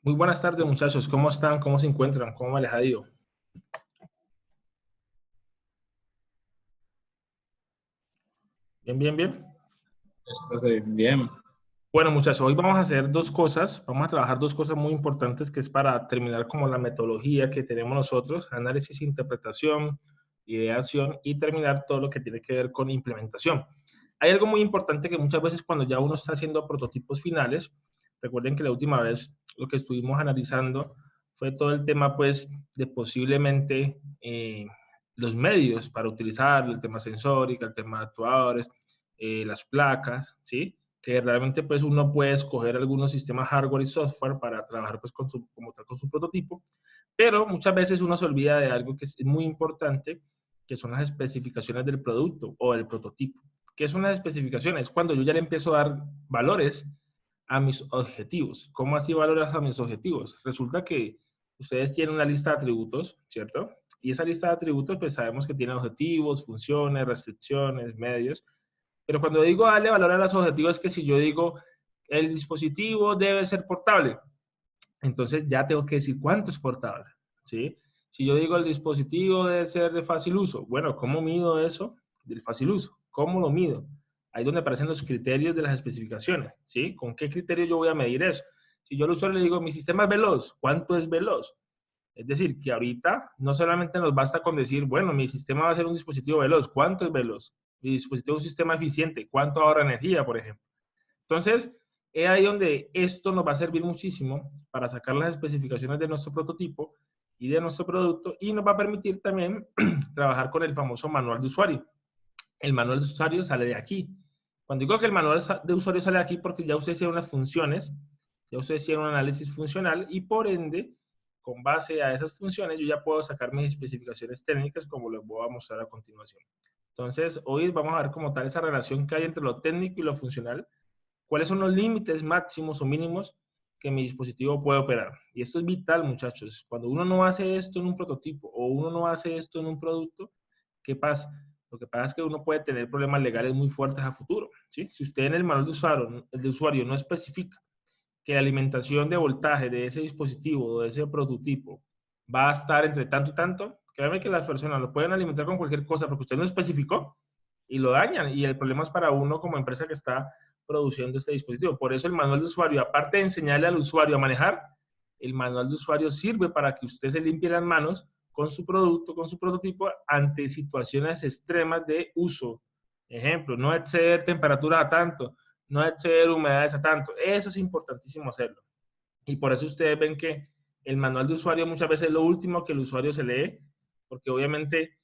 Muy buenas tardes, muchachos. ¿Cómo están? ¿Cómo se encuentran? ¿Cómo les ha ido? Bien, bien, bien. Bien. Bueno, muchachos, hoy vamos a hacer dos cosas. Vamos a trabajar dos cosas muy importantes que es para terminar como la metodología que tenemos nosotros, análisis, interpretación, ideación y terminar todo lo que tiene que ver con implementación. Hay algo muy importante que muchas veces cuando ya uno está haciendo prototipos finales, recuerden que la última vez lo que estuvimos analizando fue todo el tema pues de posiblemente los medios para utilizar, el tema sensórico, el tema de actuadores, las placas, ¿sí? Que realmente pues uno puede escoger algunos sistemas hardware y software para trabajar pues con con su prototipo, pero muchas veces uno se olvida de algo que es muy importante, que son las especificaciones del producto o del prototipo. ¿Qué son las especificaciones? Cuando yo ya le empiezo a dar valores a mis objetivos. ¿Cómo así valores a mis objetivos? Resulta que ustedes tienen una lista de atributos, ¿cierto? Y esa lista de atributos pues sabemos que tiene objetivos, funciones, restricciones, medios, pero cuando digo darle valor a los objetivos es que si yo digo el dispositivo debe ser portable, entonces ya tengo que decir cuánto es portable, ¿sí? Si yo digo el dispositivo debe ser de fácil uso, bueno, ¿cómo mido eso del fácil uso? ¿Cómo lo mido? Ahí es donde aparecen los criterios de las especificaciones, ¿sí? ¿Con qué criterio yo voy a medir eso? Si yo al usuario le digo, mi sistema es veloz, ¿cuánto es veloz? Es decir, que ahorita no solamente nos basta con decir, bueno, mi sistema va a ser un dispositivo veloz, ¿cuánto es veloz? Mi dispositivo es un sistema eficiente, ¿cuánto ahorra energía, por ejemplo? Entonces, es ahí donde esto nos va a servir muchísimo para sacar las especificaciones de nuestro prototipo y de nuestro producto y nos va a permitir también trabajar con el famoso manual de usuario. El manual de usuario sale de aquí. Cuando digo que el manual de usuario sale de aquí porque ya ustedes hicieron unas funciones, ya ustedes hicieron un análisis funcional y por ende, con base a esas funciones, yo ya puedo sacar mis especificaciones técnicas como les voy a mostrar a continuación. Entonces, hoy vamos a ver como tal esa relación que hay entre lo técnico y lo funcional, cuáles son los límites máximos o mínimos que mi dispositivo puede operar. Y esto es vital, muchachos. Cuando uno no hace esto en un prototipo o uno no hace esto en un producto, ¿qué pasa? Lo que pasa es que uno puede tener problemas legales muy fuertes a futuro, ¿sí? Si usted en el manual de usuario no especifica que la alimentación de voltaje de ese dispositivo o de ese prototipo va a estar entre tanto y tanto, créanme que las personas lo pueden alimentar con cualquier cosa porque usted no especificó y lo dañan. Y el problema es para uno como empresa que está produciendo este dispositivo. Por eso el manual de usuario, aparte de enseñarle al usuario a manejar, el manual de usuario sirve para que usted se limpie las manos con su producto, con su prototipo, ante situaciones extremas de uso. Ejemplo, no exceder temperatura a tanto, no exceder humedades a tanto. Eso es importantísimo hacerlo. Y por eso ustedes ven que el manual de usuario muchas veces es lo último que el usuario se lee, porque obviamente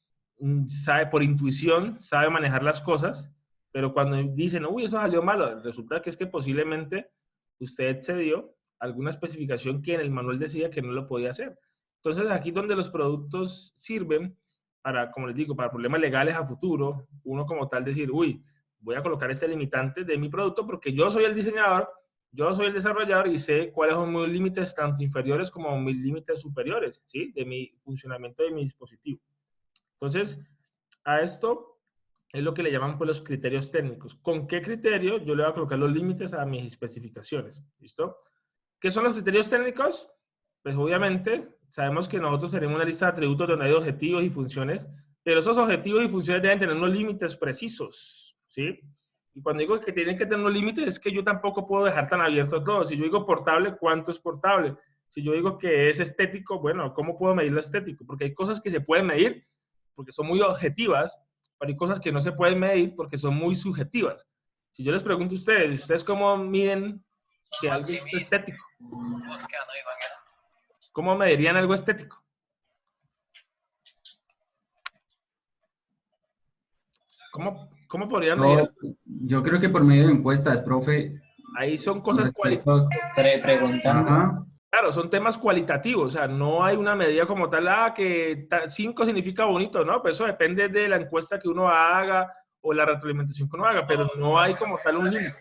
sabe por intuición, sabe manejar las cosas, pero cuando dicen, uy, eso salió malo, resulta que es que posiblemente usted excedió alguna especificación que en el manual decía que no lo podía hacer. Entonces, aquí donde los productos sirven para, como les digo, para problemas legales a futuro, uno como tal decir, uy, voy a colocar este limitante de mi producto porque yo soy el diseñador, yo soy el desarrollador y sé cuáles son mis límites tanto inferiores como mis límites superiores, ¿sí? De mi funcionamiento de mi dispositivo. Entonces, a esto es lo que le llaman pues, los criterios técnicos. ¿Con qué criterio yo le voy a colocar los límites a mis especificaciones? ¿Listo? ¿Qué son los criterios técnicos? Pues obviamente sabemos que nosotros tenemos una lista de atributos donde hay objetivos y funciones, pero esos objetivos y funciones deben tener unos límites precisos, ¿sí? Y cuando digo que tienen que tener unos límites, es que yo tampoco puedo dejar tan abierto todo. Si yo digo portable, ¿cuánto es portable? Si yo digo que es estético, bueno, ¿cómo puedo medir lo estético? Porque hay cosas que se pueden medir porque son muy objetivas, pero hay cosas que no se pueden medir porque son muy subjetivas. Si yo les pregunto a ustedes, ¿ustedes cómo miden que algo es estético? ¿Cómo medirían algo estético? ¿Cómo podrían medir? Yo creo que por medio de encuestas, profe, Ahí son con cosas respecto, Preguntando. ajá, claro, son temas cualitativos, o sea, no hay una medida como tal, que 5 significa bonito, ¿no? Pues eso depende de la encuesta que uno haga o la retroalimentación que uno haga, pero no hay como tal un límite.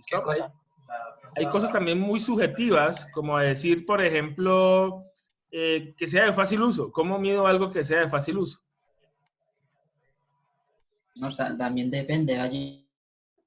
¿Qué ¿Listo? cosa? Hay cosas también muy subjetivas, como decir, por ejemplo, que sea de fácil uso. ¿Cómo mido algo que sea de fácil uso? No, también depende. Allí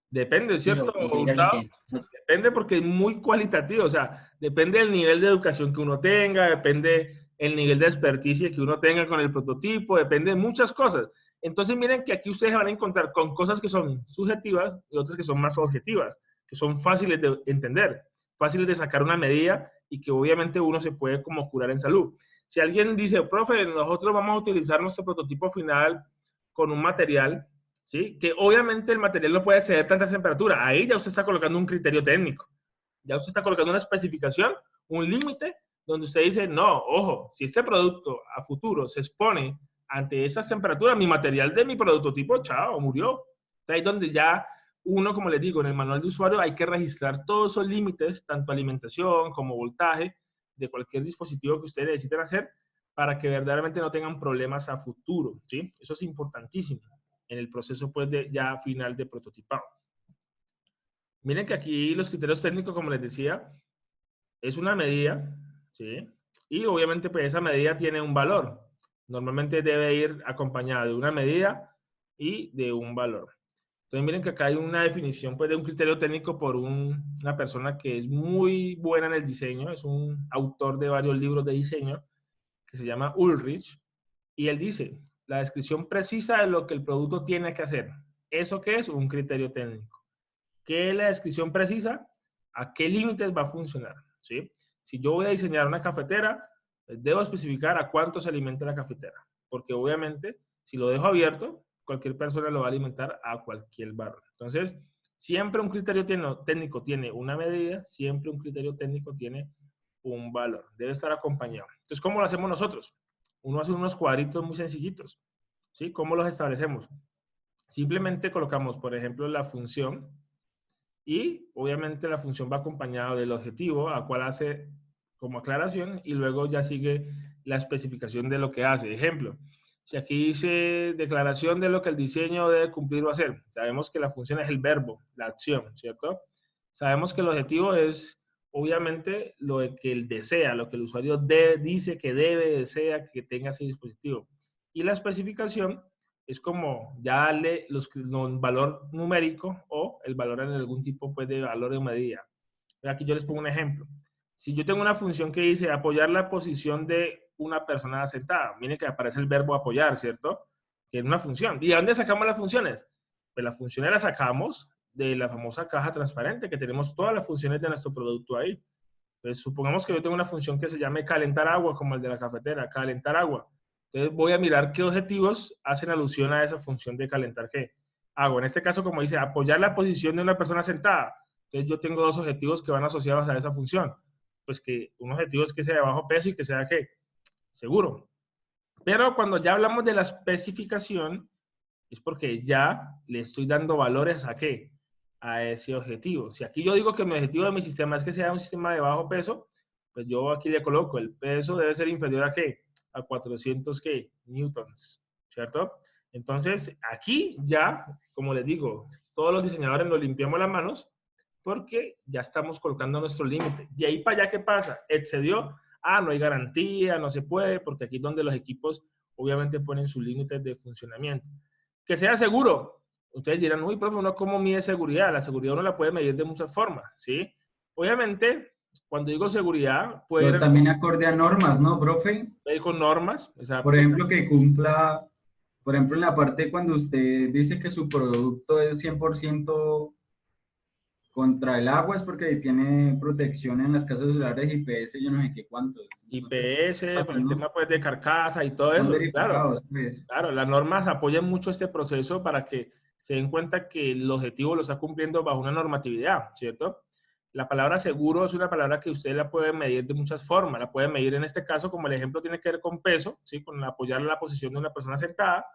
Depende, ¿cierto, lo que dice alguien Hurtado? que no. Depende porque es muy cualitativo, o sea, depende del nivel de educación que uno tenga, depende el nivel de experticia que uno tenga con el prototipo, depende de muchas cosas. Entonces miren que aquí ustedes van a encontrar con cosas que son subjetivas y otras que son más objetivas, que son fáciles de entender, fáciles de sacar una medida y que obviamente uno se puede como curar en salud. Si alguien dice, profe, nosotros vamos a utilizar nuestro prototipo final con un material, ¿sí? Que obviamente el material no puede ceder tanta temperatura. Ahí ya usted está colocando un criterio técnico. Ya usted está colocando una especificación, un límite, donde usted dice, no, ojo, si este producto a futuro se expone ante esas temperaturas, mi material de mi prototipo, chao, murió. Ahí es donde ya uno, como les digo, en el manual de usuario hay que registrar todos esos límites, tanto alimentación como voltaje, de cualquier dispositivo que ustedes necesiten hacer, para que verdaderamente no tengan problemas a futuro, ¿sí? Eso es importantísimo en el proceso, pues, de ya final de prototipado. Miren que aquí los criterios técnicos, como les decía, es una medida, ¿sí? Y obviamente, pues, esa medida tiene un valor. Normalmente debe ir acompañada de una medida y de un valor. Entonces, miren que acá hay una definición, pues, de un criterio técnico por una persona que es muy buena en el diseño, es un autor de varios libros de diseño, que se llama Ulrich, y él dice, la descripción precisa de lo que el producto tiene que hacer. ¿Eso qué es? Un criterio técnico. ¿Qué es la descripción precisa? ¿A qué límites va a funcionar? ¿Sí? Si yo voy a diseñar una cafetera, debo especificar a cuánto se alimenta la cafetera, porque obviamente, si lo dejo abierto, cualquier persona lo va a alimentar a cualquier valor. Entonces, siempre un criterio técnico tiene una medida, siempre un criterio técnico tiene un valor. Debe estar acompañado. Entonces, ¿cómo lo hacemos nosotros? Uno hace unos cuadritos muy sencillitos. ¿Sí? ¿Cómo los establecemos? Simplemente colocamos, por ejemplo, la función y obviamente la función va acompañada del objetivo, a cual hace como aclaración y luego ya sigue la especificación de lo que hace. Ejemplo, si aquí dice declaración de lo que el diseño debe cumplir o hacer, sabemos que la función es el verbo, la acción, ¿cierto? Sabemos que el objetivo es obviamente lo que él desea, lo que el usuario dice que debe, desea que tenga ese dispositivo. Y la especificación es como ya darle los valor numérico o el valor en algún tipo, pues, de valor de medida. Aquí yo les pongo un ejemplo. Si yo tengo una función que dice apoyar la posición de una persona sentada, miren que aparece el verbo apoyar, ¿cierto? Que es una función. ¿Y de dónde sacamos las funciones? Pues las funciones las sacamos de la famosa caja transparente, que tenemos todas las funciones de nuestro producto ahí. Entonces, supongamos que yo tengo una función que se llame calentar agua, como el de la cafetera, calentar agua. Entonces, voy a mirar qué objetivos hacen alusión a esa función de calentar qué agua. En este caso, como dice, apoyar la posición de una persona sentada. Entonces, yo tengo dos objetivos que van asociados a esa función. Pues que un objetivo es que sea de bajo peso y que sea ¿qué? Seguro. Pero cuando ya hablamos de la especificación, es porque ya le estoy dando valores a ¿qué? A ese objetivo. Si aquí yo digo que mi objetivo de mi sistema es que sea un sistema de bajo peso, pues yo aquí le coloco el peso debe ser inferior a ¿qué? A 400 ¿qué? Newtons, ¿cierto? Entonces, aquí ya, como les digo, todos los diseñadores nos limpiamos las manos porque ya estamos colocando nuestro límite. De ahí para allá, ¿qué pasa? ¿Excedió? Ah, no hay garantía, no se puede, porque aquí es donde los equipos obviamente ponen sus límites de funcionamiento. Que sea seguro. Ustedes dirán, uy, profe, ¿uno cómo mide seguridad? La seguridad uno la puede medir de muchas formas, ¿sí? Obviamente, cuando digo seguridad, puede Pero ir, también acorde a normas, ¿no, profe? con normas, Por exacto. ejemplo, que cumpla, por ejemplo, en la parte cuando usted dice que su producto es 100% contra el agua, es porque tiene protección en las casas solares IPS, yo no sé qué cuántos. Entonces, IPS, por el ¿no? tema pues de carcasa y todo Son eso, claro. verificados, pues. Claro, las normas apoyan mucho este proceso para que se den cuenta que el objetivo lo está cumpliendo bajo una normatividad, ¿cierto? La palabra seguro es una palabra que usted la puede medir de muchas formas. La puede medir en este caso, como el ejemplo tiene que ver con peso, ¿sí? Con apoyar la posición de una persona sentada.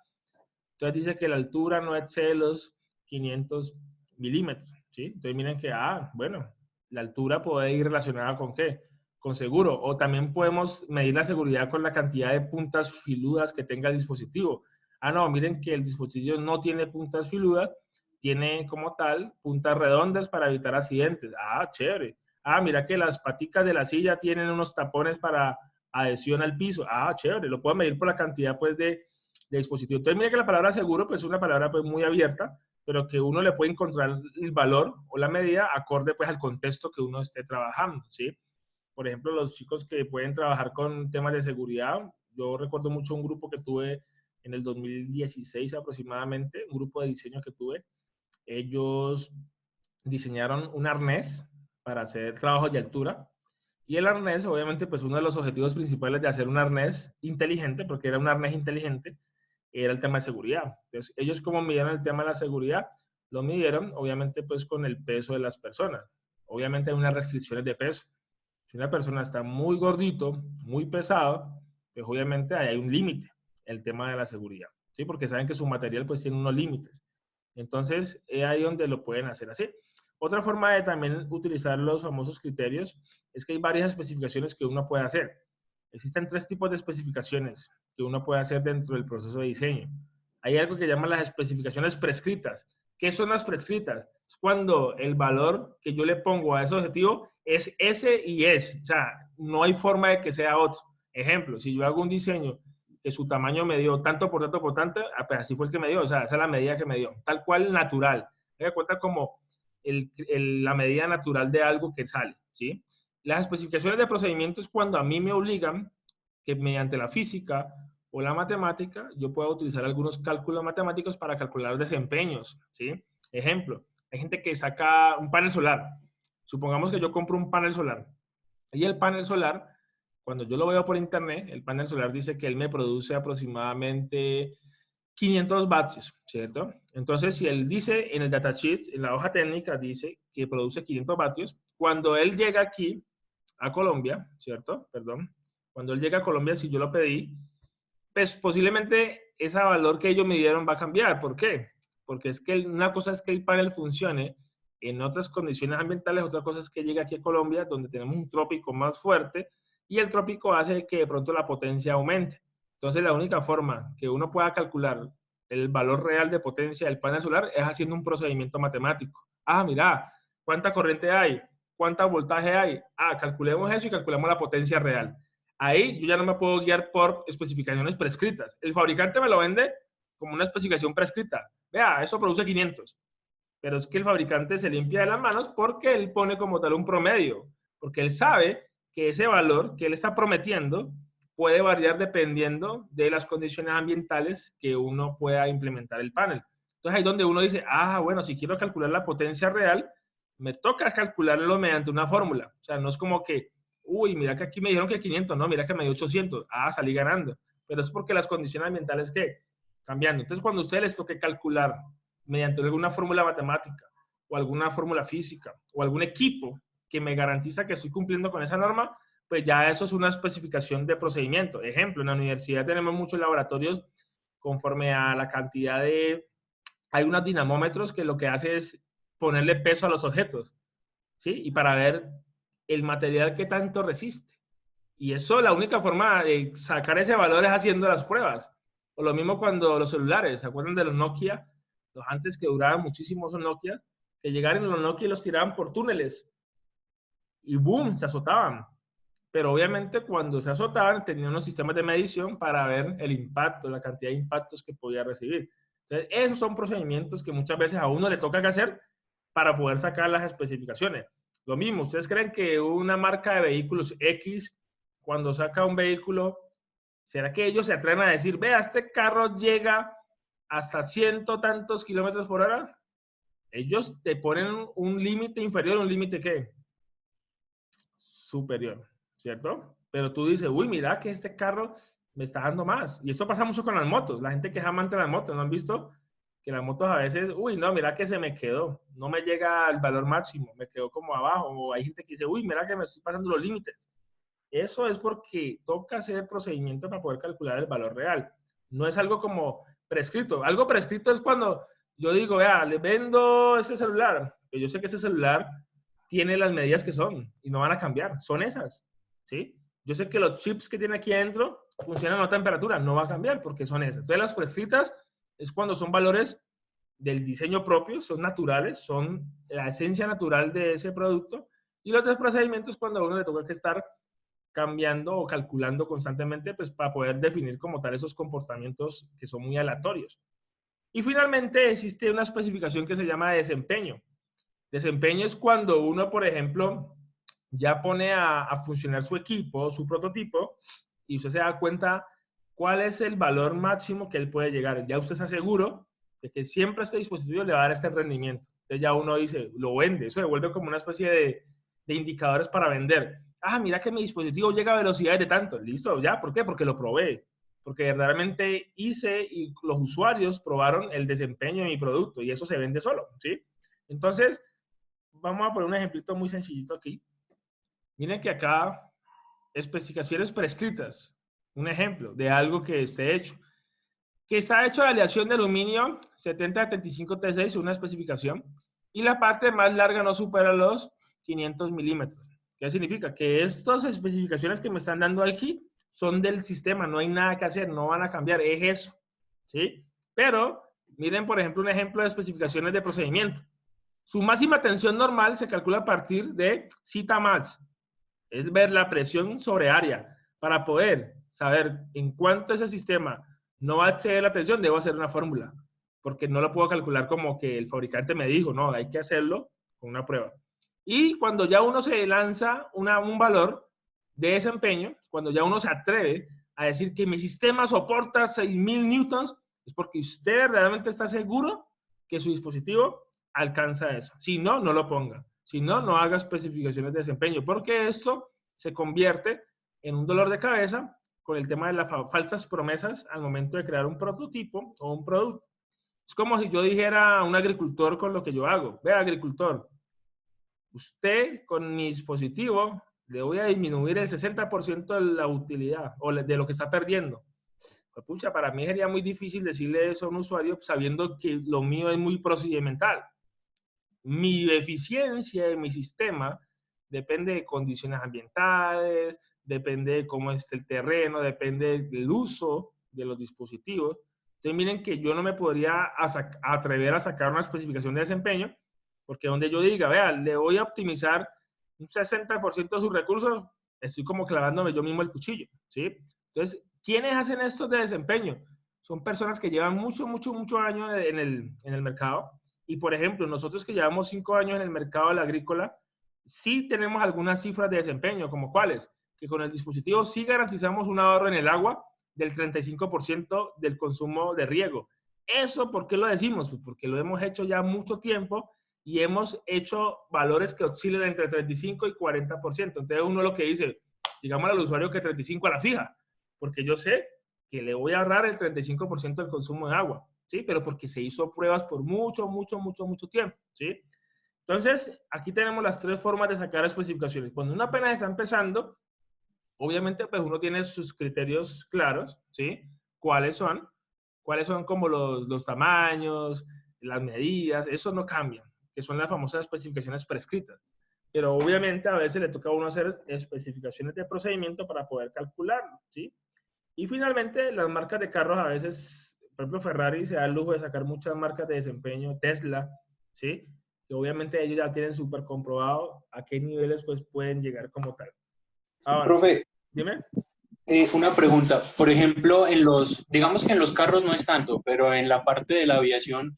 Entonces dice que la altura no excede los 500 milímetros, ¿sí? Entonces miren que, bueno, la altura puede ir relacionada con ¿qué? Con seguro. O también podemos medir la seguridad con la cantidad de puntas filudas que tenga el dispositivo. No, miren que el dispositivo no tiene puntas filudas, tiene como tal puntas redondas para evitar accidentes. Chévere. Mira que las paticas de la silla tienen unos tapones para adhesión al piso. Chévere. Lo puedo medir por la cantidad, pues, de dispositivo. Entonces, mira que la palabra seguro, pues, es una palabra, pues, muy abierta pero que uno le puede encontrar el valor o la medida acorde pues al contexto que uno esté trabajando, ¿sí? Por ejemplo, los chicos que pueden trabajar con temas de seguridad, yo recuerdo mucho un grupo que tuve en el 2016 aproximadamente, un grupo de diseño que tuve. Ellos diseñaron un arnés para hacer trabajos de altura. Y el arnés, obviamente, pues uno de los objetivos principales de hacer un arnés inteligente, porque era un arnés inteligente, era el tema de seguridad. Entonces, ellos como midieron el tema de la seguridad, lo midieron, obviamente, pues con el peso de las personas. Obviamente hay unas restricciones de peso. Si una persona está muy gordito, muy pesado, pues obviamente hay un límite, el tema de la seguridad, ¿sí? Porque saben que su material pues tiene unos límites. Entonces, es ahí donde lo pueden hacer así. Otra forma de también utilizar los famosos criterios es que hay varias especificaciones que uno puede hacer. Existen 3 tipos de especificaciones que uno puede hacer dentro del proceso de diseño. Hay algo que llaman las especificaciones prescritas. ¿Qué son las prescritas? Es cuando el valor que yo le pongo a ese objetivo es ese y es. O sea, no hay forma de que sea otro. Ejemplo, si yo hago un diseño que su tamaño me dio tanto por tanto por tanto, pues así fue el que me dio. O sea, esa es la medida que me dio. Tal cual natural. Me da cuenta como la medida natural de algo que sale, ¿sí? Las especificaciones de procedimiento es cuando a mí me obligan que mediante la física o la matemática yo pueda utilizar algunos cálculos matemáticos para calcular desempeños, ¿sí? Ejemplo, hay gente que saca un panel solar. Supongamos que yo compro un panel solar y el panel solar, cuando yo lo veo por internet, el panel solar dice que él me produce aproximadamente 500 vatios, ¿cierto? Entonces, si él dice en el datasheet, en la hoja técnica, dice que produce 500 vatios, cuando él llega aquí a Colombia, ¿cierto? Perdón. Cuando él llega a Colombia, si yo lo pedí, pues posiblemente ese valor que ellos me dieron va a cambiar. ¿Por qué? Porque es que una cosa es que el panel funcione en otras condiciones ambientales, otra cosa es que llegue aquí a Colombia, donde tenemos un trópico más fuerte, y el trópico hace que de pronto la potencia aumente. Entonces, la única forma que uno pueda calcular el valor real de potencia del panel solar es haciendo un procedimiento matemático. Ah, mira, ¿cuánta corriente hay? ¿Cuánto voltaje hay? Ah, calculemos eso y calculemos la potencia real. Ahí yo ya no me puedo guiar por especificaciones prescritas. El fabricante me lo vende como una especificación prescrita. Vea, eso produce 500. Pero es que el fabricante se limpia de las manos porque él pone como tal un promedio. Porque él sabe que ese valor que él está prometiendo puede variar dependiendo de las condiciones ambientales que uno pueda implementar el panel. Entonces ahí es donde uno dice, ah, bueno, si quiero calcular la potencia real, me toca calcularlo mediante una fórmula. O sea, no es como que, uy, mira que aquí me dijeron que 500, no, mira que me dio 800, ah, salí ganando. Pero es porque las condiciones ambientales, ¿qué? Cambiando. Entonces, cuando a ustedes les toque calcular mediante alguna fórmula matemática o alguna fórmula física o algún equipo que me garantiza que estoy cumpliendo con esa norma, pues ya eso es una especificación de procedimiento. Ejemplo, en la universidad tenemos muchos laboratorios conforme a la cantidad de... Hay unos dinamómetros que lo que hace es ponerle peso a los objetos, ¿sí? Y para ver el material que tanto resiste. Y eso, la única forma de sacar ese valor es haciendo las pruebas. O lo mismo cuando los celulares, ¿se acuerdan de los Nokia? Los antes que duraban muchísimo esos Nokia, que llegaron los Nokia y los tiraban por túneles. Y boom, se azotaban. Pero obviamente cuando se azotaban tenían unos sistemas de medición para ver el impacto, la cantidad de impactos que podía recibir. Entonces, esos son procedimientos que muchas veces a uno le toca que hacer para poder sacar las especificaciones. Lo mismo, ¿ustedes creen que una marca de vehículos X, cuando saca un vehículo, será que ellos se atreven a decir, vea, este carro llega hasta ciento tantos kilómetros por hora? Ellos te ponen un límite inferior, un límite ¿qué? Superior, ¿cierto? Pero tú dices, uy, mira que este carro me está dando más. Y esto pasa mucho con las motos. La gente que es amante de las motos, ¿no han visto? Que las motos a veces, uy, no, mira que se me quedó. No me llega al valor máximo, me quedó como abajo. O hay gente que dice, uy, mira que me estoy pasando los límites. Eso es porque toca hacer el procedimiento para poder calcular el valor real. No es algo como prescrito. Algo prescrito es cuando yo digo, vea, le vendo ese celular. Pero yo sé que ese celular tiene las medidas que son y no van a cambiar. Son esas, ¿sí? Yo sé que los chips que tiene aquí adentro funcionan a otra temperatura. No va a cambiar porque son esas. Entonces, las prescritas es cuando son valores del diseño propio, son naturales, son la esencia natural de ese producto. Y los otros procedimientos cuando a uno le toca que estar cambiando o calculando constantemente, pues para poder definir como tal esos comportamientos que son muy aleatorios. Y finalmente existe una especificación que se llama desempeño. Desempeño es cuando uno, por ejemplo, ya pone a funcionar su equipo, su prototipo, y usted se da cuenta cuál es el valor máximo que él puede llegar. Ya usted está seguro de que siempre este dispositivo le va a dar este rendimiento. Entonces ya uno dice, lo vende, eso se vuelve como una especie de indicadores para vender. Ah, mira que mi dispositivo llega a velocidades de tanto. Listo, ya, ¿por qué? Porque lo probé. Porque verdaderamente hice y los usuarios probaron el desempeño de mi producto y eso se vende solo, ¿sí? Entonces, vamos a poner un ejemplito muy sencillito aquí. Miren que acá, especificaciones prescritas. Un ejemplo de algo que esté hecho. Que está hecho de aleación de aluminio 70-75T6, una especificación. Y la parte más larga no supera los 500 milímetros. ¿Qué significa? Que estas especificaciones que me están dando aquí son del sistema, no hay nada que hacer, no van a cambiar, es eso, ¿sí? Pero, miren, por ejemplo, un ejemplo de especificaciones de procedimiento. Su máxima tensión normal se calcula a partir de cita max, es ver la presión sobre área. Para poder saber en cuánto ese sistema no va a exceder la tensión, debo hacer una fórmula, porque no lo puedo calcular como que el fabricante me dijo, no, hay que hacerlo con una prueba. Y cuando ya uno se lanza un valor de desempeño, cuando ya uno se atreve a decir que mi sistema soporta 6.000 newtons, es porque usted realmente está seguro que su dispositivo alcanza eso. Si no, no lo ponga. Si no, no haga especificaciones de desempeño, porque esto se convierte en un dolor de cabeza con el tema de las falsas promesas al momento de crear un prototipo o un producto. Es como si yo dijera a un agricultor con lo que yo hago. Vea, agricultor, usted con mi dispositivo le voy a disminuir el 60% de la utilidad o de lo que está perdiendo. Pues, pucha, para mí sería muy difícil decirle eso a un usuario sabiendo que lo mío es muy procedimental. Mi eficiencia de mi sistema depende de condiciones ambientales, depende de cómo esté el terreno, depende del uso de los dispositivos. Entonces miren que yo no me podría atrever a sacar una especificación de desempeño, porque donde yo diga, vea, le voy a optimizar un 60% de sus recursos, estoy como clavándome yo mismo el cuchillo, ¿sí? Entonces, ¿quiénes hacen esto de desempeño? Son personas que llevan muchos años en el mercado. Y, por ejemplo, nosotros que llevamos 5 años en el mercado del agrícola, sí tenemos algunas cifras de desempeño, como cuáles, que con el dispositivo sí garantizamos un ahorro en el agua del 35% del consumo de riego. ¿Eso por qué lo decimos? Pues porque lo hemos hecho ya mucho tiempo y hemos hecho valores que oscilan entre 35 y 40%. Entonces uno lo que dice, digamos al usuario que 35 a la fija, porque yo sé que le voy a ahorrar el 35% del consumo de agua, ¿sí? Pero porque se hizo pruebas por mucho tiempo, ¿sí? Entonces, aquí tenemos las 3 formas de sacar especificaciones. Cuando uno apenas está empezando, obviamente, pues uno tiene sus criterios claros, ¿sí? ¿Cuáles son? ¿Cuáles son como los tamaños, las medidas? Eso no cambia, que son las famosas especificaciones prescritas. Pero obviamente a veces le toca a uno hacer especificaciones de procedimiento para poder calcularlo, ¿sí? Y finalmente, las marcas de carros a veces, por ejemplo, Ferrari se da el lujo de sacar muchas marcas de desempeño, Tesla, ¿sí? Que obviamente ellos ya tienen súper comprobado a qué niveles pues pueden llegar como tal. Ahora, profe, dime. Una pregunta. Por ejemplo, digamos que en los carros no es tanto, pero en la parte de la aviación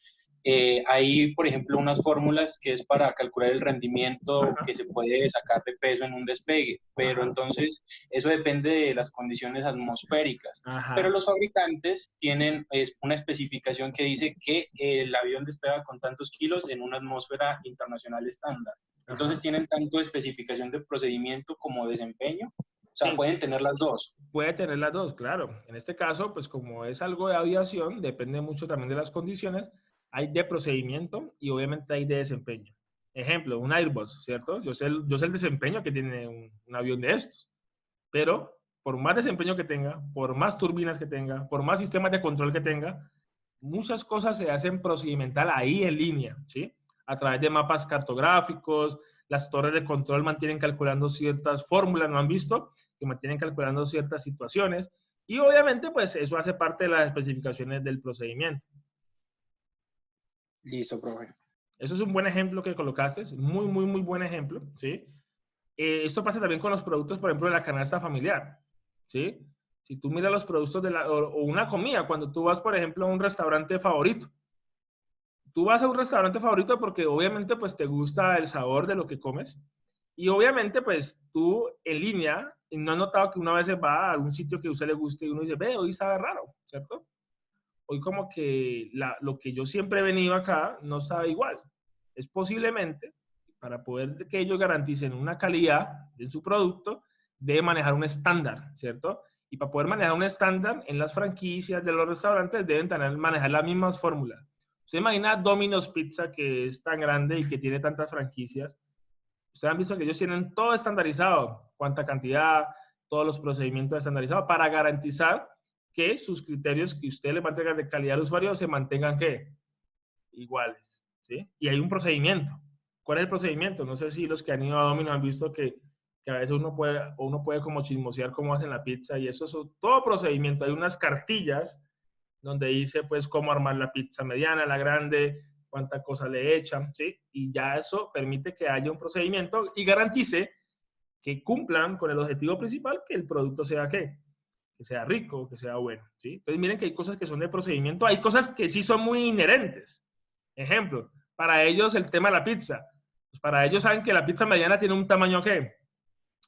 hay, por ejemplo, unas fórmulas que es para calcular el rendimiento que se puede sacar de peso en un despegue, pero entonces eso depende de las condiciones atmosféricas. Pero los fabricantes tienen una especificación que dice que el avión despega con tantos kilos en una atmósfera internacional estándar. Entonces tienen tanto especificación de procedimiento como desempeño. O sea, sí, pueden tener las dos. Puede tener las dos, claro. En este caso, pues como es algo de aviación, depende mucho también de las condiciones. Hay de procedimiento y obviamente hay de desempeño. Ejemplo, un Airbus, ¿cierto? Yo sé el desempeño que tiene un avión de estos. Pero por más desempeño que tenga, por más turbinas que tenga, por más sistemas de control que tenga, muchas cosas se hacen procedimental ahí en línea, ¿sí? A través de mapas cartográficos, las torres de control mantienen calculando ciertas fórmulas, ¿no han visto? Que mantienen calculando ciertas situaciones. Y obviamente, pues, eso hace parte de las especificaciones del procedimiento. Listo, profe. Eso es un buen ejemplo que colocaste, es muy buen ejemplo, ¿sí? Esto pasa también con los productos, por ejemplo, de la canasta familiar, ¿sí? Si tú miras los productos o una comida, cuando tú vas, por ejemplo, a un restaurante favorito, tú vas a un restaurante favorito porque obviamente pues te gusta el sabor de lo que comes y obviamente pues tú en línea, y no has notado que una vez va a algún sitio que a usted le guste y uno dice, ve, hoy sabe raro, ¿cierto? Hoy como que lo que yo siempre he venido acá no sabe igual. Es posiblemente, para poder que ellos garanticen una calidad en su producto, debe manejar un estándar, ¿cierto? Y para poder manejar un estándar en las franquicias de los restaurantes deben manejar las mismas fórmulas. ¿Usted imagina Domino's Pizza, que es tan grande y que tiene tantas franquicias? Ustedes han visto que ellos tienen todo estandarizado, cuánta cantidad, todos los procedimientos estandarizados para garantizar que sus criterios que usted le va a entregar de calidad al usuario se mantengan, ¿qué? Iguales, ¿sí? Y hay un procedimiento. ¿Cuál es el procedimiento? No sé si los que han ido a Domino's han visto que a veces uno puede como chismosear cómo hacen la pizza y eso es todo procedimiento. Hay unas cartillas donde dice pues cómo armar la pizza mediana, la grande, cuánta cosa le echan, ¿sí? Y ya eso permite que haya un procedimiento y garantice que cumplan con el objetivo principal, que el producto sea ¿qué? Que sea rico, que sea bueno, ¿sí? Entonces miren que hay cosas que son de procedimiento, hay cosas que sí son muy inherentes. Ejemplo, para ellos el tema de la pizza, pues para ellos saben que la pizza mediana tiene un tamaño ¿qué?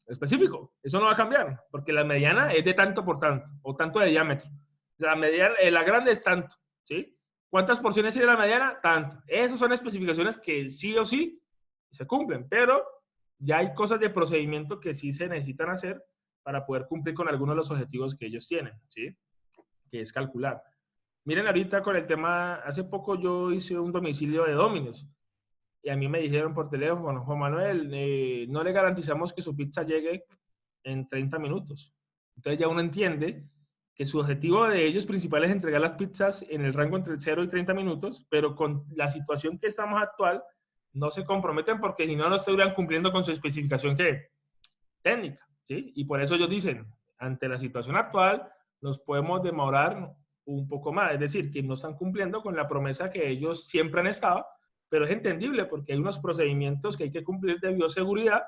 Específico, eso no va a cambiar, porque la mediana es de tanto por tanto, o tanto de diámetro. La mediana, la grande es tanto, ¿sí? ¿Cuántas porciones tiene la mediana? Tanto. Esas son especificaciones que sí o sí se cumplen, pero ya hay cosas de procedimiento que sí se necesitan hacer para poder cumplir con algunos de los objetivos que ellos tienen, ¿sí? Que es calcular. Miren ahorita con el tema, hace poco yo hice un domicilio de Domino's y a mí me dijeron por teléfono, Juan Manuel, no le garantizamos que su pizza llegue en 30 minutos. Entonces ya uno entiende que su objetivo de ellos principal es entregar las pizzas en el rango entre 0 y 30 minutos, pero con la situación que estamos actual, no se comprometen porque si no, no estarían cumpliendo con su especificación ¿qué? Técnica, ¿sí? Y por eso ellos dicen, ante la situación actual, nos podemos demorar un poco más, es decir, que no están cumpliendo con la promesa que ellos siempre han estado, pero es entendible porque hay unos procedimientos que hay que cumplir de bioseguridad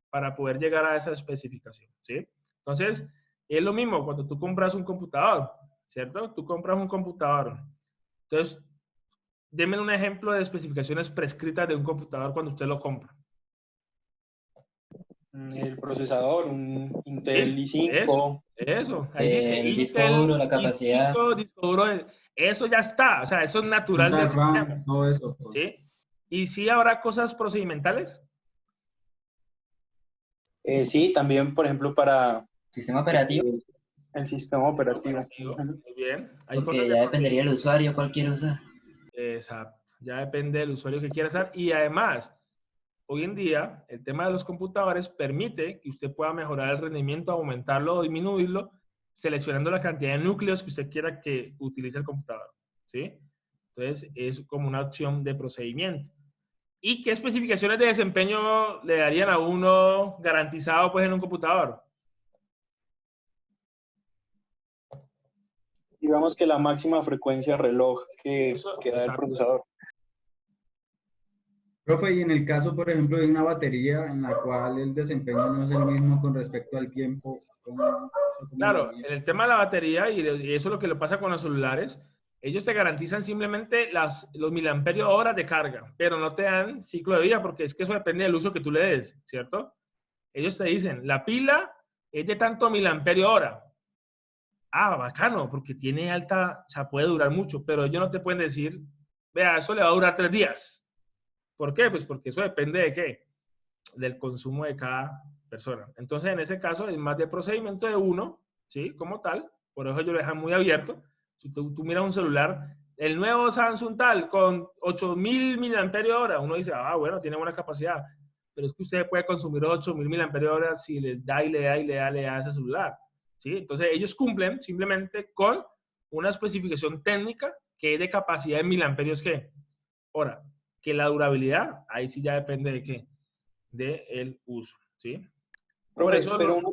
para poder llegar a esa especificación, ¿sí? Entonces, es lo mismo cuando tú compras un computador, ¿cierto? Tú compras un computador. Entonces, denme un ejemplo de especificaciones prescritas de un computador cuando usted lo compra. El procesador, un Intel i5. Eso. Ahí dice El disco Intel, duro, la capacidad. disco duro, eso ya está. O sea, eso es natural del sistema, RAM, todo eso. Pues. ¿sí? ¿Y sí habrá cosas procedimentales? Sí, también, por ejemplo, para Sistema operativo, el sistema operativo. Muy bien. Hay porque cosas de ya dependería del usuario cuál quiere usar. Exacto. Ya depende del usuario que quiera hacer. Y además, hoy en día, el tema de los computadores permite que usted pueda mejorar el rendimiento, aumentarlo o disminuirlo, seleccionando la cantidad de núcleos que usted quiera que utilice el computador, ¿sí? Entonces, es como una opción de procedimiento. ¿Y qué especificaciones de desempeño le darían a uno garantizado pues, en un computador? Digamos que la máxima frecuencia reloj que da el Exacto. procesador. Profe, y en el caso, por ejemplo, de una batería en la cual el desempeño no es el mismo con respecto al tiempo, ¿cómo Claro, en el tema de la batería, y eso es lo que le pasa con los celulares, ellos te garantizan simplemente los miliamperios horas de carga, pero no te dan ciclo de vida, porque es que eso depende del uso que tú le des, ¿cierto? Ellos te dicen, la pila es de tanto miliamperio hora. Ah, bacano, porque tiene alta, o sea, puede durar mucho, pero ellos no te pueden decir, vea, eso le va a durar 3 días. ¿Por qué? Pues porque eso depende de qué, del consumo de cada persona. Entonces, en ese caso, es más de procedimiento de uno, ¿sí? Como tal, por eso yo lo dejan muy abierto. Si tú miras un celular, el nuevo Samsung tal, con 8000 mAh, uno dice, ah, bueno, tiene buena capacidad, pero es que usted puede consumir 8000 mAh si les da y le da y le da, le da a ese celular, ¿sí? Entonces, ellos cumplen simplemente con una especificación técnica que es de capacidad en miliamperios, ¿qué? Ahora, que la durabilidad, ahí sí ya depende de qué, del uso, ¿sí? Por eso pero uno,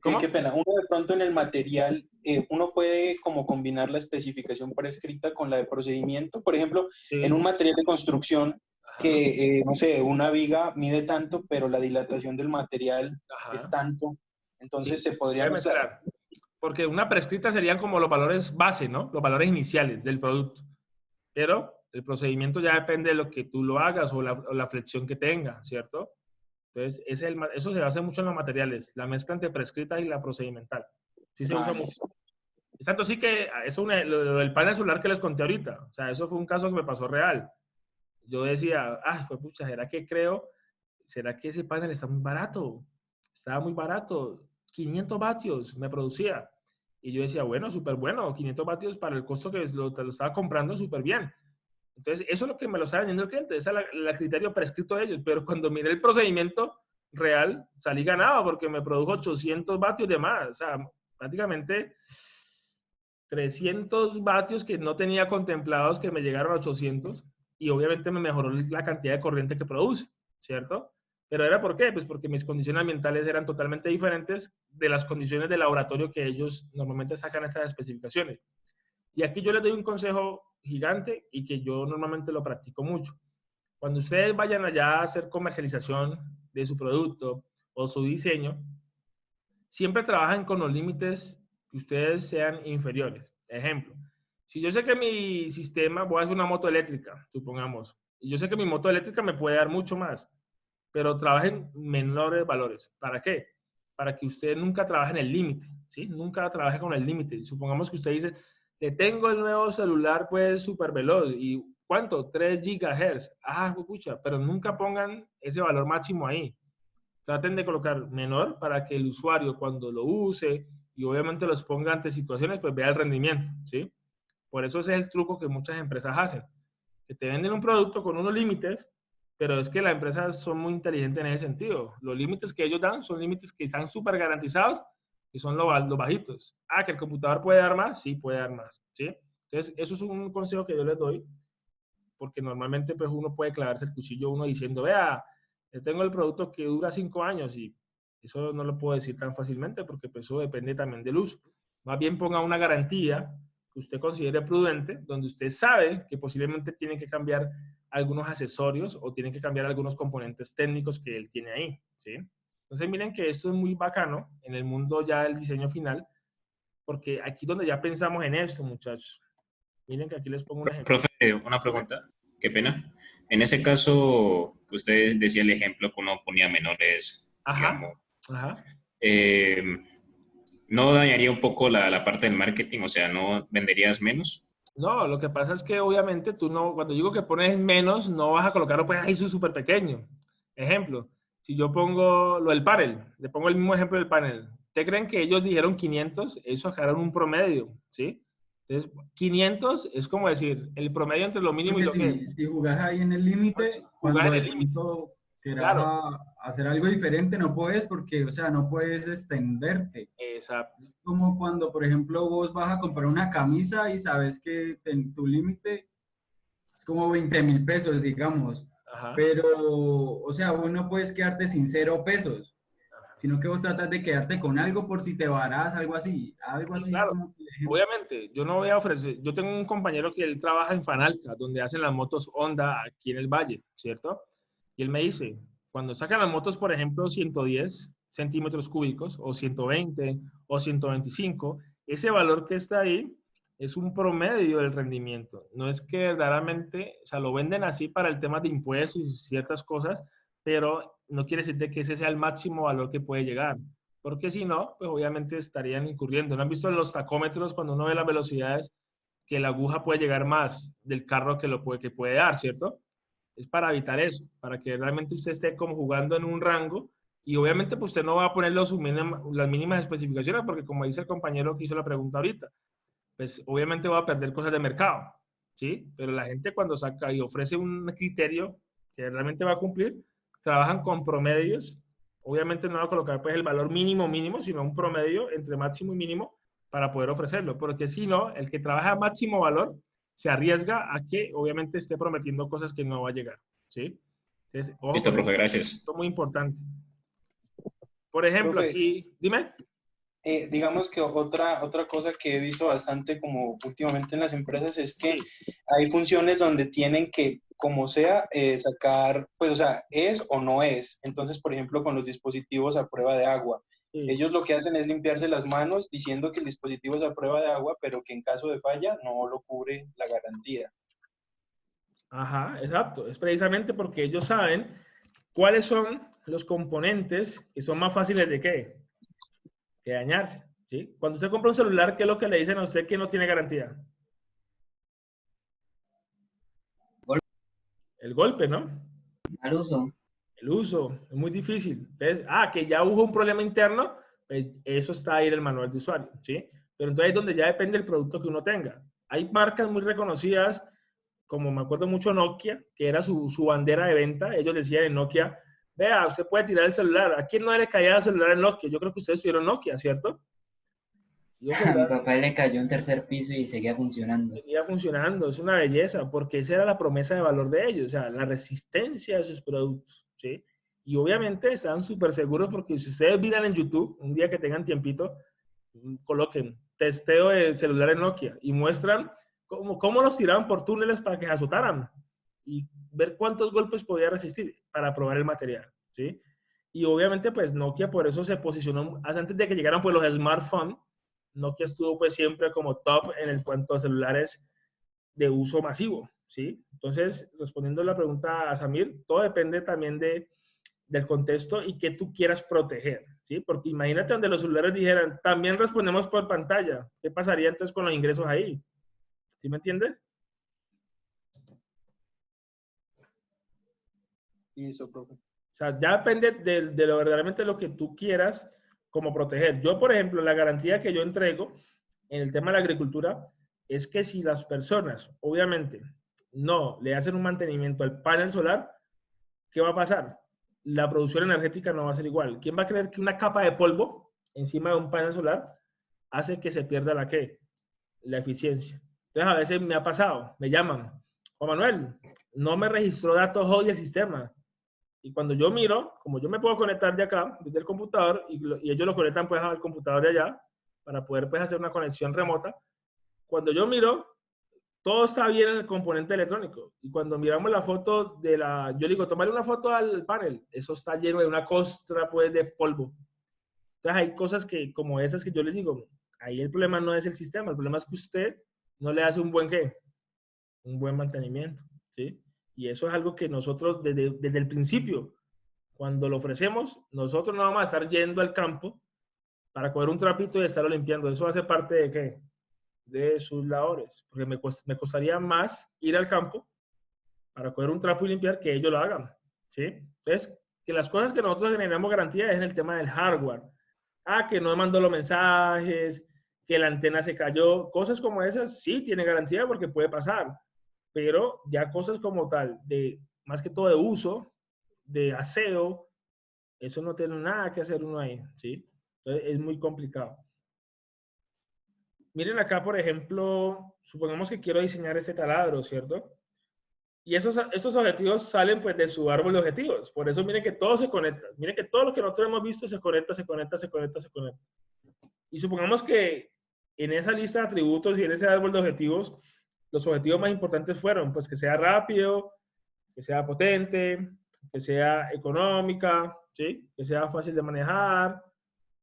¿Cómo? qué pena, uno de pronto en el material, uno puede como combinar la especificación prescrita con la de procedimiento. Por ejemplo, Sí. en un material de construcción que, no sé, una viga mide tanto, pero la dilatación del material es tanto. Entonces se podría mezclar. Porque una prescrita serían como los valores base, ¿no? Los valores iniciales del producto. pero el procedimiento ya depende de lo que tú lo hagas o la flexión que tenga, ¿cierto? Entonces, eso se basa mucho en los materiales, la mezcla entre prescrita y la procedimental. Sí se usa mucho. Es tanto sí que lo del panel solar que les conté ahorita, o sea, eso fue un caso que me pasó real. Yo decía, pues pucha, ¿será que ese panel está muy barato? Estaba muy barato, 500 vatios me producía. Y yo decía, bueno, súper bueno, 500 vatios para el costo que te lo estaba comprando súper bien. Entonces, eso es lo que me lo estaba vendiendo el cliente, ese es el criterio prescrito de ellos. Pero cuando miré el procedimiento real, salí ganado porque me produjo 800 vatios de más. O sea, prácticamente 300 vatios que no tenía contemplados que me llegaron a 800 y obviamente me mejoró la cantidad de corriente que produce, ¿cierto? ¿Pero era por qué? Pues porque mis condiciones ambientales eran totalmente diferentes de las condiciones de laboratorio que ellos normalmente sacan estas especificaciones. Y aquí yo les doy un consejo gigante y que yo normalmente lo practico mucho. Cuando ustedes vayan allá a hacer comercialización de su producto o su diseño, siempre trabajen con los límites que ustedes sean inferiores. Ejemplo, si yo sé que mi sistema, voy a hacer una moto eléctrica, supongamos, y yo sé que mi moto eléctrica me puede dar mucho más, pero trabajen menores valores. ¿Para qué? Para que usted nunca trabaje en el límite, ¿sí? Nunca trabaje con el límite. Supongamos que usted dice, le tengo el nuevo celular, pues, súper veloz. ¿Y cuánto? 3 gigahertz. Pucha, pero nunca pongan ese valor máximo ahí. Traten de colocar menor para que el usuario cuando lo use y obviamente los ponga ante situaciones, pues vea el rendimiento, ¿sí? Por eso ese es el truco que muchas empresas hacen. Que te venden un producto con unos límites, pero es que las empresas son muy inteligentes en ese sentido. Los límites que ellos dan son límites que están súper garantizados y son los bajitos. Que el computador puede dar más, sí puede dar más, ¿sí? Entonces, eso es un consejo que yo les doy, porque normalmente pues uno puede clavarse el cuchillo uno diciendo, vea, yo tengo el producto que dura 5 años y eso no lo puedo decir tan fácilmente porque pues eso depende también del uso. Más bien ponga una garantía que usted considere prudente, donde usted sabe que posiblemente tiene que cambiar algunos accesorios o tiene que cambiar algunos componentes técnicos que él tiene ahí, ¿sí? Entonces miren que esto es muy bacano en el mundo ya del diseño final, porque aquí donde ya pensamos en esto, muchachos. Miren que aquí les pongo un ejemplo. Profe, una pregunta, qué pena. En ese caso, que usted decía el ejemplo que uno ponía menores, digamos, ¿no dañaría un poco la parte del marketing? O sea, ¿no venderías menos? No, lo que pasa es que obviamente tú no, cuando digo que pones menos, no vas a colocarlo pues ahí súper pequeño. Ejemplo, si yo pongo lo del panel, le pongo el mismo ejemplo del panel. ¿Ustedes creen que ellos dijeron 500? Eso sacaron un promedio, ¿sí? Entonces, 500 es como decir, el promedio entre lo mínimo porque y lo que... Si jugás ahí en el límite, cuando de pronto quieras hacer algo diferente, no puedes porque, o sea, no puedes extenderte. Exacto. Es como cuando, por ejemplo, vos vas a comprar una camisa y sabes que tu límite es como 20,000 pesos, digamos. Ajá. Pero, o sea, vos no puedes quedarte sin 0 pesos, sino que vos tratas de quedarte con algo por si te varás, algo así. Algo así. Claro, como obviamente, yo no voy a ofrecer, yo tengo un compañero que él trabaja en Fanalca, donde hacen las motos Honda aquí en el Valle, ¿cierto? Y él me dice, cuando sacan las motos, por ejemplo, 110 centímetros cúbicos, o 120, o 125, ese valor que está ahí es un promedio del rendimiento. No es que verdaderamente, o sea, lo venden así para el tema de impuestos y ciertas cosas, pero no quiere decir que ese sea el máximo valor que puede llegar. Porque si no, pues obviamente estarían incurriendo. ¿No han visto en los tacómetros cuando uno ve las velocidades que la aguja puede llegar más del carro que puede dar, ¿cierto? Es para evitar eso, para que realmente usted esté como jugando en un rango y obviamente pues usted no va a poner las mínimas especificaciones porque como dice el compañero que hizo la pregunta ahorita, pues obviamente va a perder cosas de mercado, ¿sí? Pero la gente cuando saca y ofrece un criterio que realmente va a cumplir, trabajan con promedios. Obviamente no va a colocar pues el valor mínimo, sino un promedio entre máximo y mínimo para poder ofrecerlo. Porque si no, el que trabaja a máximo valor se arriesga a que obviamente esté prometiendo cosas que no va a llegar, ¿sí? Entonces, ojo, listo, profe, gracias. Esto es muy importante. Por ejemplo, profe, aquí, dime. Digamos que otra cosa que he visto bastante como últimamente en las empresas es que hay funciones donde tienen que, como sea, sacar, pues, o sea, es o no es. Entonces, por ejemplo, con los dispositivos a prueba de agua. Ellos lo que hacen es limpiarse las manos diciendo que el dispositivo es a prueba de agua, pero que en caso de falla no lo cubre la garantía. Ajá, exacto. Es precisamente porque ellos saben cuáles son los componentes que son más fáciles de qué, que dañarse, ¿sí? Cuando usted compra un celular, ¿qué es lo que le dicen a usted que no tiene garantía? El golpe, ¿no? Al uso. El uso, es muy difícil. Entonces, que ya hubo un problema interno, pues eso está ahí en el manual de usuario, ¿sí? Pero entonces es donde ya depende del producto que uno tenga. Hay marcas muy reconocidas, como me acuerdo mucho Nokia, que era su bandera de venta. Ellos decían en Nokia, vea, usted puede tirar el celular. ¿A quién no le caía el celular en Nokia? Yo creo que ustedes tuvieron Nokia, ¿cierto? Y el A mi celular papá le cayó un tercer piso y seguía funcionando. seguía funcionando, es una belleza, porque esa era la promesa de valor de ellos, o sea, la resistencia de sus productos, ¿sí? Y obviamente estaban súper seguros porque si ustedes miran en YouTube, un día que tengan tiempito, coloquen testeo de celulares Nokia y muestran cómo los tiraban por túneles para que se azotaran y ver cuántos golpes podía resistir para probar el material, ¿sí? Y obviamente pues Nokia por eso se posicionó, antes de que llegaran pues los smartphones, Nokia estuvo pues siempre como top en el cuanto a celulares de uso masivo, ¿sí? Entonces, respondiendo a la pregunta a Samir, todo depende también del contexto y que tú quieras proteger, ¿sí? Porque imagínate donde los celulares dijeran, también respondemos por pantalla, ¿qué pasaría entonces con los ingresos ahí? ¿Sí me entiendes? Listo, profe. O sea, ya depende de lo verdaderamente lo que tú quieras como proteger. Yo, por ejemplo, la garantía que yo entrego en el tema de la agricultura es que si las personas, obviamente, no le hacen un mantenimiento al panel solar, ¿qué va a pasar? La producción energética no va a ser igual. ¿Quién va a creer que una capa de polvo encima de un panel solar hace que se pierda la qué? La eficiencia. Entonces, a veces me ha pasado, me llaman, Juan Manuel, no me registró datos hoy el sistema. Y cuando yo miro, como yo me puedo conectar de acá, desde el computador, y ellos lo conectan pues al computador de allá, para poder pues hacer una conexión remota, cuando yo miro, todo está bien en el componente electrónico. Y cuando miramos la foto yo digo, tomarle una foto al panel, eso está lleno de una costra pues de polvo. Entonces hay cosas que, como esas que yo les digo, ahí el problema no es el sistema, el problema es que usted no le hace un buen ¿qué? Un buen mantenimiento, ¿sí? Y eso es algo que nosotros desde el principio, cuando lo ofrecemos, nosotros no vamos a estar yendo al campo para coger un trapito y estarlo limpiando. Eso hace parte de ¿qué? De sus labores, porque me costaría más ir al campo para coger un trapo y limpiar que ellos lo hagan, ¿sí? Entonces, que las cosas que nosotros generamos garantía es en el tema del hardware. Que no mandó los mensajes, que la antena se cayó, cosas como esas sí tiene garantía porque puede pasar, pero ya cosas como tal, de más que todo de uso, de aseo, eso no tiene nada que hacer uno ahí, ¿sí? Entonces es muy complicado. Miren acá, por ejemplo, supongamos que quiero diseñar este taladro, ¿cierto? Y esos objetivos salen pues de su árbol de objetivos. Por eso miren que todo se conecta. Miren que todo lo que nosotros hemos visto se conecta, se conecta, se conecta, se conecta. Y supongamos que en esa lista de atributos y en ese árbol de objetivos, los objetivos más importantes fueron pues que sea rápido, que sea potente, que sea económica, ¿sí? Que sea fácil de manejar,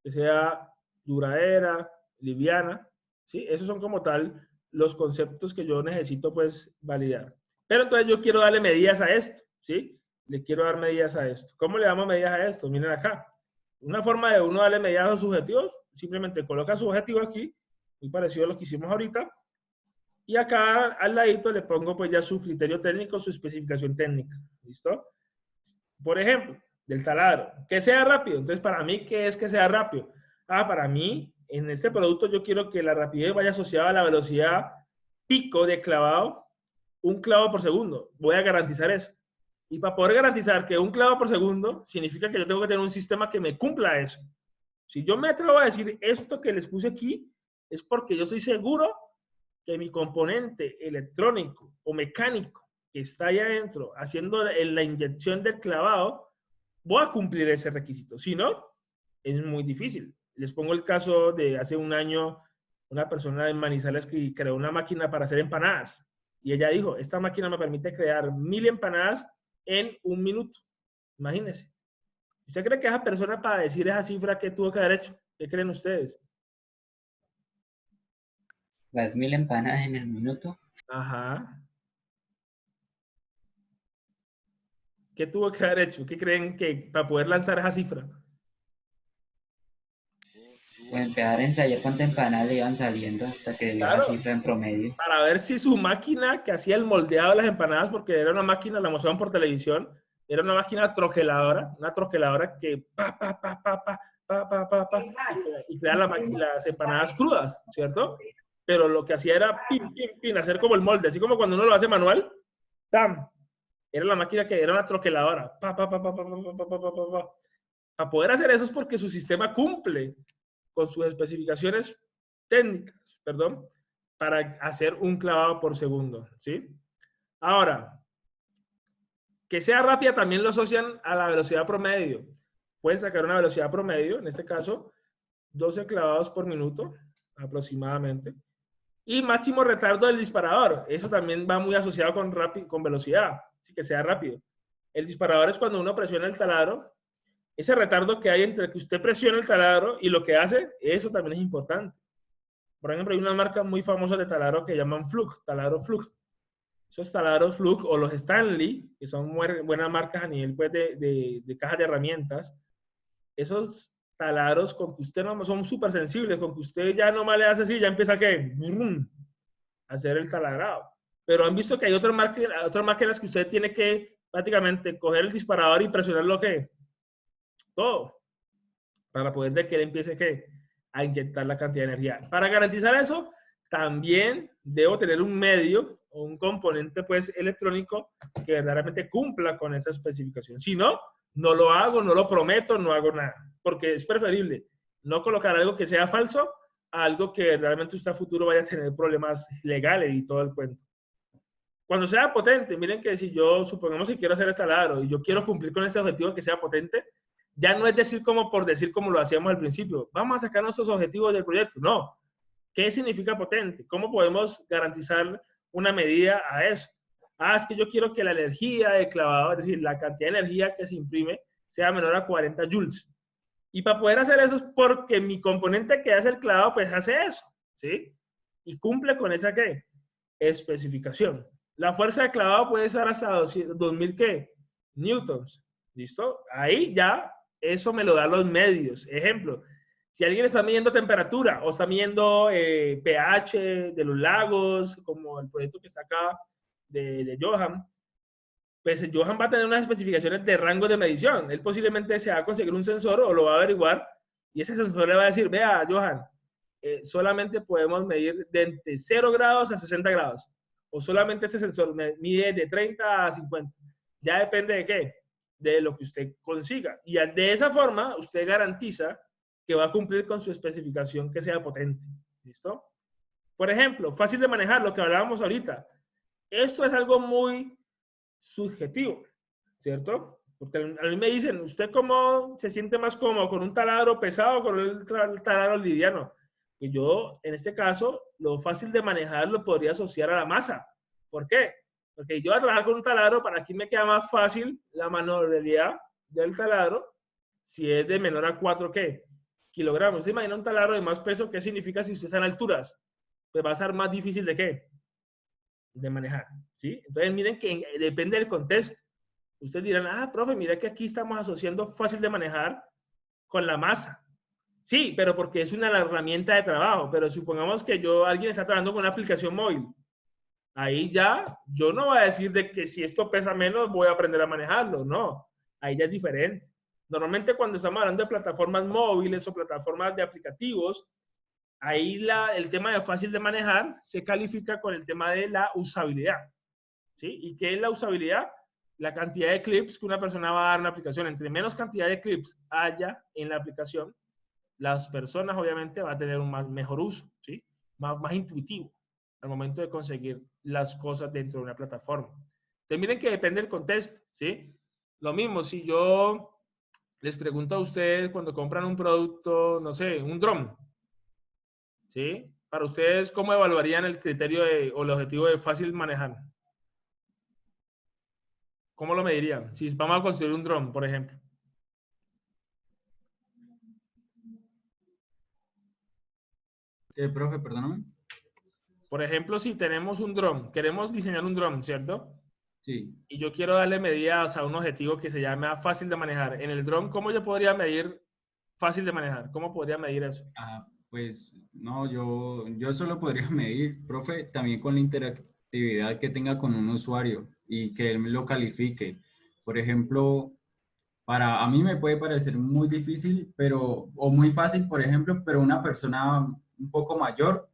que sea duradera, liviana, ¿sí? Esos son como tal los conceptos que yo necesito pues validar. Pero entonces yo quiero darle medidas a esto, ¿sí? Le quiero dar medidas a esto. ¿Cómo le damos medidas a esto? Miren acá. Una forma de uno darle medidas a los objetivos, simplemente coloca su objetivo aquí, muy parecido a lo que hicimos ahorita, y acá al ladito le pongo pues ya su criterio técnico, su especificación técnica, ¿listo? Por ejemplo, del taladro, que sea rápido. Entonces, para mí, ¿qué es que sea rápido? Para mí, en este producto yo quiero que la rapidez vaya asociada a la velocidad pico de clavado, un clavo por segundo. Voy a garantizar eso. Y para poder garantizar que un clavo por segundo, significa que yo tengo que tener un sistema que me cumpla eso. Si yo me atrevo a decir esto que les puse aquí, es porque yo estoy seguro que mi componente electrónico o mecánico que está ahí adentro haciendo la inyección del clavado, voy a cumplir ese requisito. Si no, es muy difícil. Les pongo el caso de hace un año, una persona en Manizales que creó una máquina para hacer empanadas. Y ella dijo, esta máquina me permite crear 1000 empanadas en un minuto. Imagínense. ¿Usted cree que esa persona para decir esa cifra qué tuvo que haber hecho? ¿Qué creen ustedes? Las 1000 empanadas en el minuto. Ajá. ¿Qué tuvo que haber hecho? ¿Qué creen que para poder lanzar esa cifra? Pues empezar a ensayar cuántas empanadas le iban saliendo hasta que dio la Claro, cifra en promedio. para ver si su máquina que hacía el moldeado de las empanadas, porque era una máquina, la mostraban por televisión, era una máquina troqueladora, una troqueladora que y crea las empanadas crudas, ¿cierto? Pero lo que hacía era pin, pin, pin, hacer como el molde, así como cuando uno lo hace manual, ¡tam! Era la máquina que era una troqueladora. Para poder hacer eso es porque su sistema cumple con sus especificaciones técnicas, perdón, para hacer un clavado por segundo, ¿sí? Ahora, que sea rápida también lo asocian a la velocidad promedio. Pueden sacar una velocidad promedio, en este caso, 12 clavados por minuto, aproximadamente. Y máximo retardo del disparador. Eso también va muy asociado con velocidad, así que sea rápido. El disparador es cuando uno presiona el taladro. Ese retardo que hay entre que usted presiona el taladro y lo que hace, eso también es importante. Por ejemplo, hay una marca muy famosa de taladro que llaman Flux, taladro Flux. Esos taladros Flux o los Stanley, que son buenas marcas a nivel pues, de cajas de herramientas, esos taladros con que usted no son súper sensibles, con que usted ya nomás le hace así, ya empieza a hacer el taladrado. Pero han visto que hay otras máquinas que usted tiene que prácticamente coger el disparador y presionar lo que todo para poder de que él empiece a inyectar la cantidad de energía. Para garantizar eso, también debo tener un medio o un componente pues electrónico que verdaderamente cumpla con esa especificación. Si no, no lo hago, no lo prometo, no hago nada, porque es preferible no colocar algo que sea falso a algo que realmente usted a futuro vaya a tener problemas legales y todo el cuento. Cuando sea potente, miren que si yo, supongamos que quiero hacer este taladro y yo quiero cumplir con este objetivo que sea potente, ya no es decir como por decir como lo hacíamos al principio, vamos a sacar nuestros objetivos del proyecto, no. ¿Qué significa potente? ¿Cómo podemos garantizar una medida a eso? Es que yo quiero que la energía de clavado, es decir, la cantidad de energía que se imprime, sea menor a 40 joules. Y para poder hacer eso es porque mi componente que hace el clavado, pues hace eso, ¿sí? Y cumple con esa, ¿qué? Especificación. La fuerza de clavado puede ser hasta 2000, ¿qué? Newtons, ¿listo? Ahí ya, eso me lo dan los medios. Ejemplo, si alguien está midiendo temperatura o está midiendo pH de los lagos, como el proyecto que está acá de Johan, pues Johan va a tener unas especificaciones de rango de medición. Él posiblemente se va a conseguir un sensor o lo va a averiguar y ese sensor le va a decir, vea, Johan, solamente podemos medir de entre 0 grados a 60 grados. O solamente ese sensor mide de 30 a 50. Ya depende de qué, de lo que usted consiga. Y de esa forma, usted garantiza que va a cumplir con su especificación que sea potente. ¿Listo? Por ejemplo, fácil de manejar, lo que hablábamos ahorita. Esto es algo muy subjetivo, ¿cierto? Porque a mí me dicen, ¿usted cómo se siente más cómodo con un taladro pesado o con el taladro liviano? Y yo, en este caso, lo fácil de manejar lo podría asociar a la masa. ¿Por qué? Porque yo a trabajar con un taladro, para aquí me queda más fácil la manualidad del taladro si es de menor a 4, ¿qué? Kilogramos. ¿Usted imagina un taladro de más peso? ¿Qué significa si usted está en alturas? Pues va a ser más difícil de qué? De manejar, ¿sí? Entonces miren que depende del contexto. Ustedes dirán, profe, mira que aquí estamos asociando fácil de manejar con la masa. Sí, pero porque es una herramienta de trabajo. Pero supongamos que alguien está trabajando con una aplicación móvil. Ahí ya, yo no voy a decir de que si esto pesa menos voy a aprender a manejarlo. No, ahí ya es diferente. Normalmente cuando estamos hablando de plataformas móviles o plataformas de aplicativos, ahí el tema de fácil de manejar se califica con el tema de la usabilidad. ¿Sí? ¿Y qué es la usabilidad? La cantidad de clips que una persona va a dar en una aplicación. Entre menos cantidad de clips haya en la aplicación, las personas obviamente van a tener un mejor uso, ¿sí? Más intuitivo al momento de conseguir las cosas dentro de una plataforma. Entonces miren que depende del contexto, ¿sí? Lo mismo, si yo les pregunto a ustedes cuando compran un producto, no sé, un dron, ¿sí? Para ustedes, ¿cómo evaluarían el criterio o el objetivo de fácil manejar? ¿Cómo lo medirían? Si vamos a construir un dron, por ejemplo. Profe, perdón. Por ejemplo, si tenemos un dron, queremos diseñar un dron, ¿cierto? Sí. Y yo quiero darle medidas a un objetivo que se llama fácil de manejar. En el dron, ¿cómo yo podría medir fácil de manejar? ¿Cómo podría medir eso? Pues no, yo solo podría medir, profe, también con la interactividad que tenga con un usuario y que él lo califique. Por ejemplo, a mí me puede parecer muy difícil, o muy fácil, por ejemplo, pero una persona un poco mayor,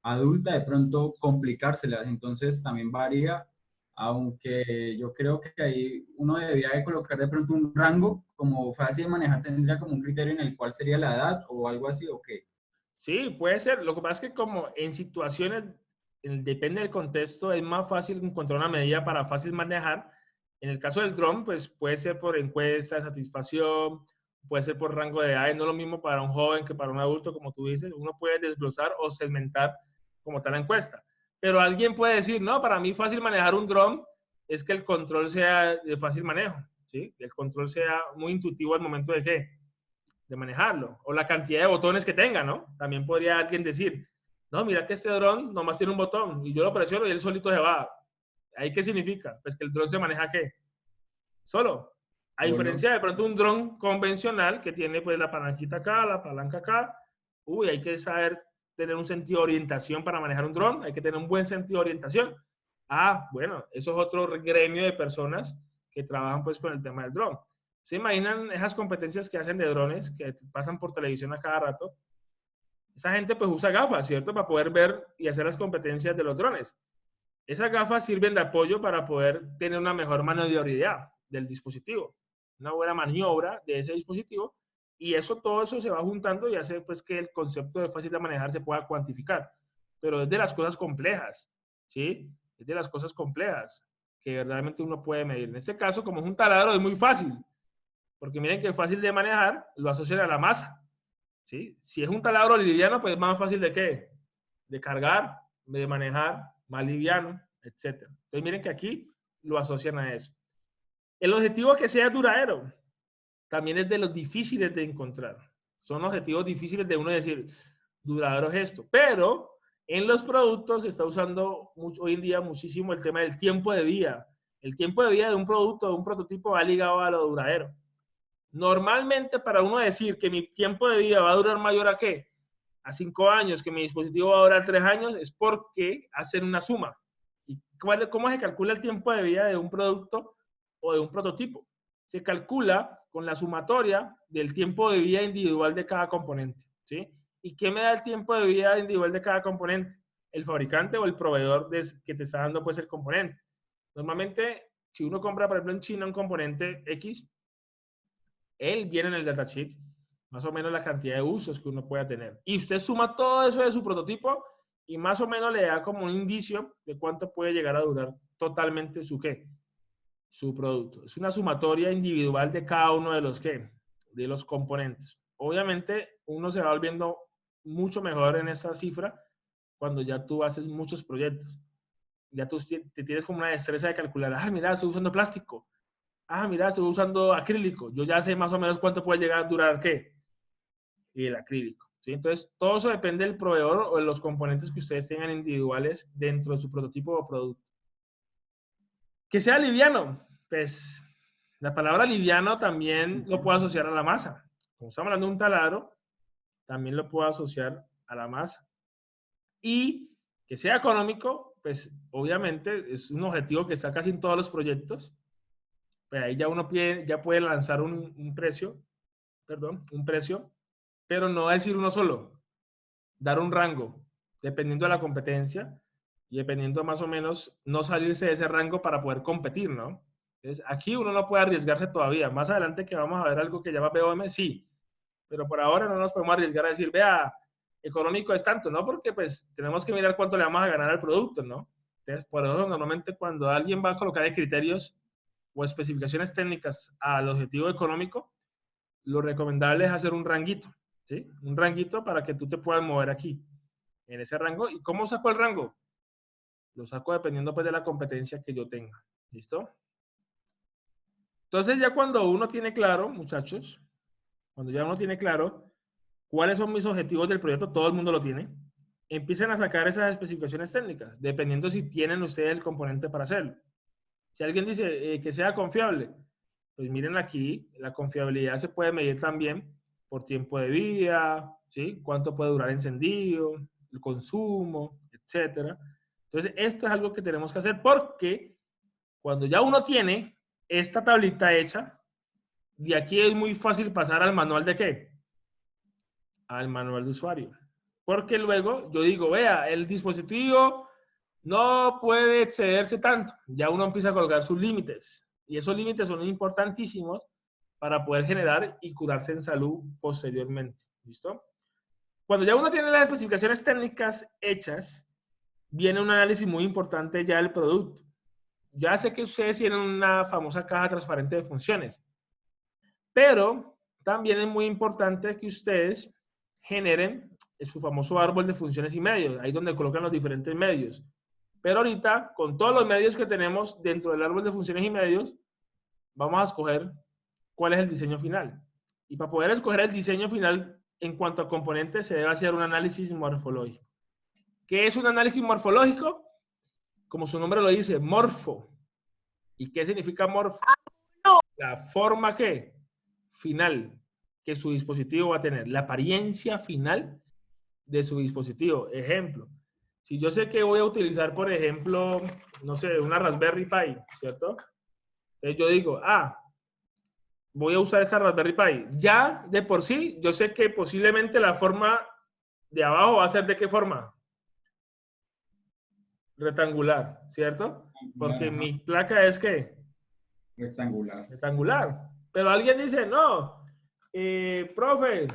adulta, de pronto complicárselas. Entonces también varía, aunque yo creo que ahí uno debería de colocar de pronto un rango como fácil de manejar, tendría como un criterio en el cual sería la edad o algo así, ¿o qué? Sí, puede ser. Lo que pasa es que como en situaciones, depende del contexto, es más fácil encontrar una medida para fácil manejar. En el caso del dron, pues puede ser por encuesta de satisfacción, puede ser por rango de edad. No es lo mismo para un joven que para un adulto, como tú dices. Uno puede desglosar o segmentar como tal la encuesta. Pero alguien puede decir, no, para mí fácil manejar un dron es que el control sea de fácil manejo, ¿sí? El control sea muy intuitivo al momento de qué, de manejarlo, o la cantidad de botones que tenga, ¿no? También podría alguien decir, no, mira que este dron nomás tiene un botón y yo lo presiono y él solito se va. ¿Ahí qué significa? Pues que el dron se maneja ¿qué? Solo. A Solo. diferencia de pronto un dron convencional que tiene pues la palanquita acá, la palanca acá. Uy, hay que saber tener un sentido de orientación para manejar un dron, hay que tener un buen sentido de orientación. Ah, bueno, eso es otro gremio de personas que trabajan pues con el tema del dron. ¿Se imaginan esas competencias que hacen de drones, que pasan por televisión a cada rato? Esa gente pues usa gafas, ¿cierto? Para poder ver y hacer las competencias de los drones. Esas gafas sirven de apoyo para poder tener una mejor maniobrabilidad del dispositivo, una buena maniobra de ese dispositivo, y eso, todo eso se va juntando y hace pues que el concepto de fácil de manejar se pueda cuantificar. Pero es de las cosas complejas, ¿sí? Es de las cosas complejas que verdaderamente uno puede medir. En este caso, como es un taladro, es muy fácil, porque miren que es fácil de manejar, lo asocian a la masa, ¿sí? Si es un taladro liviano, pues es más fácil de qué, de cargar, de manejar, más liviano, etc. Entonces miren que aquí lo asocian a eso. El objetivo que sea duradero también es de los difíciles de encontrar. Son objetivos difíciles de uno decir, duradero es esto. Pero en los productos se está usando hoy en día muchísimo el tema del tiempo de vida. El tiempo de vida de un producto, de un prototipo, va ligado a lo duradero. Normalmente, para uno decir que mi tiempo de vida va a durar mayor a qué, a 5 años, que mi dispositivo va a durar 3 años, es porque hacen una suma. ¿Y cómo se calcula el tiempo de vida de un producto o de un prototipo? Se calcula con la sumatoria del tiempo de vida individual de cada componente, ¿sí? ¿Y qué me da el tiempo de vida individual de cada componente? El fabricante o el proveedor que te está dando pues el componente. Normalmente, si uno compra, por ejemplo, en China un componente X, él viene en el datasheet, más o menos la cantidad de usos que uno pueda tener. Y usted suma todo eso de su prototipo y más o menos le da como un indicio de cuánto puede llegar a durar totalmente su qué, su producto. Es una sumatoria individual de cada uno de los qué, de los componentes. Obviamente uno se va volviendo mucho mejor en esa cifra cuando ya tú haces muchos proyectos. Ya tú te tienes como una destreza de calcular, ah, mira, estoy usando plástico. Ah, mira, estoy usando acrílico. Yo ya sé más o menos cuánto puede llegar a durar qué, el acrílico. ¿Sí? Entonces, todo eso depende del proveedor o de los componentes que ustedes tengan individuales dentro de su prototipo o producto. Que sea liviano, pues la palabra liviano también lo puedo asociar a la masa. Como estamos hablando de un taladro, también lo puedo asociar a la masa. Y que sea económico, pues obviamente es un objetivo que está casi en todos los proyectos. Pues ahí ya uno puede lanzar un precio, pero no decir uno solo, dar un rango, dependiendo de la competencia y dependiendo más o menos no salirse de ese rango para poder competir, ¿no? Entonces, aquí uno no puede arriesgarse todavía. Más adelante que vamos a ver algo que llama BOM, sí, pero por ahora no nos podemos arriesgar a decir, vea, económico es tanto, ¿no? Porque pues tenemos que mirar cuánto le vamos a ganar al producto, ¿no? Entonces, por eso normalmente cuando alguien va a colocar criterios o especificaciones técnicas al objetivo económico, lo recomendable es hacer un ranguito, ¿sí? Un ranguito para que tú te puedas mover aquí, en ese rango. ¿Y cómo saco el rango? Lo saco dependiendo pues de la competencia que yo tenga, ¿listo? Entonces ya cuando uno tiene claro, muchachos, cuando ya uno tiene claro cuáles son mis objetivos del proyecto, todo el mundo lo tiene, empiecen a sacar esas especificaciones técnicas, dependiendo si tienen ustedes el componente para hacerlo. Si alguien dice que sea confiable, pues miren aquí, la confiabilidad se puede medir también por tiempo de vida, ¿sí? Cuánto puede durar encendido, el consumo, etcétera. Entonces, esto es algo que tenemos que hacer porque cuando ya uno tiene esta tablita hecha, de aquí es muy fácil pasar al manual de ¿qué? Al manual de usuario. Porque luego yo digo, vea, el dispositivo no puede excederse tanto. Ya uno empieza a colocar sus límites. Y esos límites son importantísimos para poder generar y curarse en salud posteriormente. ¿Listo? Cuando ya uno tiene las especificaciones técnicas hechas, viene un análisis muy importante ya del producto. Ya sé que ustedes tienen una famosa caja transparente de funciones, pero también es muy importante que ustedes generen su famoso árbol de funciones y medios, ahí donde colocan los diferentes medios. Pero ahorita, con todos los medios que tenemos dentro del árbol de funciones y medios, vamos a escoger cuál es el diseño final. Y para poder escoger el diseño final en cuanto a componentes, se debe hacer un análisis morfológico. ¿Qué es un análisis morfológico? Como su nombre lo dice, morfo. ¿Y qué significa morfo? La forma que final que su dispositivo va a tener, la apariencia final de su dispositivo. Ejemplo, si yo sé que voy a utilizar, por ejemplo, no sé, una Raspberry Pi, ¿cierto? Entonces yo digo, voy a usar esta Raspberry Pi. Ya de por sí, yo sé que posiblemente la forma de abajo va a ser ¿de qué forma? Rectangular, ¿cierto? Porque mi placa es ¿qué? Rectangular. Rectangular. Pero alguien dice, no, profe,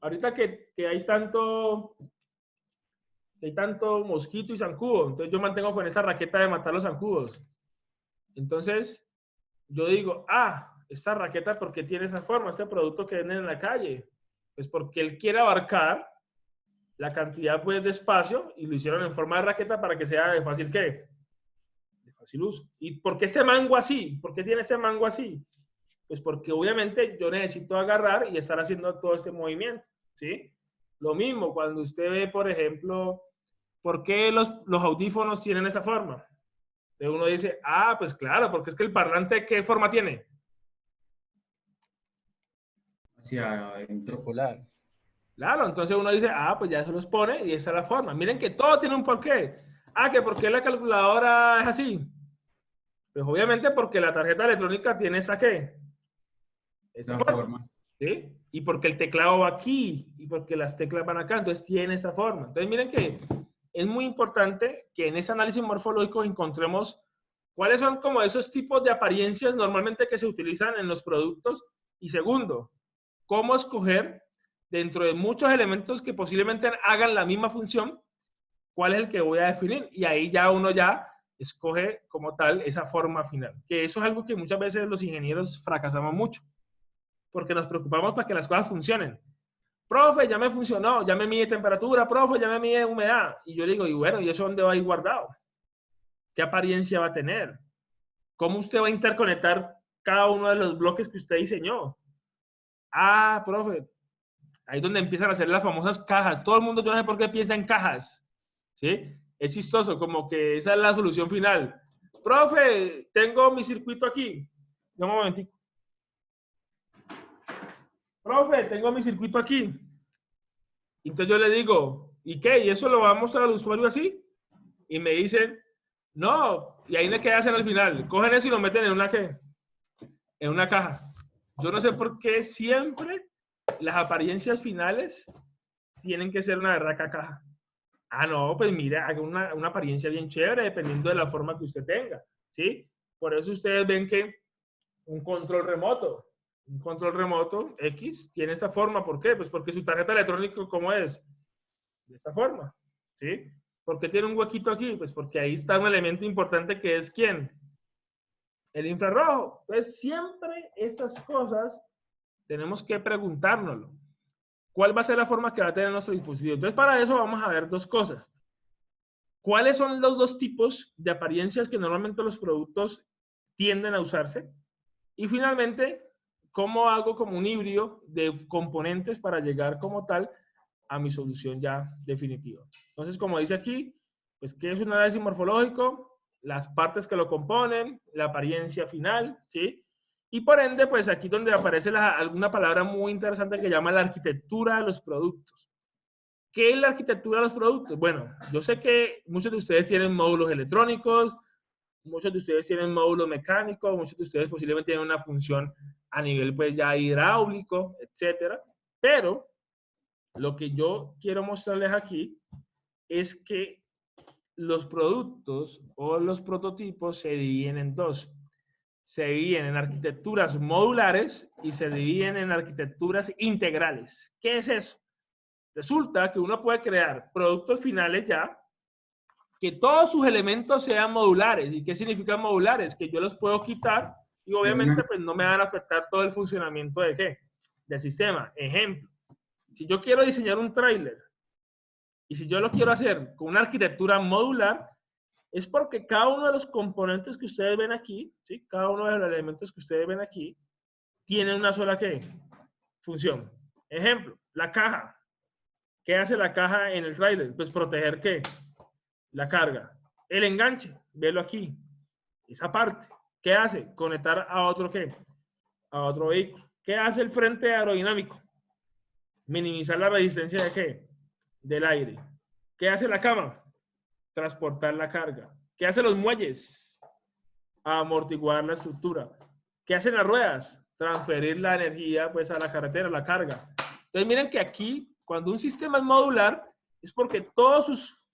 ahorita que hay tanto mosquito y zancudo, entonces yo mantengo con esa raqueta de matar los zancudos. Entonces, yo digo, esta raqueta, ¿por qué tiene esa forma? Este producto que venden en la calle. Pues porque él quiere abarcar la cantidad pues, de espacio y lo hicieron en forma de raqueta para que sea de fácil, ¿qué? De fácil uso. ¿Y por qué este mango así? ¿Por qué tiene este mango así? Pues porque obviamente yo necesito agarrar y estar haciendo todo este movimiento, ¿sí? Lo mismo cuando usted ve, por ejemplo, ¿por qué los audífonos tienen esa forma? Entonces uno dice, pues claro, porque es que el parlante, ¿qué forma tiene? Hacia adentro. Circular. Claro, entonces uno dice, pues ya se los pone y esa es la forma. Miren que todo tiene un porqué. Que ¿por qué la calculadora es así? Pues obviamente porque la tarjeta electrónica tiene esa ¿qué? Esta forma. ¿Sí? Y porque el teclado va aquí y porque las teclas van acá, entonces tiene esta forma. Entonces miren que es muy importante que en ese análisis morfológico encontremos cuáles son como esos tipos de apariencias normalmente que se utilizan en los productos. Y segundo, cómo escoger dentro de muchos elementos que posiblemente hagan la misma función, cuál es el que voy a definir. Y ahí ya uno ya escoge como tal esa forma final. Que eso es algo que muchas veces los ingenieros fracasamos mucho. Porque nos preocupamos para que las cosas funcionen. Profe, ya me funcionó, ya me mide temperatura, profe, ya me mide humedad. Y yo digo, y bueno, ¿y eso dónde va a ir guardado? ¿Qué apariencia va a tener? ¿Cómo usted va a interconectar cada uno de los bloques que usted diseñó? Profe, ahí es donde empiezan a hacer las famosas cajas. Todo el mundo, yo no sé por qué piensa en cajas. ¿Sí? Es chistoso, como que esa es la solución final. Profe, tengo mi circuito aquí. Un momentico. Profe, tengo mi circuito aquí. Entonces yo le digo, ¿y qué? ¿Y eso lo va a mostrar al usuario así? Y me dicen, no. Y ahí le qué hacen al final. Cogen eso y lo meten en una ¿qué? En una caja. Yo no sé por qué siempre las apariencias finales tienen que ser una berraca caja. No, pues mire, haga una apariencia bien chévere dependiendo de la forma que usted tenga, ¿sí? Por eso ustedes ven que un control remoto X tiene esta forma. ¿Por qué? Pues porque su tarjeta electrónica, ¿cómo es? De esta forma, ¿sí? ¿Por qué tiene un huequito aquí? Pues porque ahí está un elemento importante que es ¿quién? El infrarrojo. Entonces, siempre esas cosas tenemos que preguntárnoslo. ¿Cuál va a ser la forma que va a tener nuestro dispositivo? Entonces, para eso vamos a ver dos cosas. ¿Cuáles son los dos tipos de apariencias que normalmente los productos tienden a usarse? Y finalmente, ¿cómo hago como un híbrido de componentes para llegar como tal a mi solución ya definitiva? Entonces, como dice aquí, pues, ¿qué es un análisis morfológico? las partes que lo componen, la apariencia final, ¿sí? Y por ende, pues aquí donde aparece alguna palabra muy interesante que llama la arquitectura de los productos. ¿Qué es la arquitectura de los productos? Bueno, yo sé que muchos de ustedes tienen módulos electrónicos, muchos de ustedes tienen módulos mecánicos, muchos de ustedes posiblemente tienen una función a nivel pues ya hidráulico, etcétera. Pero lo que yo quiero mostrarles aquí es que los productos o los prototipos se dividen en dos. Se dividen en arquitecturas modulares y se dividen en arquitecturas integrales. ¿Qué es eso? Resulta que uno puede crear productos finales ya, que todos sus elementos sean modulares. ¿Y qué significa modulares? Que yo los puedo quitar y obviamente pues no me van a afectar todo el funcionamiento de ¿qué? Del sistema. Ejemplo, si yo quiero diseñar un tráiler y si yo lo quiero hacer con una arquitectura modular, es porque cada uno de los componentes que ustedes ven aquí, ¿sí? Cada uno de los elementos que ustedes ven aquí, tiene una sola ¿qué? Función. Ejemplo, la caja. ¿Qué hace la caja en el tráiler? Pues proteger ¿qué? La carga. El enganche, velo aquí. Esa parte. ¿Qué hace? Conectar a otro ¿qué? A otro vehículo. ¿Qué hace el frente aerodinámico? Minimizar la resistencia de ¿qué? Del aire. ¿Qué hace la cama? Transportar la carga. ¿Qué hacen los muelles? Amortiguar la estructura. ¿Qué hacen las ruedas? Transferir la energía pues a la carretera, la carga. Entonces miren que aquí, cuando un sistema es modular, es porque todos sus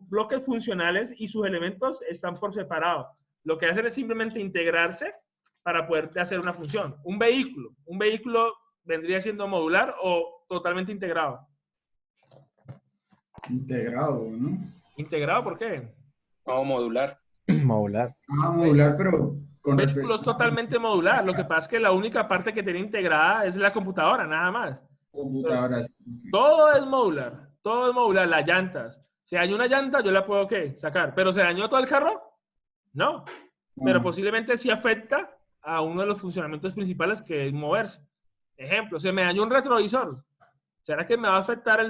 bloques funcionales y sus elementos están por separado. Lo que hacen es simplemente integrarse para poder hacer una función. Un vehículo vendría siendo modular o totalmente integrado. Integrado, ¿no? ¿Integrado por qué? No, modular. Modular. Ah, modular, pero Un vehículo es totalmente modular. Lo que pasa es que la única parte que tiene integrada es la computadora, nada más. computadoras. Todo es modular. Todo es modular. Las llantas. Se dañó una llanta, yo la puedo ¿qué? Sacar. ¿Pero se dañó todo el carro? No. Pero posiblemente sí afecta a uno de los funcionamientos principales, que es moverse. Ejemplo, se me dañó un retrovisor. ¿Será que me va a afectar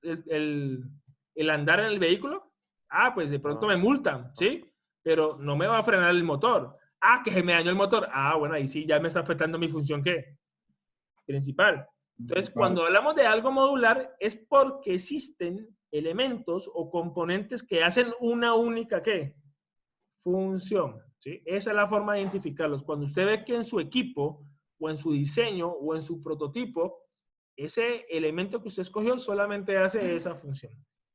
el andar en el vehículo? Ah, pues de pronto me multan, ¿sí? Pero no me va a frenar el motor. Ah, que se me dañó el motor. Ah, bueno, ahí sí ya me está afectando mi función, ¿qué? Principal. Entonces, cuando hablamos de algo modular, es porque existen elementos o componentes que hacen una única, ¿qué? Función, ¿sí? Esa es la forma de identificarlos. Cuando usted ve que en su equipo, o en su diseño, o en su prototipo, ese elemento que usted escogió solamente hace esa función.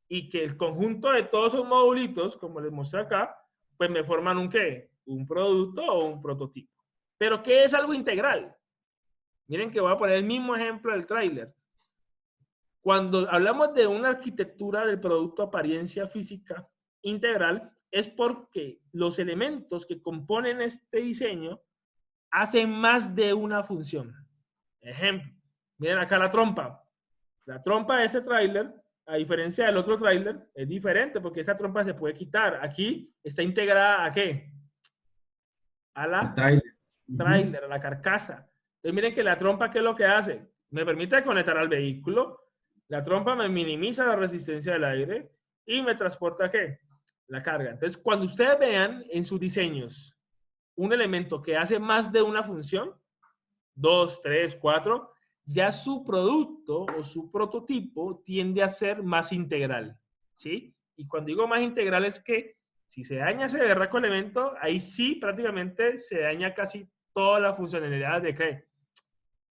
Y que el conjunto de todos esos modulitos, como les mostré acá, pues me forman un ¿qué? Un producto o un prototipo. ¿Pero qué es algo integral? Miren que voy a poner el mismo ejemplo del tráiler. Cuando hablamos de una arquitectura del producto apariencia física integral, es porque los elementos que componen este diseño hacen más de una función. Ejemplo, miren acá la trompa. La trompa de ese tráiler, a diferencia del otro tráiler, es diferente porque esa trompa se puede quitar. Aquí está integrada ¿a qué? A la tráiler, a la carcasa. Entonces miren que la trompa, ¿qué es lo que hace? Me permite conectar al vehículo. La trompa me minimiza la resistencia del aire y me transporta ¿qué? La carga. Entonces, cuando ustedes vean en sus diseños un elemento que hace más de una función, 2, 3, 4, ya su producto o su prototipo tiende a ser más integral, ¿sí? Y cuando digo más integral es que si se daña ese berraco elemento, ahí sí prácticamente se daña casi toda la funcionalidad de ¿qué?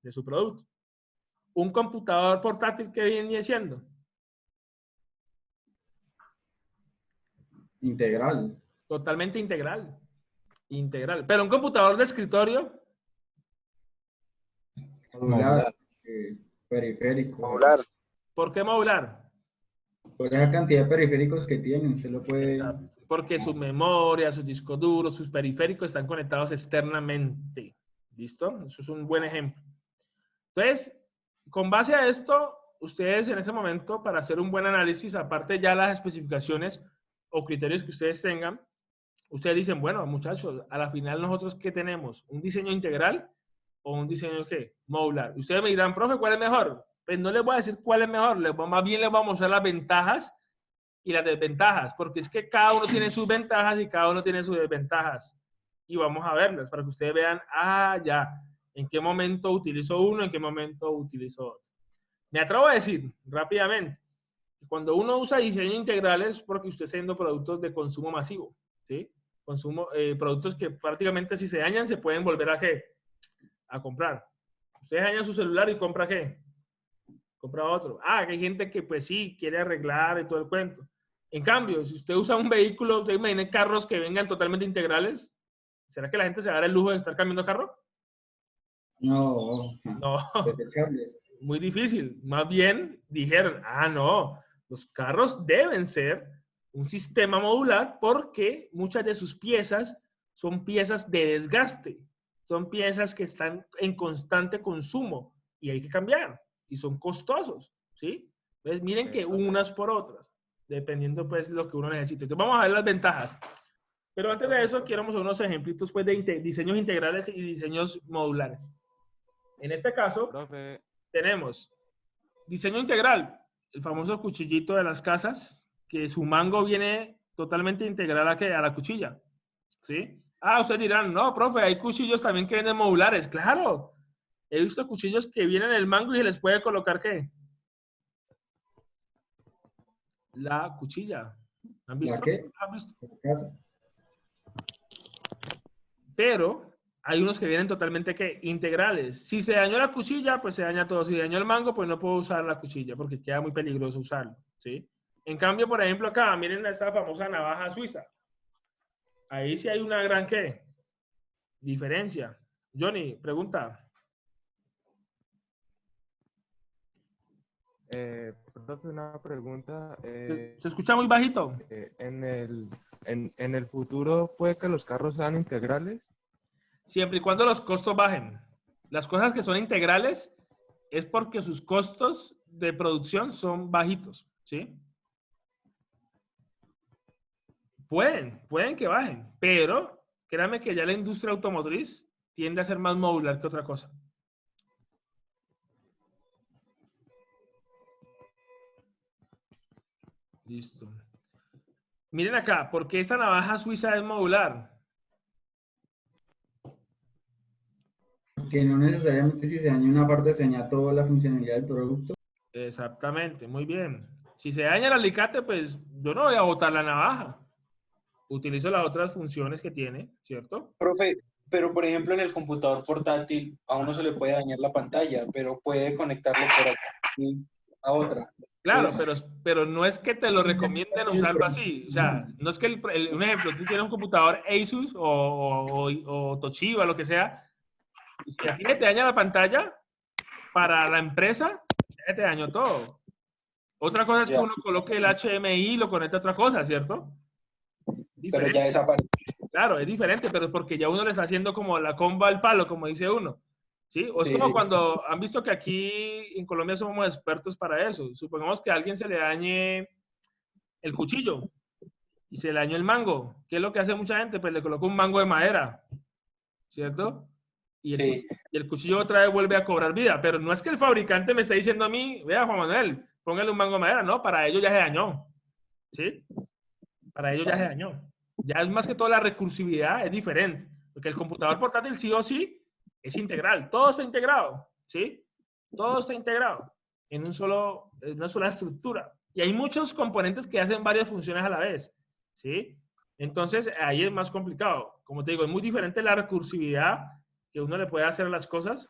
De su producto. Un computador portátil, ¿qué viene siendo? Integral. Totalmente integral. Integral. Pero un computador de escritorio. Modular. Periférico. Modular. ¿Por qué modular? Por esa cantidad de periféricos que tiene, usted lo puede... Exacto. Porque su memoria, sus discos duros, sus periféricos están conectados externamente. ¿Listo? Eso es un buen ejemplo. Entonces, con base a esto, ustedes en ese momento, para hacer un buen análisis, aparte ya las especificaciones o criterios que ustedes tengan, ustedes dicen, bueno, muchachos, a la final nosotros ¿qué tenemos? ¿Un diseño integral o un diseño ¿qué? Modular? Ustedes me dirán, profe, ¿cuál es mejor? Pues no les voy a decir cuál es mejor, más bien les voy a mostrar las ventajas y las desventajas, porque es que cada uno tiene sus ventajas y cada uno tiene sus desventajas. Y vamos a verlas para que ustedes vean, ya, en qué momento utilizo uno, en qué momento utilizo otro. Me atrevo a decir rápidamente, cuando uno usa diseño integral es porque usted está haciendo productos de consumo masivo, ¿sí? Productos que prácticamente si se dañan se pueden volver a ¿qué? A comprar. Usted daña su celular y compra ¿qué? Compra otro. Que hay gente que pues sí, quiere arreglar y todo el cuento. En cambio, si usted usa un vehículo, usted imagina carros que vengan totalmente integrales, ¿será que la gente se va a dar el lujo de estar cambiando carro? No. Desechables. Muy difícil. Más bien dijeron, no, los carros deben ser un sistema modular porque muchas de sus piezas son piezas de desgaste, son piezas que están en constante consumo y hay que cambiar y son costosos, ¿sí? Entonces miren que unas por otras, dependiendo pues lo que uno necesite. Entonces vamos a ver las ventajas. Pero antes de eso quiero mostrar unos ejemplitos pues de diseños integrales y diseños modulares. En este caso, tenemos diseño integral, el famoso cuchillito de las casas, que su mango viene totalmente integral a la cuchilla, ¿sí? Ustedes dirán, no, profe, hay cuchillos también que vienen modulares. Claro, he visto cuchillos que vienen en el mango y se les puede colocar, ¿qué? La cuchilla. ¿Han visto? ¿La qué? ¿Han visto? ¿Casa? Pero hay unos que vienen totalmente ¿qué? Integrales. Si se dañó la cuchilla, pues se daña todo. Si dañó el mango, pues no puedo usar la cuchilla porque queda muy peligroso usarlo, ¿sí? En cambio, por ejemplo, acá, miren esta famosa navaja suiza. Ahí sí hay una gran ¿qué? Diferencia. Johnny, pregunta. Profe, una pregunta. ¿Se escucha muy bajito? En el futuro, ¿puede que los carros sean integrales? Siempre y cuando los costos bajen. Las cosas que son integrales es porque sus costos de producción son bajitos, ¿sí? Pueden que bajen, pero créanme que ya la industria automotriz tiende a ser más modular que otra cosa. Listo. Miren acá, ¿por qué esta navaja suiza es modular? Que no necesariamente si se daña una parte se daña toda la funcionalidad del producto. Exactamente, muy bien. Si se daña el alicate, pues yo no voy a botar la navaja. Utilizo las otras funciones que tiene, ¿cierto? Profe, pero por ejemplo en el computador portátil a uno se le puede dañar la pantalla, pero puede conectarlo por aquí a otra. Claro, Entonces, pero no es que te lo recomienden usarlo así. O sea, no es que, un ejemplo, tú tienes un computador Asus o Toshiba, lo que sea, y si a ti te daña la pantalla, para la empresa, ya te dañó todo. Otra cosa es que uno coloque el HDMI y lo conecte a otra cosa, ¿cierto? Pero ya esa parte. Claro, es diferente, pero es porque ya uno le está haciendo como la comba al palo, como dice uno. ¿Sí? O es como cuando han visto que aquí en Colombia somos expertos para eso. Supongamos que a alguien se le dañe el cuchillo y se le dañó el mango. ¿Qué es lo que hace mucha gente? Pues le coloca un mango de madera, ¿cierto? Y el cuchillo otra vez vuelve a cobrar vida. Pero no es que el fabricante me esté diciendo a mí, vea Juan Manuel, póngale un mango de madera. No, para ellos ya se dañó. ¿Sí? Para ellos ya se dañó. Ya es más que todo la recursividad, es diferente. Porque el computador portátil sí o sí es integral. Todo está integrado. ¿Sí? Todo está integrado en una sola estructura. Y hay muchos componentes que hacen varias funciones a la vez. ¿Sí? Entonces, ahí es más complicado. Como te digo, es muy diferente la recursividad que uno le puede hacer a las cosas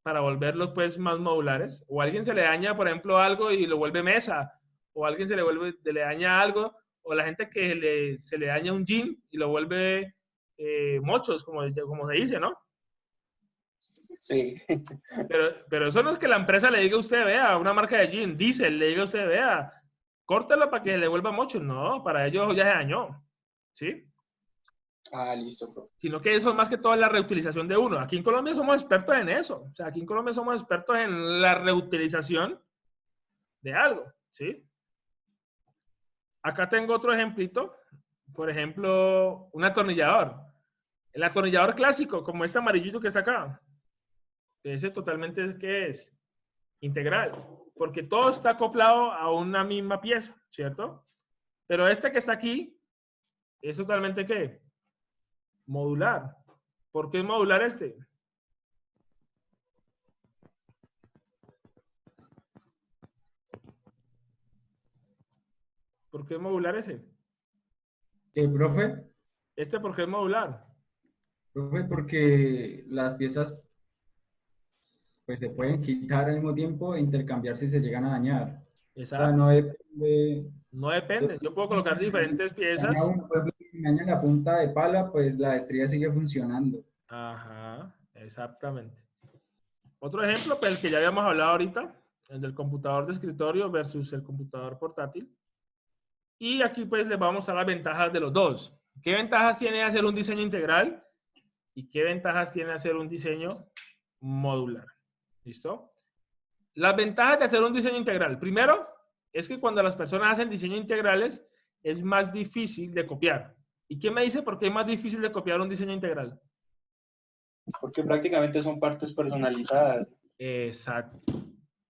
para volverlos pues más modulares. O a alguien se le daña, por ejemplo, algo y lo vuelve mesa. O a alguien se le daña algo. O la gente que se le daña un jean y lo vuelve mochos, como se dice, ¿no? Sí. Pero eso no es que la empresa le diga a usted, vea, una marca de jean, Diesel, le diga a usted, vea, córtelo para que le vuelva mochos. No, para ellos ya se dañó. ¿Sí? Listo, bro. Sino que eso es más que todo la reutilización de uno. Aquí en Colombia somos expertos en eso. O sea, aquí en Colombia somos expertos en la reutilización de algo. ¿Sí? Acá tengo otro ejemplito. Por ejemplo, un atornillador. El atornillador clásico, como este amarillito que está acá. Ese totalmente ¿qué es? Integral. Porque todo está acoplado a una misma pieza, ¿cierto? Pero este que está aquí es totalmente, ¿qué? Modular. ¿Por qué es modular este? ¿Por qué es modular ese? Profe, ¿Este por qué es modular? profe, porque las piezas pues se pueden quitar al mismo tiempo e intercambiar si se llegan a dañar. O sea, Exacto. no depende. No depende. Yo puedo colocar diferentes Daña piezas. uno, por ejemplo, si daña la punta de pala, pues la estrella sigue funcionando. Ajá, exactamente. Otro ejemplo, pues el que ya habíamos hablado ahorita, el del computador de escritorio versus el computador portátil. Y aquí pues les vamos a mostrar las ventajas de los dos. ¿Qué ventajas tiene hacer un diseño integral? ¿Y qué ventajas tiene hacer un diseño modular? ¿Listo? Las ventajas de hacer un diseño integral. Primero, es que cuando las personas hacen diseños integrales, es más difícil de copiar. ¿Y quién me dice por qué es más difícil de copiar un diseño integral? Porque prácticamente son partes personalizadas. Exacto.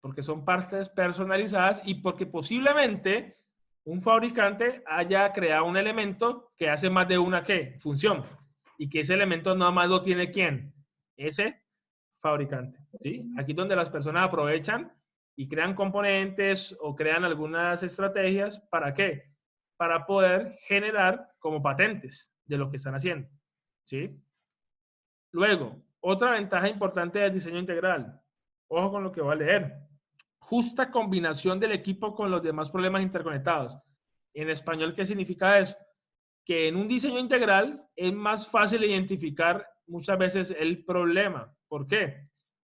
Porque son partes personalizadas y porque posiblemente un fabricante haya creado un elemento que hace más de una ¿qué? Función. Y que ese elemento nada más lo tiene ¿quién? Ese fabricante. ¿Sí? Aquí es donde las personas aprovechan y crean componentes o crean algunas estrategias. ¿Para qué? Para poder generar como patentes de lo que están haciendo. ¿Sí? Luego, otra ventaja importante del diseño integral. Ojo con lo que voy a leer. Justa combinación del equipo con los demás problemas interconectados. En español, ¿qué significa eso? Que en un diseño integral es más fácil identificar muchas veces el problema. ¿Por qué?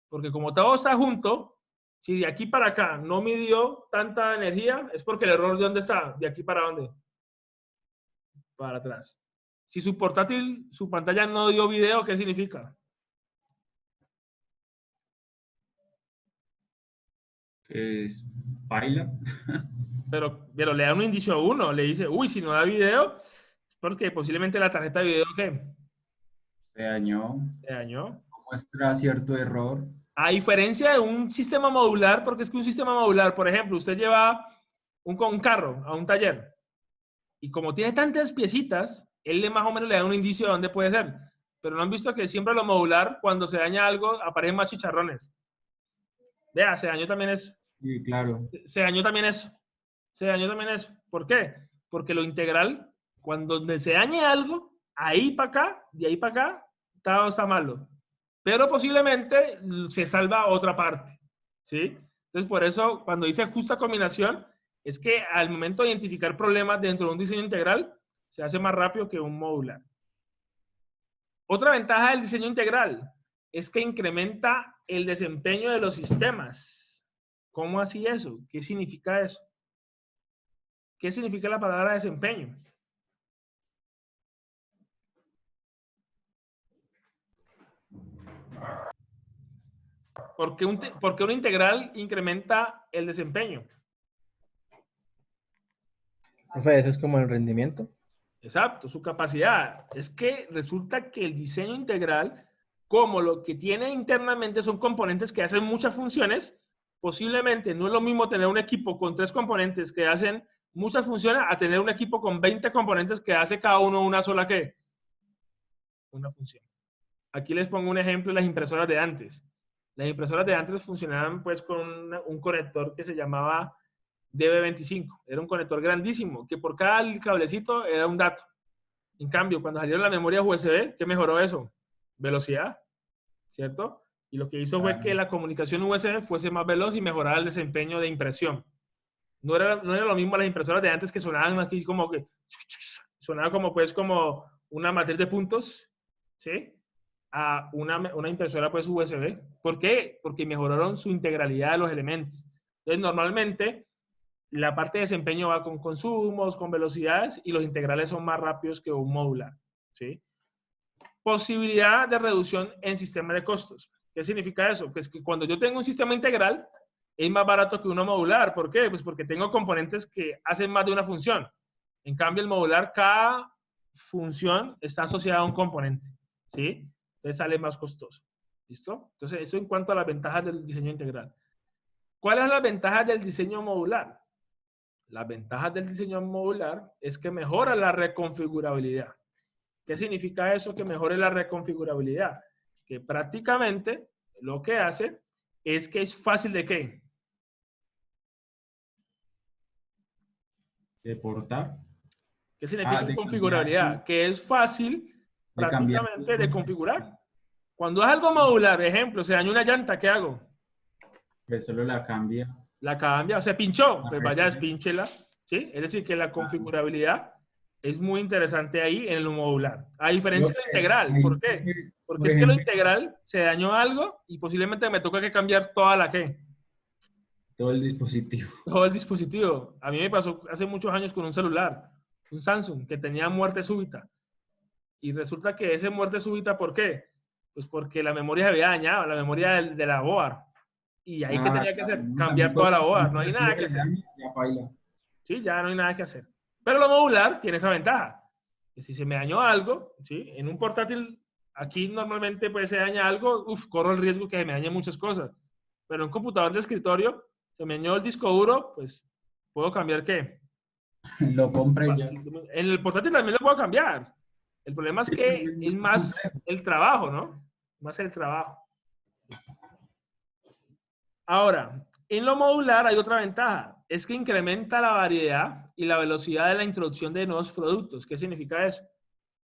Porque como todo está junto, si de aquí para acá no midió tanta energía, es porque el error de dónde está, de aquí para dónde, para atrás. Si su portátil, su pantalla no dio video, ¿qué significa? Es baila. Pero le da un indicio a uno, le dice, uy, si no da video, es porque posiblemente la tarjeta de video, ¿qué? Se dañó. Se dañó. Muestra cierto error. A diferencia de un sistema modular, porque es que un sistema modular, por ejemplo, usted lleva un carro a un taller y como tiene tantas piecitas, él le más o menos le da un indicio de dónde puede ser. Pero no han visto que siempre lo modular, cuando se daña algo, aparecen más chicharrones. Vea, se dañó también eso. Sí, claro. Se dañó también eso. Se dañó también eso. ¿Por qué? Porque lo integral, cuando se dañe algo, ahí para acá, de ahí para acá, todo está malo. Pero posiblemente se salva otra parte. ¿Sí? Entonces, por eso, cuando dice justa combinación, es que al momento de identificar problemas dentro de un diseño integral, se hace más rápido que un modular. Otra ventaja del diseño integral es que incrementa el desempeño de los sistemas. ¿Cómo así eso? ¿Qué significa eso? ¿Qué significa la palabra desempeño? ¿Por qué un integral incrementa el desempeño? Profe, eso es como el rendimiento. Exacto, su capacidad. Es que resulta que el diseño integral, como lo que tiene internamente son componentes que hacen muchas funciones, posiblemente no es lo mismo tener un equipo con 3 componentes que hacen muchas funciones a tener un equipo con 20 componentes que hace cada uno una sola ¿qué? Una función. Aquí les pongo un ejemplo de las impresoras de antes. Las impresoras de antes funcionaban pues con un conector que se llamaba DB25. Era un conector grandísimo, que por cada cablecito era un dato. En cambio, cuando salieron las memorias USB, ¿qué mejoró eso? Velocidad, ¿cierto? Y lo que hizo fue que la comunicación USB fuese más veloz y mejorara el desempeño de impresión. No era lo mismo las impresoras de antes que sonaban aquí como que... Sonaba como pues como una matriz de puntos, ¿sí? A una impresora pues USB. ¿Por qué? Porque mejoraron su integralidad de los elementos. Entonces, normalmente, la parte de desempeño va con consumos, con velocidades, y los integrales son más rápidos que un modular, ¿sí? Posibilidad de reducción en sistema de costos. ¿Qué significa eso? Pues que cuando yo tengo un sistema integral, es más barato que uno modular. ¿Por qué? Pues porque tengo componentes que hacen más de una función. En cambio, el modular, cada función está asociada a un componente, ¿sí? Entonces sale más costoso. ¿Listo? Entonces, eso en cuanto a las ventajas del diseño integral. ¿Cuáles son las ventajas del diseño modular? Las ventajas del diseño modular es que mejora la reconfigurabilidad. ¿Qué significa eso, que mejore la reconfigurabilidad? Que prácticamente lo que hace es que es fácil de ¿qué? ¿De portar? ¿Qué significa De configurabilidad? cambiar, sí. Que es fácil De cambiar. prácticamente de configurar. Cuando es algo modular, ejemplo, se dañó una llanta, ¿qué hago? Pues solo la cambia. La cambia, se pinchó, pues vaya, Correcto. despínchela, ¿sí? Es decir, que la configurabilidad es muy interesante ahí en lo modular. A diferencia Creo del que integral, ahí, ¿por qué? Porque por es que lo ejemplo, integral se dañó algo y posiblemente me toca que cambiar toda la ¿qué? todo el dispositivo. Todo el dispositivo. A mí me pasó hace muchos años con un celular, un Samsung, que tenía muerte súbita. Y resulta que ese muerte súbita, ¿por qué? Pues porque la memoria se había dañado, la memoria de la board. Y ahí que tenía que hacer, cambiar toda la board. No hay nada que hacer. Ya baila. ¿Sí? Ya no hay nada que hacer. Pero lo modular tiene esa ventaja. Que si se me dañó algo, ¿sí? En un portátil, aquí normalmente pues se daña algo, corro el riesgo que se me dañen muchas cosas. Pero en un computador de escritorio, se me dañó el disco duro, pues puedo cambiar ¿qué? Lo compré ya. En el portátil también lo puedo cambiar. El problema es que es más el trabajo, ¿no? Más el trabajo. Ahora, en lo modular hay otra ventaja. Es que incrementa la variedad y la velocidad de la introducción de nuevos productos. ¿Qué significa eso?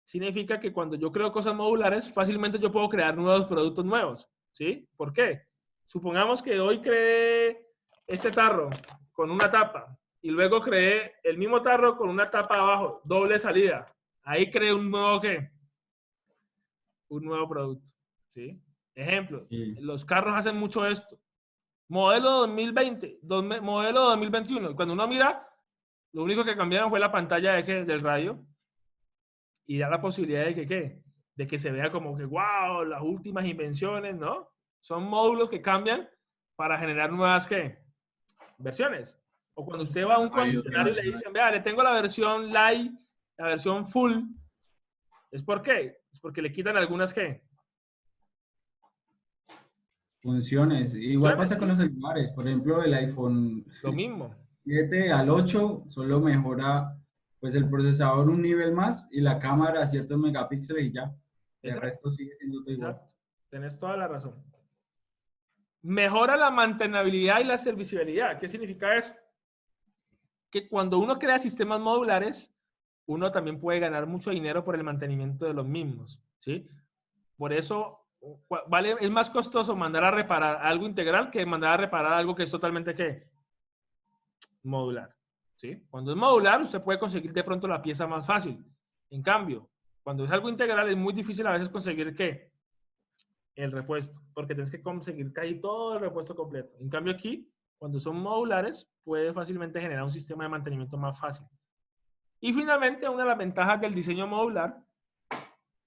Significa que cuando yo creo cosas modulares, fácilmente yo puedo crear nuevos productos nuevos. ¿Sí? ¿Por qué? Supongamos que hoy creé este tarro con una tapa y luego creé el mismo tarro con una tapa abajo, doble salida. Ahí creé un nuevo ¿qué? Un nuevo producto. ¿Sí? Ejemplo, los carros hacen mucho esto. Modelo 2020, modelo 2021. Cuando uno mira, lo único que cambiaron fue la pantalla del radio y da la posibilidad de que, ¿qué? De que se vea como que, wow, las últimas invenciones, ¿no? Son módulos que cambian para generar nuevas, ¿qué? Versiones. O cuando usted va a un concesionario y le dicen, vea, le tengo la versión light, la versión full. ¿Es por qué? Es porque le quitan algunas, ¿qué? Funciones. Igual pasa con los celulares. Por ejemplo, el iPhone Lo mismo. 7 al 8 solo mejora pues el procesador un nivel más y la cámara a ciertos megapíxeles y ya. El resto sigue siendo todo igual. Tenés toda la razón. Mejora la mantenibilidad y la servicialidad. ¿Qué significa eso? Que cuando uno crea sistemas modulares, uno también puede ganar mucho dinero por el mantenimiento de los mismos, ¿sí? Por eso es más costoso mandar a reparar algo integral que mandar a reparar algo que es totalmente ¿qué? Modular, ¿sí? Cuando es modular, usted puede conseguir de pronto la pieza más fácil. En cambio, cuando es algo integral, es muy difícil a veces conseguir ¿qué? El repuesto, porque tienes que conseguir casi todo el repuesto completo. En cambio aquí, cuando son modulares, puedes fácilmente generar un sistema de mantenimiento más fácil. Y finalmente, una de las ventajas del diseño modular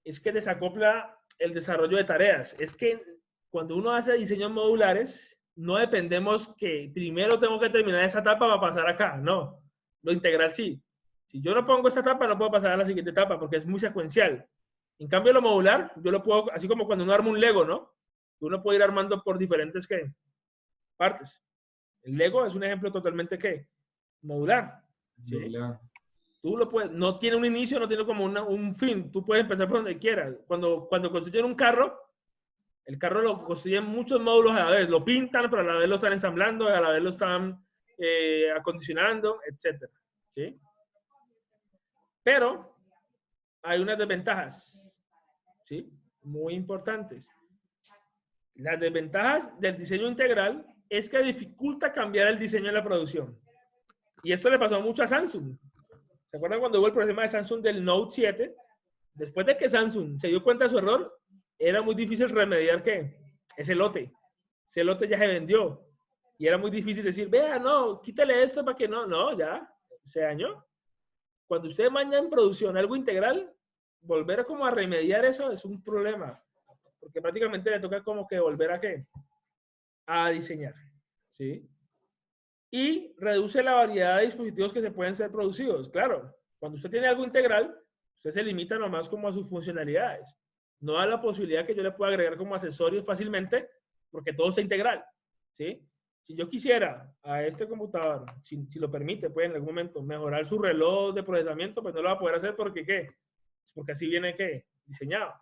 es que desacopla el desarrollo de tareas. Es que cuando uno hace diseños modulares, no dependemos que primero tengo que terminar esa etapa para pasar acá. No, lo integral sí. Si yo no pongo esta etapa, no puedo pasar a la siguiente etapa porque es muy secuencial. En cambio, lo modular, yo lo puedo, así como cuando uno arma un Lego, ¿no? Uno puede ir armando por diferentes ¿qué? Partes. El Lego es un ejemplo totalmente ¿qué? Modular. ¿Sí? Modular. Tú lo puedes, no tiene un inicio, no tiene como un fin. Tú puedes empezar por donde quieras. Cuando construyen un carro, el carro lo construyen muchos módulos a la vez. Lo pintan, pero a la vez lo están ensamblando, a la vez lo están acondicionando, etc. ¿Sí? Pero hay unas desventajas, ¿sí? Muy importantes. Las desventajas del diseño integral es que dificulta cambiar el diseño de la producción. Y esto le pasó mucho a Samsung. ¿Se acuerdan cuando hubo el problema de Samsung del Note 7? Después de que Samsung se dio cuenta de su error, era muy difícil remediar ¿qué? Ese lote. Ese lote ya se vendió. Y era muy difícil decir, vea, no, quítale esto para que no, ya, se dañó. Cuando usted manda en producción algo integral, volver como a remediar eso es un problema. Porque prácticamente le toca como que volver a ¿qué? A diseñar. ¿Sí? Y reduce la variedad de dispositivos que se pueden ser producidos. Claro, cuando usted tiene algo integral, usted se limita nomás como a sus funcionalidades. No da la posibilidad que yo le pueda agregar como accesorios fácilmente, porque todo está integral. ¿Sí? Si yo quisiera a este computador, si lo permite, pues en algún momento mejorar su reloj de procesamiento, pues no lo va a poder hacer porque ¿qué? Porque así viene ¿qué? Diseñado.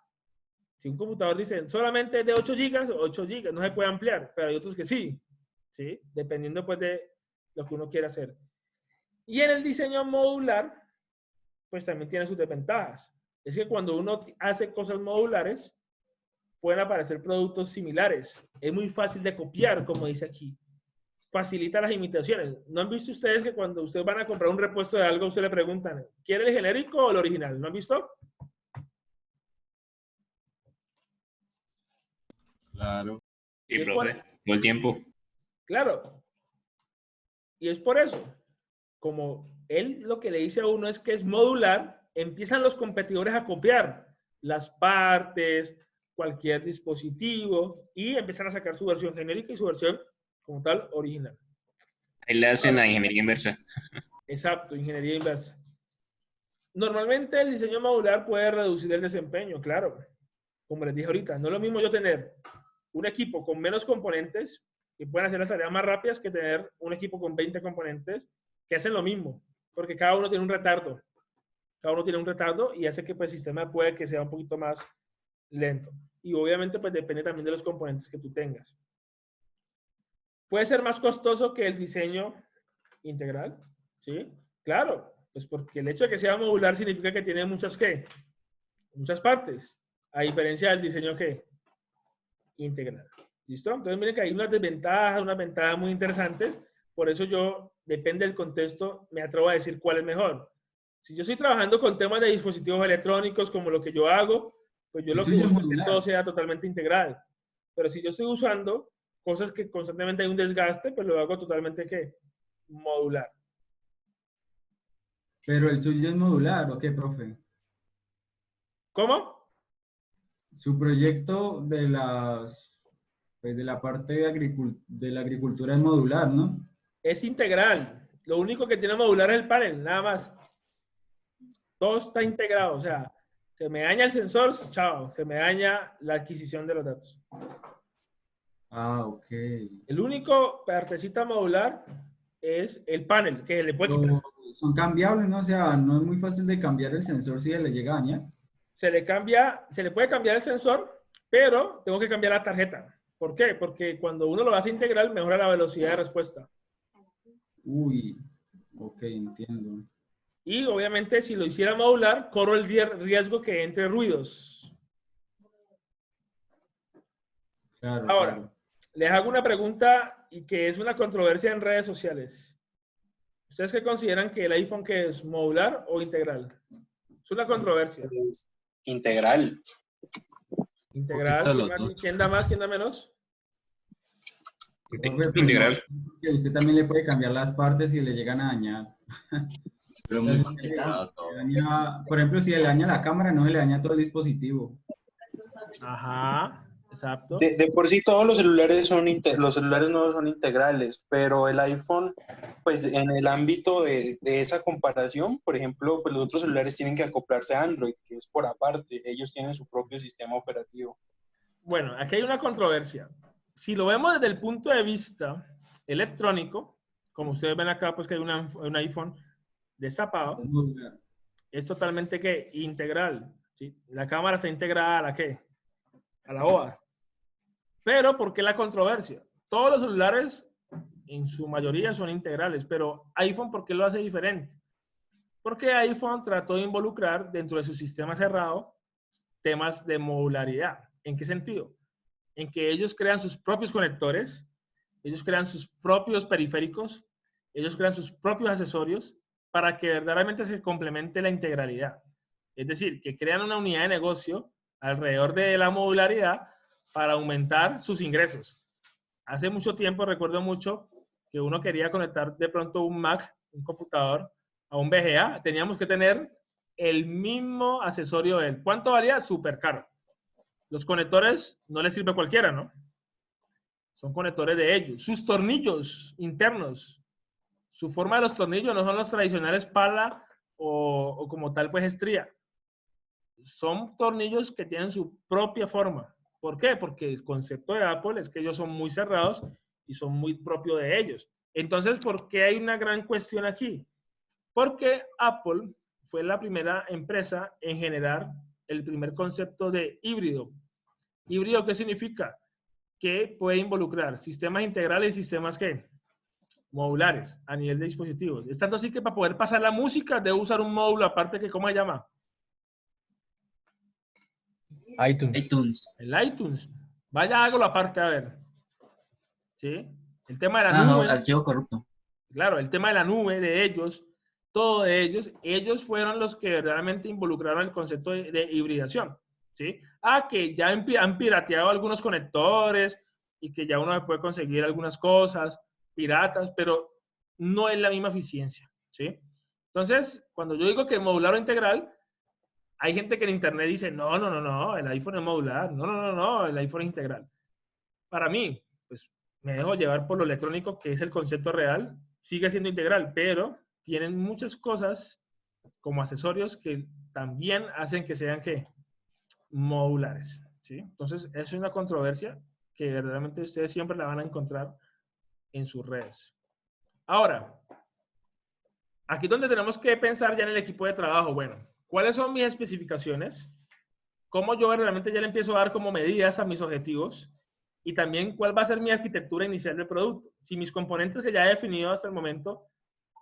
Si un computador dice solamente de 8 GB, 8 GB, no se puede ampliar, pero hay otros que sí, ¿sí? Dependiendo pues de lo que uno quiera hacer. Y en el diseño modular, pues también tiene sus desventajas. Es que cuando uno hace cosas modulares, pueden aparecer productos similares. Es muy fácil de copiar, como dice aquí. Facilita las imitaciones. ¿No han visto ustedes que cuando ustedes van a comprar un repuesto de algo, ustedes le preguntan, ¿quiere el genérico o el original? ¿No han visto? Claro. Y profe, todo el tiempo. Claro. Y es por eso, como él lo que le dice a uno es que es modular, empiezan los competidores a copiar las partes, cualquier dispositivo, y empiezan a sacar su versión genérica y su versión como tal original. Ahí le hacen a ingeniería inversa. Exacto, ingeniería inversa. Normalmente el diseño modular puede reducir el desempeño, claro. Como les dije ahorita, no es lo mismo yo tener un equipo con menos componentes que pueden hacer las tareas más rápidas que tener un equipo con 20 componentes que hacen lo mismo, porque cada uno tiene un retardo. Cada uno tiene un retardo y hace que pues, el sistema puede que sea un poquito más lento. Y obviamente pues depende también de los componentes que tú tengas. Puede ser más costoso que el diseño integral, ¿sí? Claro, pues porque el hecho de que sea modular significa que tiene muchas, ¿qué? Muchas partes, a diferencia del diseño, ¿qué? Integral. ¿Listo? Entonces miren que hay unas ventajas muy interesantes, por eso yo, depende del contexto, me atrevo a decir cuál es mejor. Si yo estoy trabajando con temas de dispositivos electrónicos, como lo que yo hago, pues yo lo que busco es que todo sea totalmente integral. Pero si yo estoy usando cosas que constantemente hay un desgaste, pues lo hago totalmente, ¿qué? Modular. Pero el suyo es modular, ¿o qué, profe? ¿Cómo? Su proyecto de las, pues de la parte de la agricultura es modular, ¿no? Es integral. Lo único que tiene modular es el panel, nada más. Todo está integrado, o sea, se me daña el sensor, chao, se me daña la adquisición de los datos. Ah, ok. El único partecita modular es el panel, que le puede quitar. Son cambiables, ¿no? O sea, no es muy fácil de cambiar el sensor si le llega a dañar. Se le puede cambiar el sensor, pero tengo que cambiar la tarjeta. ¿Por qué? Porque cuando uno lo hace integral, mejora la velocidad de respuesta. Uy, ok, entiendo. Y obviamente, si lo hiciera modular, corro el riesgo que entre ruidos. Claro, Ahora, claro. les hago una pregunta y que es una controversia en redes sociales. ¿Ustedes qué consideran que el iPhone que es modular o integral? Es una controversia. Es integral. Integral. ¿Quién da más? ¿Quién da menos? Integral. Que usted también le puede cambiar las partes si le llegan a dañar. Pero muy complicado todo. Por ejemplo, si le daña la cámara, no se le daña todo el dispositivo. Ajá, exacto. De por sí todos los celulares los celulares nuevos son integrales, pero el iPhone, pues en el ámbito de esa comparación, por ejemplo, pues los otros celulares tienen que acoplarse a Android, que es por aparte, ellos tienen su propio sistema operativo. Bueno, aquí hay una controversia. Si lo vemos desde el punto de vista electrónico, como ustedes ven acá, pues que hay un iPhone destapado, es totalmente ¿qué? Integral. ¿Sí? La cámara está integrada a la ¿qué? A la OA. Pero, ¿por qué la controversia? Todos los celulares, en su mayoría, son integrales, pero iPhone, ¿por qué lo hace diferente? Porque iPhone trató de involucrar dentro de su sistema cerrado temas de modularidad. ¿En qué sentido? En que ellos crean sus propios conectores, ellos crean sus propios periféricos, ellos crean sus propios accesorios para que verdaderamente se complemente la integralidad. Es decir, que crean una unidad de negocio alrededor de la modularidad para aumentar sus ingresos. Hace mucho tiempo, recuerdo mucho, que uno quería conectar de pronto un Mac, un computador, a un VGA. Teníamos que tener el mismo accesorio de él. ¿Cuánto valía? Súper caro. Los conectores no les sirve a cualquiera, ¿no? Son conectores de ellos. Sus tornillos internos, su forma de los tornillos no son los tradicionales pala o como tal, pues estría. Son tornillos que tienen su propia forma. ¿Por qué? Porque el concepto de Apple es que ellos son muy cerrados y son muy propios de ellos. Entonces, ¿por qué hay una gran cuestión aquí? Porque Apple fue la primera empresa en generar el primer concepto de híbrido. ¿Híbrido qué significa? Que puede involucrar sistemas integrales y sistemas ¿qué? Modulares a nivel de dispositivos. Es tanto así que para poder pasar la música debo usar un módulo aparte que, ¿cómo se llama? iTunes. El iTunes. Vaya, hágalo aparte, a ver. ¿Sí? El tema de la Ah, no, nube. archivo corrupto. Claro, el tema de la nube, de ellos, todo de ellos fueron los que realmente involucraron el concepto de hibridación. ¿Sí? Que ya han pirateado algunos conectores y que ya uno se puede conseguir algunas cosas piratas, pero no es la misma eficiencia. ¿Sí? Entonces, cuando yo digo que modular o integral, hay gente que en internet dice, no, el iPhone es modular, no, el iPhone es integral. Para mí, pues me dejo llevar por lo electrónico, que es el concepto real, sigue siendo integral, pero tienen muchas cosas como accesorios que también hacen que sean ¿qué? Modulares. ¿Sí? Entonces, es una controversia que verdaderamente ustedes siempre la van a encontrar en sus redes. Ahora, aquí donde tenemos que pensar ya en el equipo de trabajo, bueno, ¿cuáles son mis especificaciones? ¿Cómo yo realmente ya le empiezo a dar como medidas a mis objetivos? Y también cuál va a ser mi arquitectura inicial del producto. Si mis componentes que ya he definido hasta el momento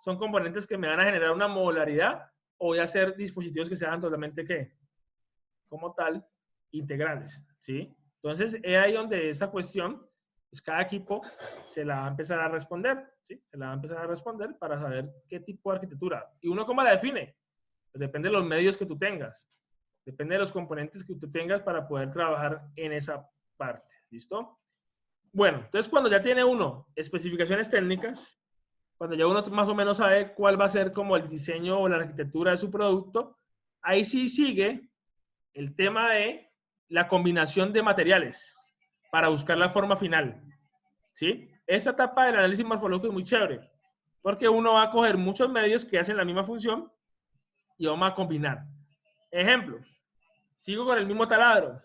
son componentes que me van a generar una modularidad o voy a hacer dispositivos que sean totalmente, ¿qué? Como tal, integrales, ¿sí? Entonces, es ahí donde esa cuestión, pues cada equipo se la va a empezar a responder, ¿sí? Se la va a empezar a responder para saber qué tipo de arquitectura. ¿Y uno cómo la define? Pues depende de los medios que tú tengas. Depende de los componentes que tú tengas para poder trabajar en esa parte. ¿Listo? Bueno, entonces cuando ya tiene uno especificaciones técnicas, cuando ya uno más o menos sabe cuál va a ser como el diseño o la arquitectura de su producto, ahí sí sigue el tema de la combinación de materiales para buscar la forma final. ¿Sí? Esta etapa del análisis morfológico es muy chévere, porque uno va a coger muchos medios que hacen la misma función y vamos a combinar. Ejemplo, sigo con el mismo taladro.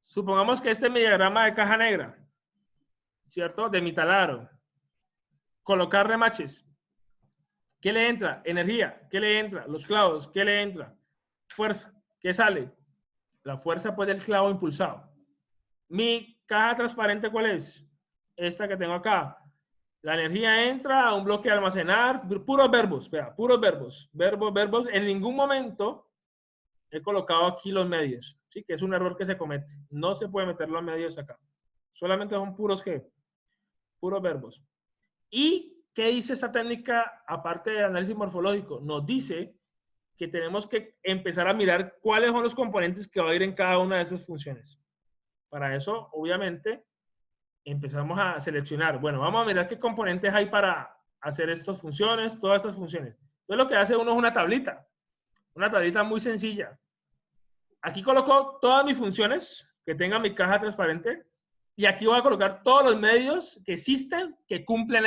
Supongamos que este es mi diagrama de caja negra, ¿cierto? De mi taladro. Colocar remaches. ¿Qué le entra? Energía. ¿Qué le entra? Los clavos. ¿Qué le entra? Fuerza. ¿Qué sale? La fuerza pues del clavo impulsado. Mi caja transparente, ¿cuál es? Esta que tengo acá. La energía entra a un bloque de almacenar. Puros verbos. Vea, puros verbos. Verbos. En ningún momento he colocado aquí los medios. ¿Sí? Que es un error que se comete. No se puede meter los medios acá. Solamente son puros ¿qué? Puros verbos. ¿Y qué dice esta técnica aparte del análisis morfológico? Nos dice que tenemos que empezar a mirar cuáles son los componentes que va a ir en cada una de esas funciones. Para eso, obviamente, empezamos a seleccionar. Bueno, vamos a mirar qué componentes hay para hacer estas funciones, todas estas funciones. Entonces, lo que hace uno es una tablita muy sencilla. Aquí coloco todas mis funciones que tenga mi caja transparente y aquí voy a colocar todos los medios que existen que cumplen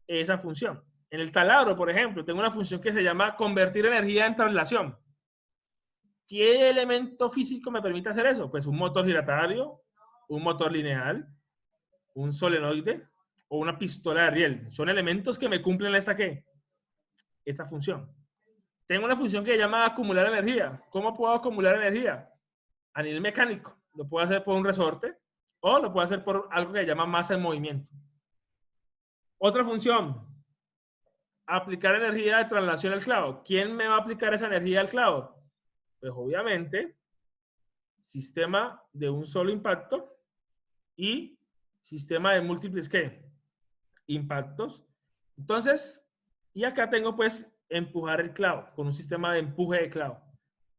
esa función. En el taladro, por ejemplo, tengo una función que se llama convertir energía en traslación. ¿Qué elemento físico me permite hacer eso? Pues un motor giratorio, un motor lineal, un solenoide o una pistola de riel. Son elementos que me cumplen esta función. Tengo una función que se llama acumular energía. ¿Cómo puedo acumular energía? A nivel mecánico. Lo puedo hacer por un resorte o lo puedo hacer por algo que se llama masa en movimiento. Otra función. Aplicar energía de traslación al clavo. ¿Quién me va a aplicar esa energía al clavo? Pues obviamente, sistema de un solo impacto y sistema de múltiples impactos. Entonces, y acá tengo pues empujar el clavo con un sistema de empuje de clavo.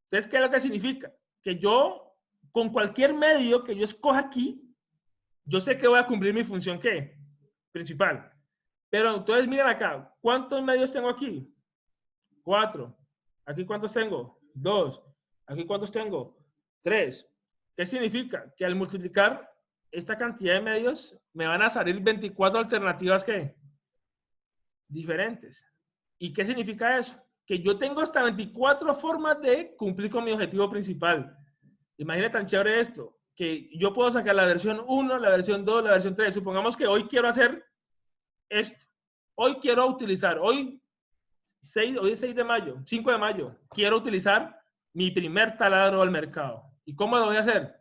Entonces, ¿qué es lo que significa? Que yo, con cualquier medio que yo escoja aquí, yo sé que voy a cumplir mi función principal. Pero entonces miren acá, ¿cuántos medios tengo aquí? 4. ¿Aquí cuántos tengo? 2. ¿Aquí cuántos tengo? 3. ¿Qué significa? Que al multiplicar esta cantidad de medios, me van a salir 24 alternativas diferentes. ¿Y qué significa eso? Que yo tengo hasta 24 formas de cumplir con mi objetivo principal. Imagínate tan chévere esto, que yo puedo sacar la versión 1, la versión 2, la versión 3. Supongamos que hoy quiero hacer esto. Hoy quiero utilizar, hoy es 6 de mayo, 5 de mayo, quiero utilizar mi primer taladro al mercado. ¿Y cómo lo voy a hacer?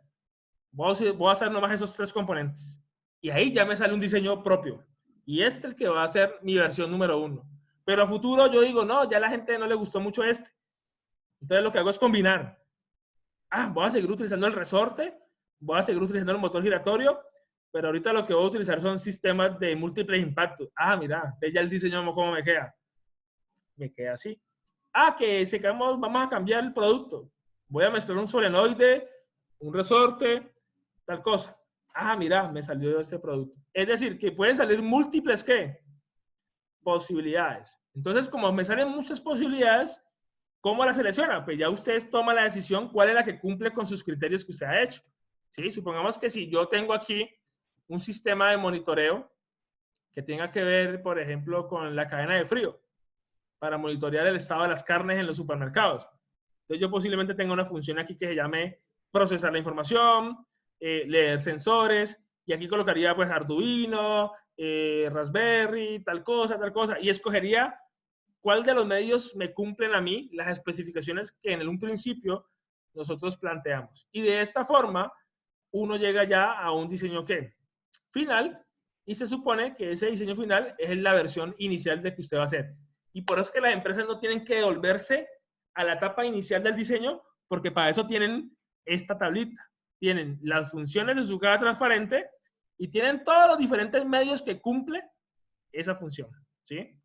Voy a hacer nomás esos 3 componentes. Y ahí ya me sale un diseño propio. Y este es el que va a ser mi versión número 1. Pero a futuro yo digo, no, ya a la gente no le gustó mucho este. Entonces lo que hago es combinar. Voy a seguir utilizando el resorte, voy a seguir utilizando el motor giratorio, pero ahorita lo que voy a utilizar son sistemas de múltiples impactos. Mira, ya el diseño cómo me queda. Me queda así. Vamos a cambiar el producto. Voy a mezclar un solenoide, un resorte, tal cosa. Mira, me salió este producto. Es decir, que pueden salir múltiples, ¿qué? Posibilidades. Entonces, como me salen muchas posibilidades, ¿cómo la selecciona? Pues ya ustedes toman la decisión cuál es la que cumple con sus criterios que usted ha hecho. ¿Sí? Supongamos que si yo tengo aquí un sistema de monitoreo que tenga que ver, por ejemplo, con la cadena de frío, para monitorear el estado de las carnes en los supermercados. Entonces yo posiblemente tenga una función aquí que se llame procesar la información, leer sensores, y aquí colocaría pues Arduino, Raspberry, tal cosa, y escogería cuál de los medios me cumplen a mí las especificaciones que en un principio nosotros planteamos. Y de esta forma, uno llega ya a un diseño final, y se supone que ese diseño final es la versión inicial de que usted va a hacer. Y por eso es que las empresas no tienen que devolverse a la etapa inicial del diseño, porque para eso tienen esta tablita. Tienen las funciones de su caja transparente y tienen todos los diferentes medios que cumple esa función, ¿sí?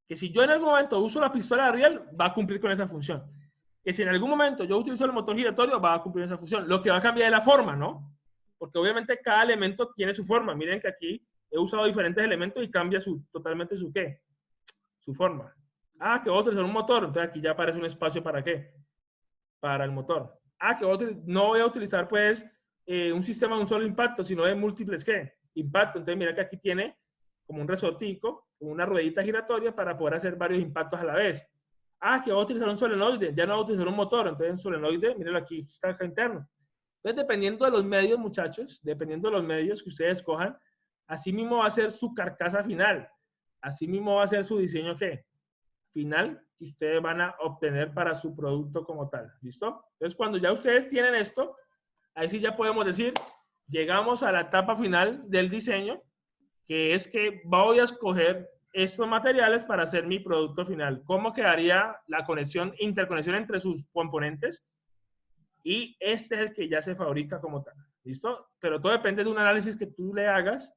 Que si yo en algún momento uso la pistola de riel, va a cumplir con esa función. Que si en algún momento yo utilizo el motor giratorio, va a cumplir esa función. Lo que va a cambiar es la forma, ¿no? Porque obviamente cada elemento tiene su forma. Miren que aquí he usado diferentes elementos y cambia totalmente su forma. Que voy a utilizar un motor, entonces aquí ya aparece un espacio ¿para qué? Para el motor. No voy a utilizar pues un sistema de un solo impacto, sino de múltiples impactos. Entonces mira que aquí tiene como un resortico, una ruedita giratoria para poder hacer varios impactos a la vez. Que voy a utilizar un solenoide, ya no voy a utilizar un motor, entonces un solenoide, mírenlo aquí, está acá interno. Entonces dependiendo de los medios, muchachos, dependiendo de los medios que ustedes escojan, así mismo va a ser su carcasa final. Así mismo va a ser su diseño final que ustedes van a obtener para su producto como tal. ¿Listo? Entonces, cuando ya ustedes tienen esto, ahí sí ya podemos decir, llegamos a la etapa final del diseño, que es que voy a escoger estos materiales para hacer mi producto final. ¿Cómo quedaría la interconexión entre sus componentes? Y este es el que ya se fabrica como tal. ¿Listo? Pero todo depende de un análisis que tú le hagas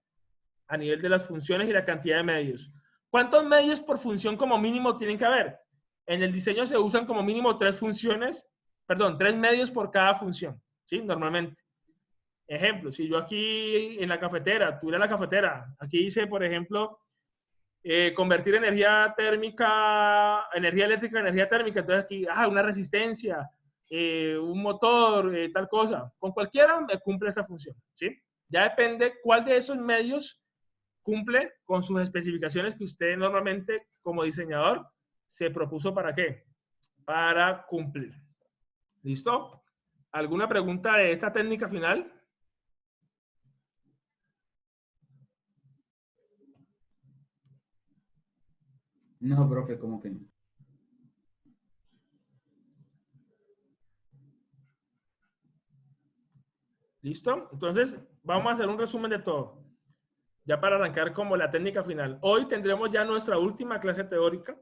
a nivel de las funciones y la cantidad de medios. ¿Cuántos medios por función como mínimo tienen que haber? En el diseño se usan como mínimo 3 medios por cada función, ¿sí? Normalmente. Ejemplo, si yo aquí en la cafetera, tuviera la cafetera, aquí hice, por ejemplo, convertir energía térmica, energía eléctrica a energía térmica, entonces aquí, una resistencia, un motor, tal cosa. Con cualquiera me cumple esa función, ¿sí? Ya depende cuál de esos medios cumple con sus especificaciones que usted normalmente como diseñador se propuso para qué, para cumplir. ¿Listo? ¿Alguna pregunta de esta técnica final? No, profe, ¿cómo que no? ¿Listo? Entonces, vamos a hacer un resumen de todo. Ya para arrancar como la técnica final. Hoy tendremos ya nuestra última clase teórica.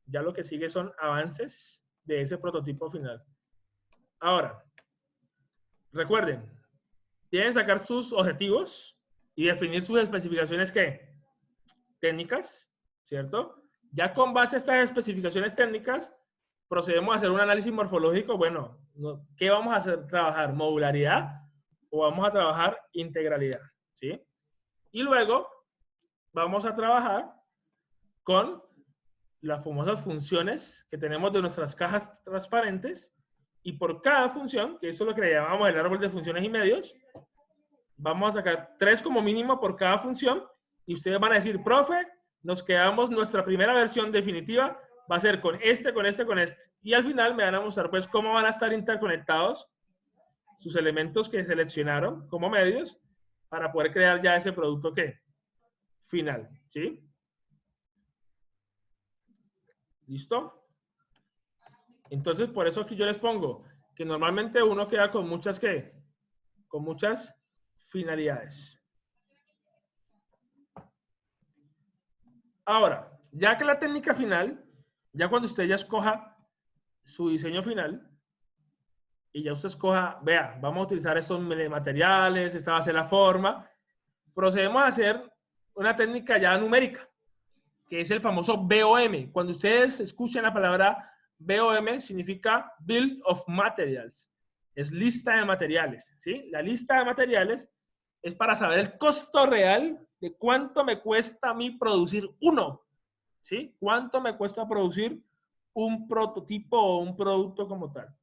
Ya lo que sigue son avances de ese prototipo final. Ahora, recuerden, tienen que sacar sus objetivos y definir sus especificaciones técnicas, ¿cierto? Ya con base a estas especificaciones técnicas, procedemos a hacer un análisis morfológico. Bueno, ¿qué vamos a hacer? ¿Trabajar modularidad o vamos a trabajar integralidad? ¿Sí? Y luego vamos a trabajar con las famosas funciones que tenemos de nuestras cajas transparentes, y por cada función, que eso es lo que le llamamos el árbol de funciones y medios, vamos a sacar 3 como mínimo por cada función, y ustedes van a decir, profe, nos quedamos, nuestra primera versión definitiva va a ser con este, con este, con este. Y al final me van a mostrar pues cómo van a estar interconectados sus elementos que seleccionaron como medios para poder crear ya ese producto que final, ¿sí? ¿Listo? Entonces, por eso aquí yo les pongo que normalmente uno queda con muchas, ¿qué? Con muchas finalidades. Ahora, ya que la técnica final, ya cuando usted ya escoja su diseño final, y ya usted escoja, vea, vamos a utilizar estos materiales, esta va a ser la forma, procedemos a hacer una técnica ya numérica, que es el famoso BOM. Cuando ustedes escuchen la palabra BOM, significa Bill of Materials. Es lista de materiales, ¿sí? La lista de materiales es para saber el costo real de cuánto me cuesta a mí producir uno, ¿sí? Cuánto me cuesta producir un prototipo o un producto como tal.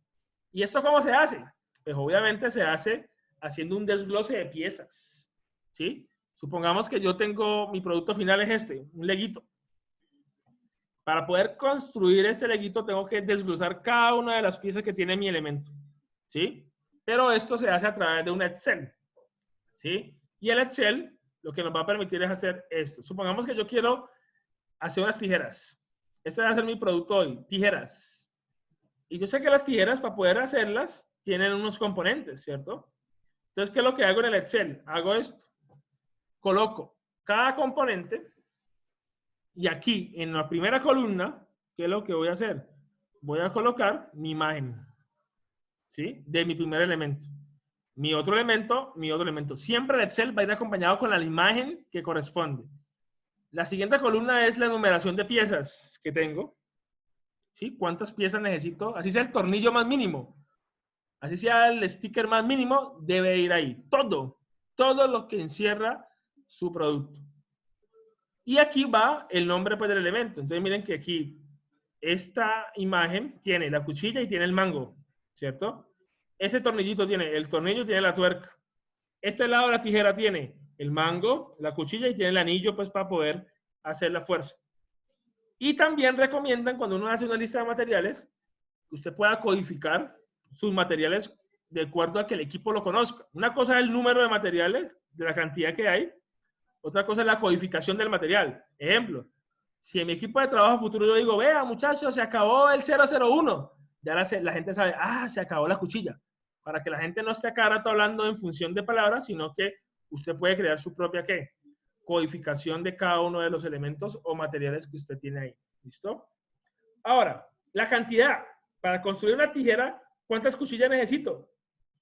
¿Y esto cómo se hace? Pues obviamente se hace haciendo un desglose de piezas, ¿sí? Supongamos que yo tengo, mi producto final es este, un leguito. Para poder construir este leguito tengo que desglosar cada una de las piezas que tiene mi elemento, ¿sí? Pero esto se hace a través de un Excel, ¿sí? Y el Excel lo que nos va a permitir es hacer esto. Supongamos que yo quiero hacer unas tijeras. Este va a ser mi producto hoy, tijeras. Y yo sé que las tijeras, para poder hacerlas, tienen unos componentes, ¿cierto? Entonces, ¿qué es lo que hago en el Excel? Hago esto. Coloco cada componente y aquí, en la primera columna, ¿qué es lo que voy a hacer? Voy a colocar mi imagen, ¿sí? De mi primer elemento. Mi otro elemento, mi otro elemento. Siempre el Excel va a ir acompañado con la imagen que corresponde. La siguiente columna es la enumeración de piezas que tengo. ¿Sí? ¿Cuántas piezas necesito? Así sea el tornillo más mínimo. Así sea el sticker más mínimo, debe ir ahí. Todo lo que encierra su producto. Y aquí va el nombre pues, del elemento. Entonces miren que aquí esta imagen tiene la cuchilla y tiene el mango, ¿cierto? Ese tornillito tiene el tornillo y tiene la tuerca. Este lado de la tijera tiene el mango, la cuchilla y tiene el anillo pues para poder hacer la fuerza. Y también recomiendan cuando uno hace una lista de materiales, que usted pueda codificar sus materiales de acuerdo a que el equipo lo conozca. Una cosa es el número de materiales, de la cantidad que hay. Otra cosa es la codificación del material. Ejemplo, si en mi equipo de trabajo futuro yo digo, vea muchachos, se acabó el 001, ya la gente sabe, se acabó la cuchilla. Para que la gente no esté acá rato hablando en función de palabras, sino que usted puede crear su propia, ¿qué? Codificación de cada uno de los elementos o materiales que usted tiene ahí. ¿Listo? Ahora, la cantidad. Para construir una tijera, ¿cuántas cuchillas necesito?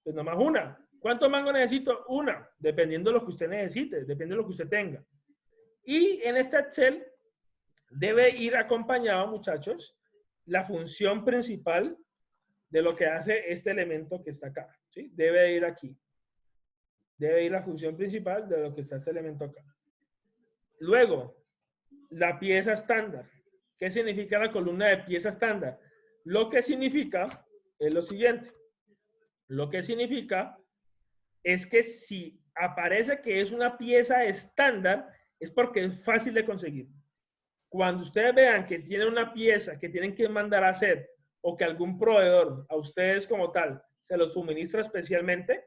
Pues nomás una. ¿Cuántos mangos necesito? Una. Dependiendo de lo que usted necesite, depende de lo que usted tenga. Y en este Excel debe ir acompañado, muchachos, la función principal de lo que hace este elemento que está acá. ¿Sí? Debe ir aquí. Debe ir la función principal de lo que está este elemento acá. Luego, la pieza estándar. ¿Qué significa la columna de pieza estándar? Lo que significa es lo siguiente. Lo que significa es que si aparece que es una pieza estándar, es porque es fácil de conseguir. Cuando ustedes vean que tienen una pieza que tienen que mandar a hacer o que algún proveedor a ustedes como tal se lo suministra especialmente,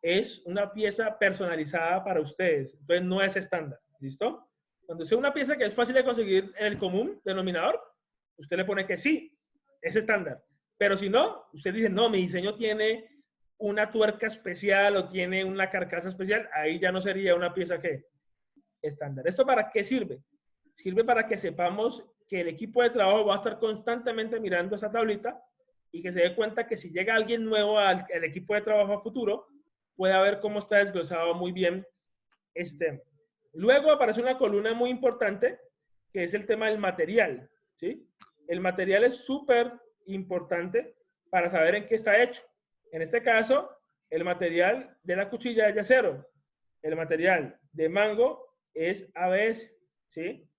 es una pieza personalizada para ustedes. Entonces no es estándar. ¿Listo? Cuando sea una pieza que es fácil de conseguir en el común denominador, usted le pone que sí, es estándar. Pero si no, usted dice, no, mi diseño tiene una tuerca especial o tiene una carcasa especial, ahí ya no sería una pieza que estándar. ¿Esto para qué sirve? Sirve para que sepamos que el equipo de trabajo va a estar constantemente mirando esa tablita y que se dé cuenta que si llega alguien nuevo al equipo de trabajo a futuro, pueda ver cómo está desglosado muy bien este. Luego aparece una columna muy importante, que es el tema del material, ¿sí? El material es súper importante para saber en qué está hecho. En este caso, el material de la cuchilla es de acero. El material de mango es ABS, ¿sí?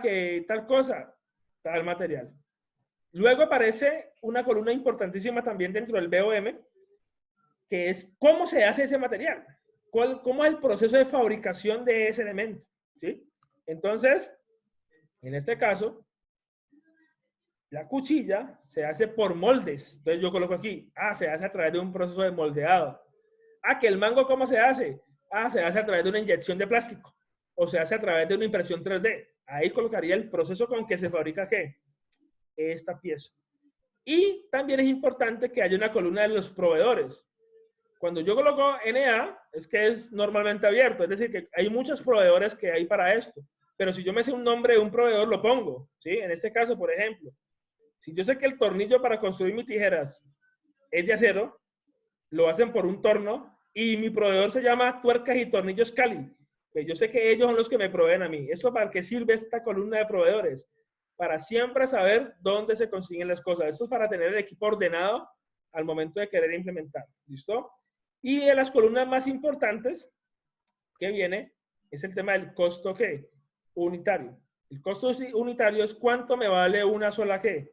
Que tal cosa, tal material. Luego aparece una columna importantísima también dentro del BOM, que es cómo se hace ese material. ¿Cómo es el proceso de fabricación de ese elemento? ¿Sí? Entonces, en este caso, La cuchilla se hace por moldes. Entonces yo coloco aquí, se hace a través de un proceso de moldeado. Que el mango, ¿cómo se hace? Se hace a través de una inyección de plástico. O se hace a través de una impresión 3D. Ahí colocaría el proceso con que se fabrica, ¿qué? Esta pieza. Y también es importante que haya una columna de los proveedores. Cuando yo coloco NA, es que es normalmente abierto. Es decir, que hay muchos proveedores que hay para esto. Pero si yo me sé un nombre de un proveedor, lo pongo. ¿Sí? En este caso, por ejemplo, si yo sé que el tornillo para construir mis tijeras es de acero, lo hacen por un torno y mi proveedor se llama Tuercas y Tornillos Cali. Pues yo sé que ellos son los que me proveen a mí. ¿Esto para qué sirve esta columna de proveedores? Para siempre saber dónde se consiguen las cosas. Esto es para tener el equipo ordenado al momento de querer implementar. ¿Listo? Y de las columnas más importantes que viene es el tema del costo ¿qué? Unitario. El costo unitario es cuánto me vale una sola ¿qué?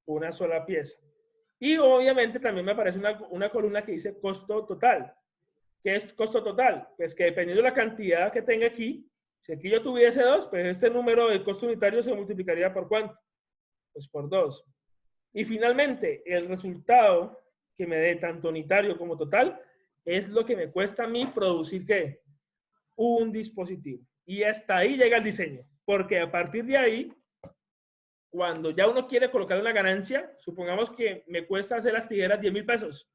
Una sola pieza. Y obviamente también me aparece una columna que dice costo total. ¿Qué es costo total? Pues que dependiendo de la cantidad que tenga aquí, si aquí yo tuviese 2, pues este número de costo unitario se multiplicaría por ¿cuánto? Pues por 2. Y finalmente, el resultado que me dé tanto unitario como total es lo que me cuesta a mí producir ¿qué? Un dispositivo. Y hasta ahí llega el diseño. Porque a partir de ahí, cuando ya uno quiere colocar una ganancia, supongamos que me cuesta hacer las tijeras 10.000 pesos.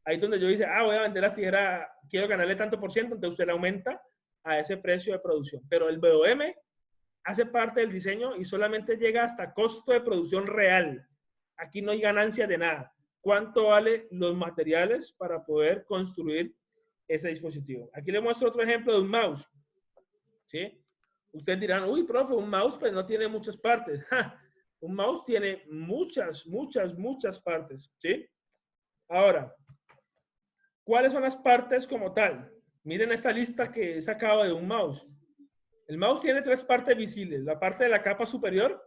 Ahí es donde yo dice, voy a vender las tijeras, quiero ganarle tanto por ciento, entonces usted le aumenta a ese precio de producción. Pero el BOM hace parte del diseño y solamente llega hasta costo de producción real. Aquí no hay ganancia de nada. ¿Cuánto vale los materiales para poder construir ese dispositivo? Aquí le muestro otro ejemplo de un mouse. ¿Sí? Ustedes dirán, uy, profe, un mouse pues no tiene muchas partes. ¡Ja! Un mouse tiene muchas partes. ¿Sí? Ahora, ¿cuáles son las partes como tal? Miren esta lista que he sacado de un mouse. El mouse tiene 3 partes visibles. La parte de la capa superior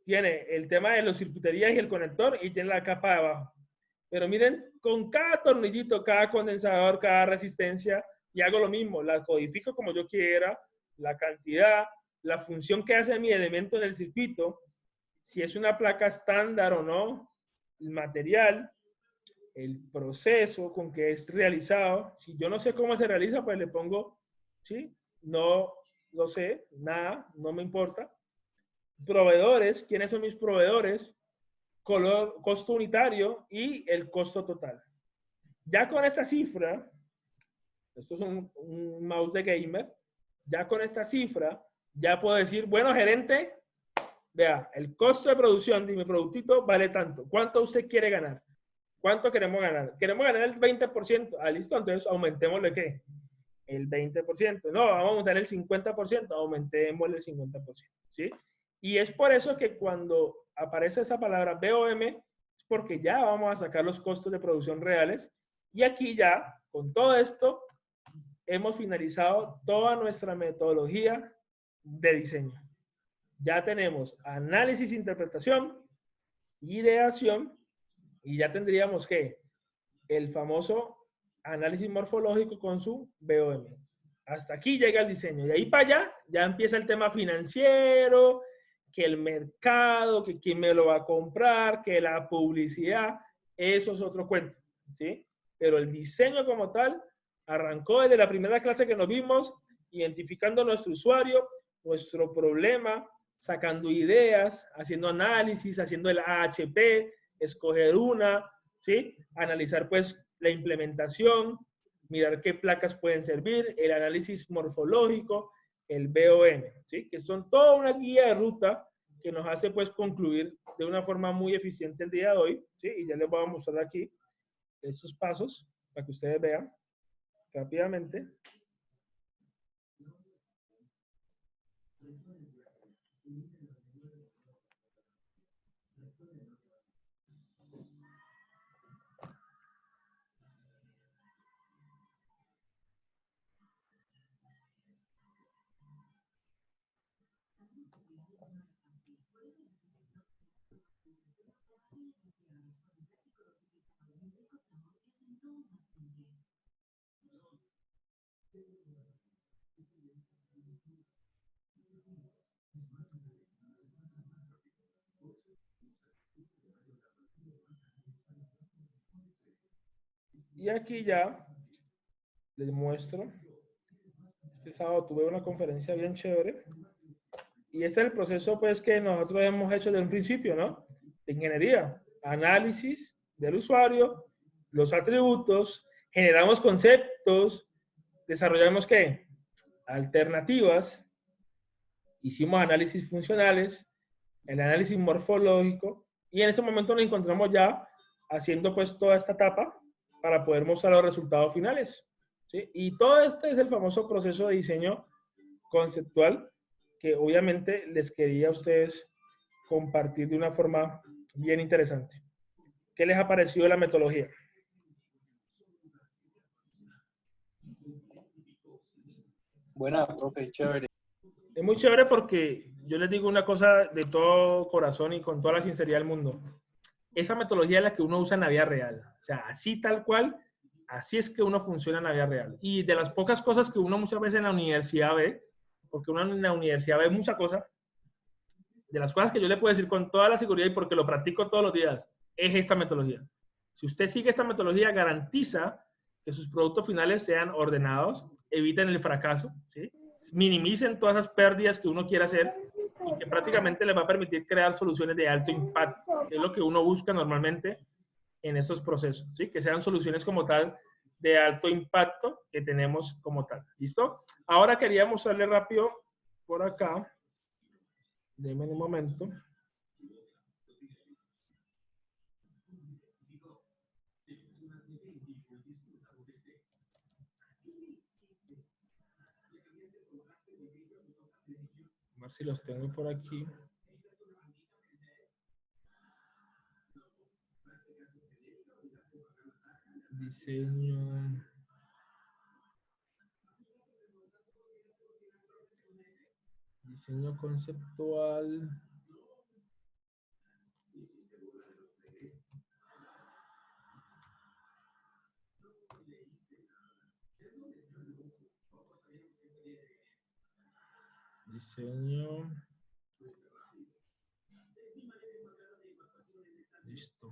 tiene el tema de los circuiterías y el conector y tiene la capa de abajo. Pero miren, con cada tornillito, cada condensador, cada resistencia, y hago lo mismo, la codifico como yo quiera, la cantidad, la función que hace mi elemento en el circuito, si es una placa estándar o no, el material, el proceso con que es realizado. Si yo no sé cómo se realiza, pues le pongo, ¿sí? No lo sé, nada, no me importa. Proveedores, ¿quiénes son mis proveedores? Color, costo unitario y el costo total. Ya con esta cifra, esto es un mouse de gamer, ya con esta cifra, ya puedo decir, bueno, gerente, vea, el costo de producción de mi productito vale tanto. ¿Cuánto usted quiere ganar? ¿Cuánto queremos ganar? Queremos ganar el 20%. Listo, entonces aumentémosle ¿qué? El 20%. No, vamos a aumentar el 50%, aumentémosle el 50%. ¿Sí? Y es por eso que cuando aparece esa palabra BOM, es porque ya vamos a sacar los costos de producción reales. Y aquí ya, con todo esto, hemos finalizado toda nuestra metodología de diseño. Ya tenemos análisis, interpretación, ideación, y ya tendríamos que el famoso análisis morfológico con su BOM. Hasta aquí llega el diseño. De ahí para allá ya empieza el tema financiero, que el mercado, que quién me lo va a comprar, que la publicidad, eso es otro cuento, ¿sí? Pero el diseño como tal arrancó desde la primera clase que nos vimos, identificando nuestro usuario, nuestro problema, sacando ideas, haciendo análisis, haciendo el AHP, escoger una, ¿sí? Analizar pues la implementación, mirar qué placas pueden servir, el análisis morfológico, el BOM, ¿sí? Que son toda una guía de ruta que nos hace pues concluir de una forma muy eficiente el día de hoy, ¿sí? Y ya les voy a mostrar aquí estos pasos para que ustedes vean rápidamente. Y aquí ya les muestro. Este sábado tuve una conferencia bien chévere. Y este es el proceso pues que nosotros hemos hecho desde un principio, ¿no? De ingeniería, análisis del usuario, los atributos, generamos conceptos, desarrollamos ¿qué? Alternativas, hicimos análisis funcionales, el análisis morfológico, y en este momento nos encontramos ya haciendo pues toda esta etapa para poder mostrar los resultados finales, ¿sí? Y todo este es el famoso proceso de diseño conceptual que obviamente les quería a ustedes compartir de una forma bien interesante. ¿Qué les ha parecido la metodología? Buena, profe, chévere. Es muy chévere porque yo les digo una cosa de todo corazón y con toda la sinceridad del mundo. Esa metodología es la que uno usa en la vida real. O sea, así tal cual, así es que uno funciona en la vida real. Y de las pocas cosas que uno muchas veces en la universidad ve, porque uno en la universidad ve muchas cosas, de las cosas que yo le puedo decir con toda la seguridad y porque lo practico todos los días, es esta metodología. Si usted sigue esta metodología, garantiza que sus productos finales sean ordenados, eviten el fracaso, ¿sí? Minimicen todas esas pérdidas que uno quiere hacer y que prácticamente les va a permitir crear soluciones de alto impacto, que es lo que uno busca normalmente en esos procesos, ¿sí? Que sean soluciones como tal de alto impacto que tenemos como tal. ¿Listo? Ahora quería mostrarle rápido por acá. Denme un momento. A ver si los tengo por aquí. Diseño. Diseño conceptual. Diseño. Listo.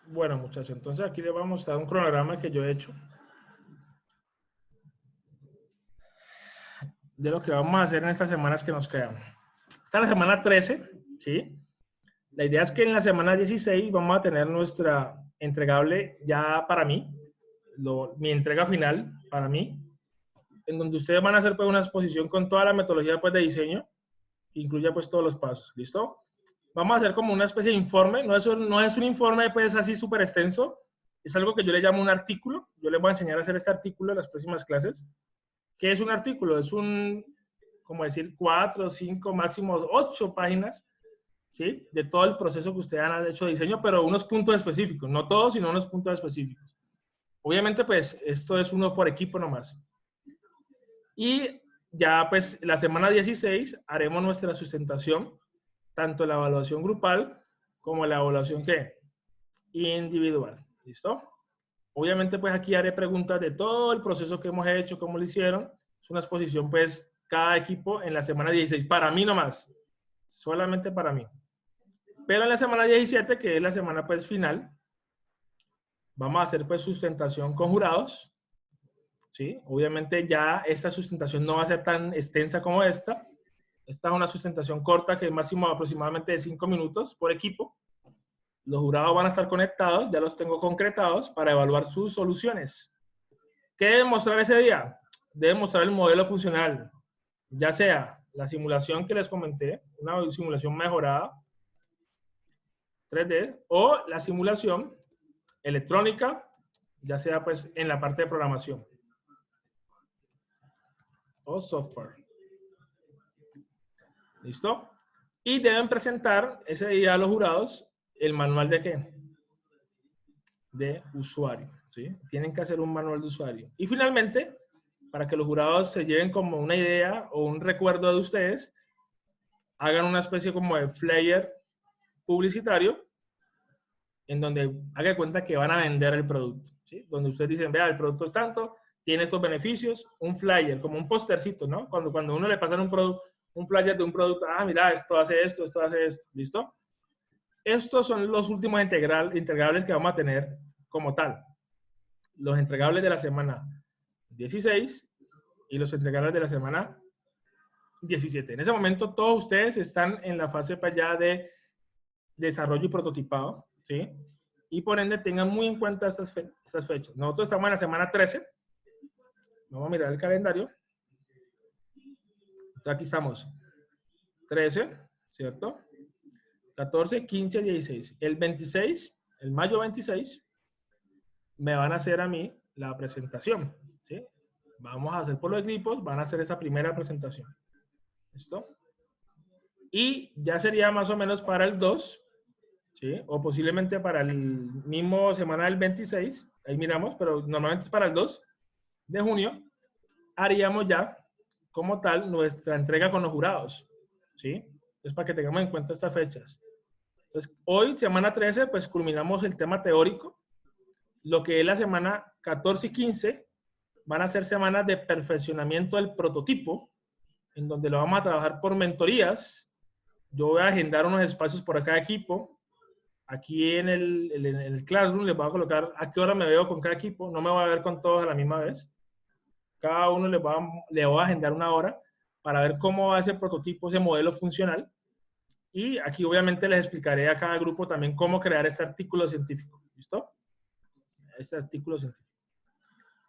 Bueno, muchachos, entonces aquí les vamos a dar un cronograma que yo he hecho de lo que vamos a hacer en estas semanas que nos quedan. Esta es la semana 13, ¿sí? La idea es que en la semana 16 vamos a tener nuestra entregable ya para mí, mi entrega final para mí, en donde ustedes van a hacer pues una exposición con toda la metodología pues de diseño, que incluya pues todos los pasos, ¿listo? Vamos a hacer como una especie de informe, no es un informe pues así súper extenso, es algo que yo le llamo un artículo. Yo les voy a enseñar a hacer este artículo en las próximas clases. ¿Qué es un artículo? Es como decir, 4, 5, máximo 8 páginas, ¿sí? De todo el proceso que ustedes han hecho de diseño, pero unos puntos específicos, no todos, sino unos puntos específicos. Obviamente, pues, esto es uno por equipo nomás. Y ya, pues, la semana 16 haremos nuestra sustentación, tanto la evaluación grupal como la evaluación, ¿qué? Individual. ¿Listo? Obviamente, pues, aquí haré preguntas de todo el proceso que hemos hecho, cómo lo hicieron. Es una exposición, pues, cada equipo en la semana 16, para mí nomás, solamente para mí. Pero en la semana 17, que es la semana, pues, final, vamos a hacer, pues, sustentación con jurados, ¿sí? Obviamente ya esta sustentación no va a ser tan extensa como esta. Esta es una sustentación corta, que es máximo aproximadamente de 5 minutos por equipo. Los jurados van a estar conectados, ya los tengo concretados, para evaluar sus soluciones. ¿Qué debe mostrar ese día? Debe mostrar el modelo funcional, ya sea la simulación que les comenté, una simulación mejorada, 3D, o la simulación electrónica, ya sea pues en la parte de programación o software. ¿Listo? Y deben presentar ese día a los jurados el manual de ¿qué? De usuario, ¿sí? Tienen que hacer un manual de usuario. Y finalmente, para que los jurados se lleven como una idea o un recuerdo de ustedes, hagan una especie como de flyer publicitario en donde hagan cuenta que van a vender el producto, ¿sí? Donde ustedes dicen, vea, el producto es tanto, tiene estos beneficios, un flyer, como un postercito, ¿no? Cuando uno le pasan un flyer de un producto, ah, mira, esto hace esto, ¿listo? Estos son los últimos entregables que vamos a tener como tal. Los entregables de la semana 16 y los entregables de la semana 17. En ese momento todos ustedes están en la fase para allá de desarrollo y prototipado, ¿sí? Y por ende tengan muy en cuenta estas fechas. Nosotros estamos en la semana 13. Vamos a mirar el calendario. Entonces aquí estamos. 13, ¿cierto? 14, 15, 16. El 26, el mayo 26, me van a hacer a mí la presentación, ¿sí? Vamos a hacer por los equipos, van a hacer esa primera presentación. ¿Listo? Y ya sería más o menos para el 2, ¿sí? O posiblemente para el mismo semana del 26, ahí miramos, pero normalmente es para el 2 de junio, haríamos ya como tal nuestra entrega con los jurados, ¿sí? Entonces, para que tengamos en cuenta estas fechas. Entonces, hoy, semana 13, pues culminamos el tema teórico. Lo que es la semana 14 y 15 van a ser semanas de perfeccionamiento del prototipo, en donde lo vamos a trabajar por mentorías. Yo voy a agendar unos espacios por cada equipo. Aquí en el Classroom les voy a colocar a qué hora me veo con cada equipo. No me voy a ver con todos a la misma vez. Cada uno le voy a agendar una hora para ver cómo va ese prototipo, ese modelo funcional. Y aquí obviamente les explicaré a cada grupo también cómo crear este artículo científico. ¿Listo? Este artículo científico.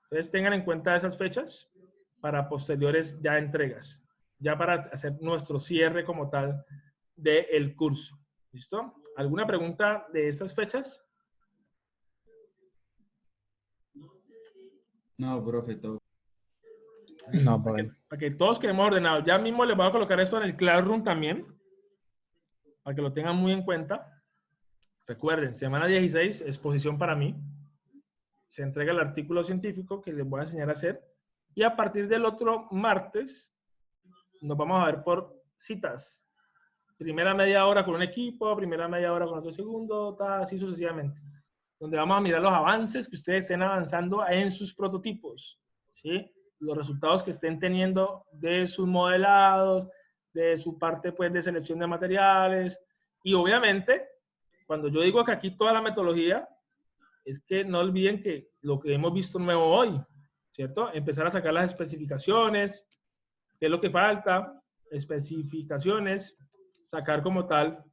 Entonces tengan en cuenta esas fechas para posteriores ya entregas. Ya para hacer nuestro cierre como tal del curso. ¿Listo? ¿Alguna pregunta de estas fechas? No, profe, todo. No, para que todos quedemos ordenados. Ya mismo les voy a colocar esto en el Classroom también, para que lo tengan muy en cuenta. Recuerden, semana 16, exposición para mí. Se entrega el artículo científico que les voy a enseñar a hacer. Y a partir del otro martes, nos vamos a ver por citas. Primera media hora con un equipo, primera media hora con otro segundo, así sucesivamente. Donde vamos a mirar los avances que ustedes estén avanzando en sus prototipos, ¿sí? Los resultados que estén teniendo de sus modelados, de su parte pues de selección de materiales. Y obviamente, cuando yo digo que aquí toda la metodología, es que no olviden que lo que hemos visto nuevo hoy, ¿cierto? Empezar a sacar las especificaciones, qué es lo que falta, especificaciones, sacar como tal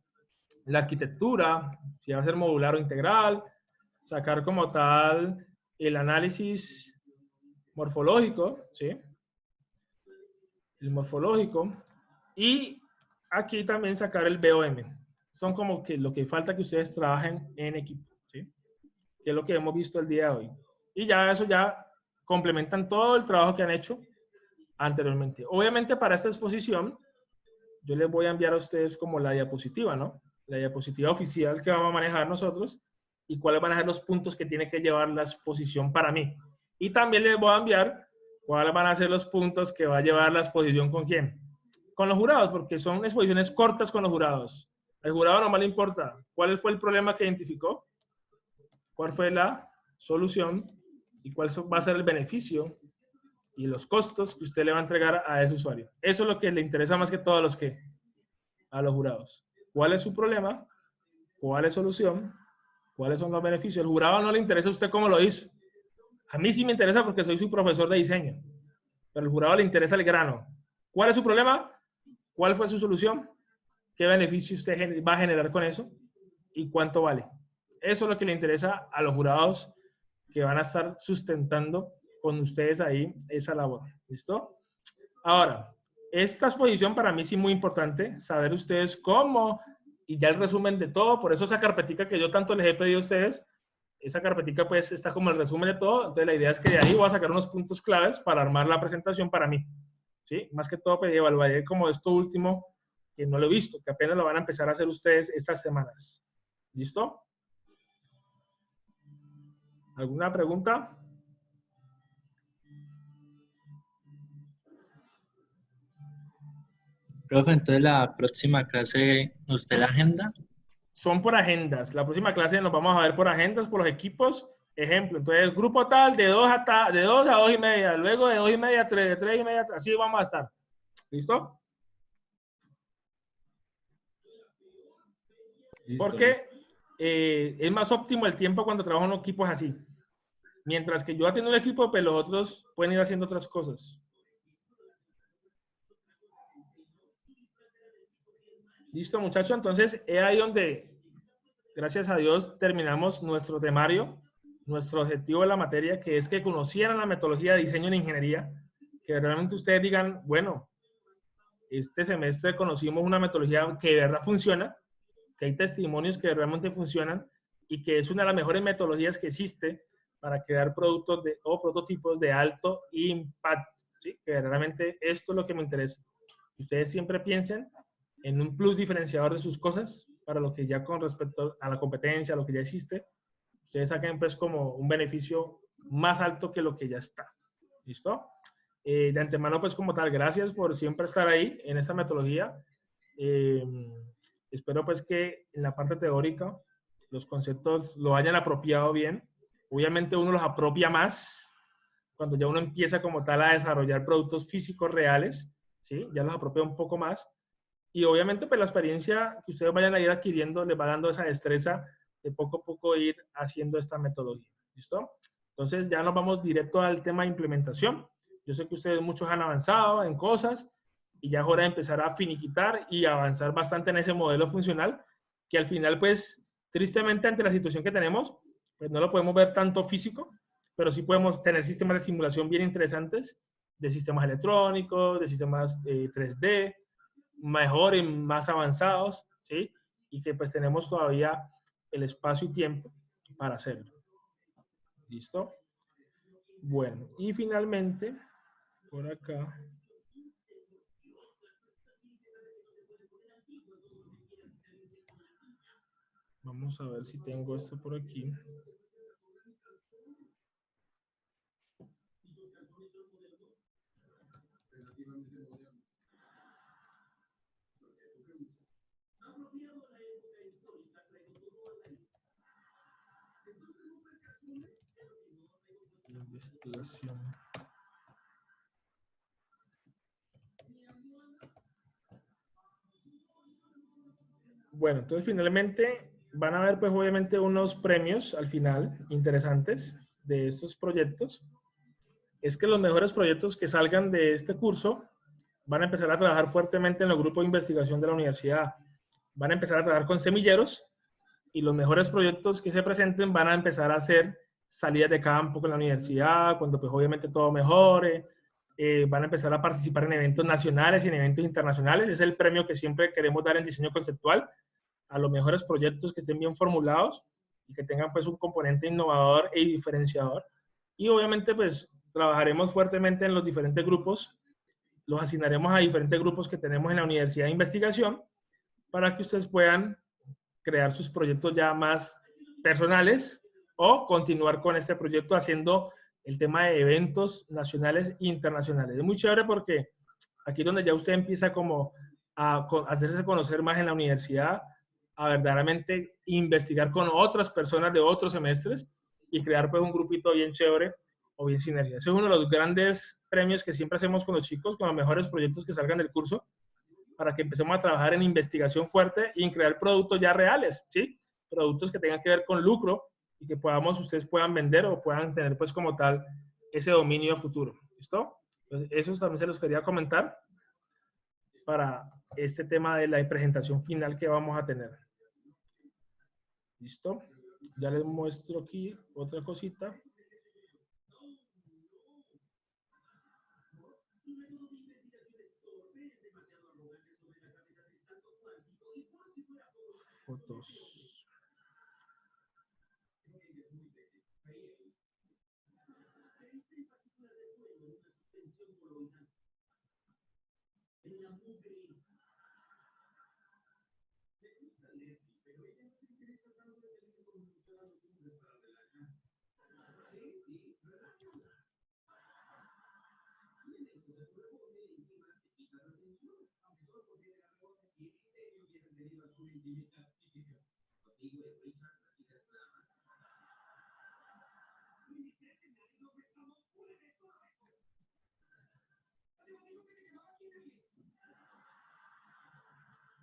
la arquitectura, si va a ser modular o integral, sacar como tal el análisis morfológico, ¿sí? El morfológico. Y aquí también sacar el BOM. Son como que lo que falta que ustedes trabajen en equipo, ¿sí? Que es lo que hemos visto el día de hoy. Y ya eso ya complementan todo el trabajo que han hecho anteriormente. Obviamente para esta exposición, yo les voy a enviar a ustedes como la diapositiva, ¿no? La diapositiva oficial que vamos a manejar nosotros y cuáles van a ser los puntos que tiene que llevar la exposición para mí. Y también les voy a enviar cuáles van a ser los puntos que va a llevar la exposición con quién. Con los jurados, porque son exposiciones cortas con los jurados. Al jurado no le importa cuál fue el problema que identificó, cuál fue la solución y cuál va a ser el beneficio y los costos que usted le va a entregar a ese usuario. Eso es lo que le interesa más que todo a los jurados. ¿Cuál es su problema? ¿Cuál es solución? ¿Cuáles son los beneficios? El jurado no le interesa a usted cómo lo hizo. A mí sí me interesa porque soy su profesor de diseño. Pero al jurado le interesa el grano. ¿Cuál es su problema? ¿Cuál fue su solución? ¿Qué beneficio usted va a generar con eso? ¿Y cuánto vale? Eso es lo que le interesa a los jurados que van a estar sustentando con ustedes ahí esa labor. ¿Listo? Ahora, esta exposición para mí sí muy importante, saber ustedes cómo, y ya el resumen de todo, por eso esa carpetica que yo tanto les he pedido a ustedes, esa carpetica pues está como el resumen de todo, entonces la idea es que de ahí voy a sacar unos puntos claves para armar la presentación para mí, ¿sí? Más que todo pues evaluaré como esto último, que no lo he visto, que apenas lo van a empezar a hacer ustedes estas semanas. ¿Listo? ¿Alguna pregunta? Profe, entonces la próxima clase, ¿usted la agenda? Son por agendas. La próxima clase nos vamos a ver por agendas, por los equipos. Ejemplo, entonces, grupo tal, de 2 a 2:30, luego de 2:30 a 3, de 3:30, así vamos a estar. ¿Listo? Listo, Porque es más óptimo el tiempo cuando trabajo en equipos así. Mientras que yo atiendo un equipo, pues los otros pueden ir haciendo otras cosas. Listo, muchachos. Entonces, es ahí donde, gracias a Dios, terminamos nuestro temario, nuestro objetivo de la materia, que es que conocieran la metodología de diseño en ingeniería, que realmente ustedes digan, bueno, este semestre conocimos una metodología que de verdad funciona, que hay testimonios que realmente funcionan y que es una de las mejores metodologías que existe para crear productos o prototipos de alto impacto, ¿sí? Que realmente esto es lo que me interesa. Ustedes siempre piensen en un plus diferenciador de sus cosas para lo que ya con respecto a la competencia, a lo que ya existe, ustedes saquen pues como un beneficio más alto que lo que ya está. ¿Listo? De antemano pues como tal, gracias por siempre estar ahí en esta metodología. Espero pues que en la parte teórica los conceptos lo hayan apropiado bien. Obviamente uno los apropia más cuando ya uno empieza como tal a desarrollar productos físicos reales, ¿sí? Ya los apropia un poco más. Y obviamente, pues la experiencia que ustedes vayan a ir adquiriendo les va dando esa destreza de poco a poco ir haciendo esta metodología. ¿Listo? Entonces, ya nos vamos directo al tema de implementación. Yo sé que ustedes muchos han avanzado en cosas y ya es hora de empezar a finiquitar y avanzar bastante en ese modelo funcional que al final, pues, tristemente ante la situación que tenemos, pues no lo podemos ver tanto físico, pero sí podemos tener sistemas de simulación bien interesantes de sistemas electrónicos, de sistemas 3D, mejor y más avanzados, ¿sí? Y que pues tenemos todavía el espacio y tiempo para hacerlo. ¿Listo? Bueno, y finalmente, por acá. Vamos a ver si tengo esto por aquí. Investigación. Bueno, entonces finalmente van a haber pues obviamente unos premios al final interesantes de estos proyectos. Es que los mejores proyectos que salgan de este curso van a empezar a trabajar fuertemente en los grupos de investigación de la universidad. Van a empezar a trabajar con semilleros y los mejores proyectos que se presenten van a empezar a hacer salidas de campo con la universidad, cuando pues obviamente todo mejore. Van a empezar a participar en eventos nacionales y en eventos internacionales. Es el premio que siempre queremos dar en diseño conceptual a los mejores proyectos que estén bien formulados y que tengan pues un componente innovador y diferenciador. Y obviamente pues trabajaremos fuertemente en los diferentes grupos, los asignaremos a diferentes grupos que tenemos en la Universidad de Investigación para que ustedes puedan crear sus proyectos ya más personales o continuar con este proyecto haciendo el tema de eventos nacionales e internacionales. Es muy chévere porque aquí es donde ya usted empieza como a hacerse conocer más en la universidad, a verdaderamente investigar con otras personas de otros semestres y crear pues un grupito bien chévere o bien sinergia. Ese es uno de los grandes premios que siempre hacemos con los chicos, con los mejores proyectos que salgan del curso, para que empecemos a trabajar en investigación fuerte y en crear productos ya reales, ¿sí? Productos que tengan que ver con lucro y que ustedes puedan vender o puedan tener pues como tal ese dominio futuro. ¿Listo? Entonces, eso también se los quería comentar para este tema de la presentación final que vamos a tener. ¿Listo? Ya les muestro aquí otra cosita.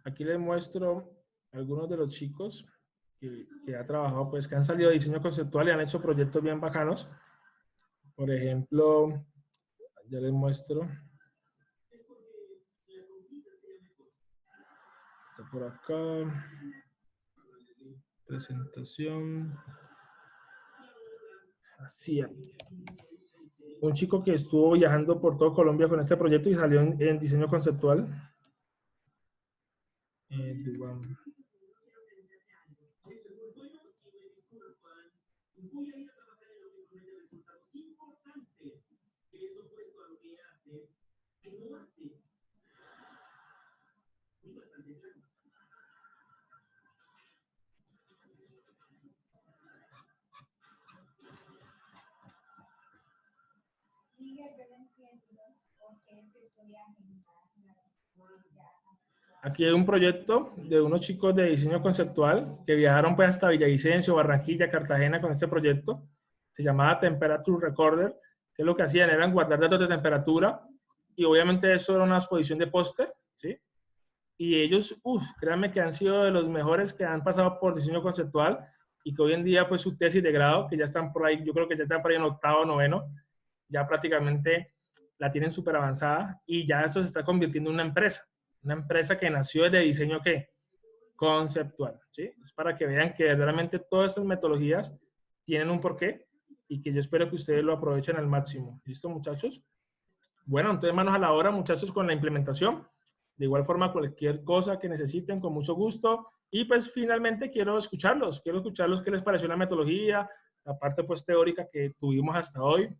Aquí les muestro algunos de los chicos que ha trabajado, pues que han salido de diseño conceptual y han hecho proyectos bien bacanos. Por ejemplo, ya les muestro. Está por acá. Presentación. Así. Un chico que estuvo viajando por todo Colombia con este proyecto y salió en diseño conceptual. Aquí hay un proyecto de unos chicos de diseño conceptual que viajaron pues hasta Villavicencio, Barranquilla, Cartagena con este proyecto. Se llamaba Temperature Recorder, que lo que hacían eran guardar datos de temperatura y obviamente eso era una exposición de póster, ¿sí? Y ellos, créanme que han sido de los mejores que han pasado por diseño conceptual y que hoy en día pues su tesis de grado, que ya están por ahí, yo creo que ya están por ahí en octavo, noveno, ya prácticamente la tienen súper avanzada y ya esto se está convirtiendo en una empresa que nació de diseño ¿qué? Conceptual, ¿sí? Es para que vean que verdaderamente todas estas metodologías tienen un porqué y que yo espero que ustedes lo aprovechen al máximo. ¿Listo, muchachos? Bueno, entonces manos a la obra, muchachos, con la implementación. De igual forma, cualquier cosa que necesiten, con mucho gusto. Y pues finalmente quiero escucharlos qué les pareció la metodología, la parte pues teórica que tuvimos hasta hoy.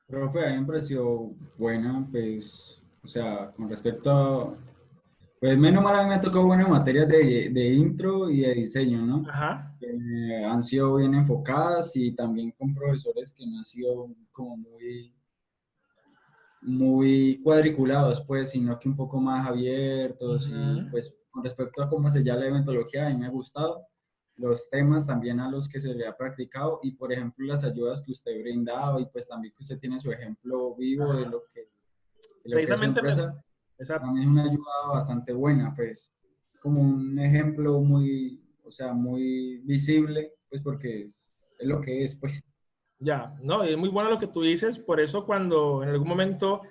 Profe, a mí me pareció buena, pues, o sea, con respecto a, pues menos mal a mí me tocó buenas materias de intro y de diseño, ¿no? Ajá. Han sido bien enfocadas y también con profesores que no han sido como muy cuadriculados, pues, sino que un poco más abiertos y pues con respecto a cómo se llama la metodología, a mí me ha gustado. Los temas también a los que se le ha practicado y, por ejemplo, las ayudas que usted ha brindado y pues también que usted tiene su ejemplo vivo de lo que es su empresa, también es una ayuda bastante buena, pues, como un ejemplo muy, o sea, muy visible, pues, porque es lo que es, pues. Ya, no, es muy bueno lo que tú dices, por eso cuando en algún momento,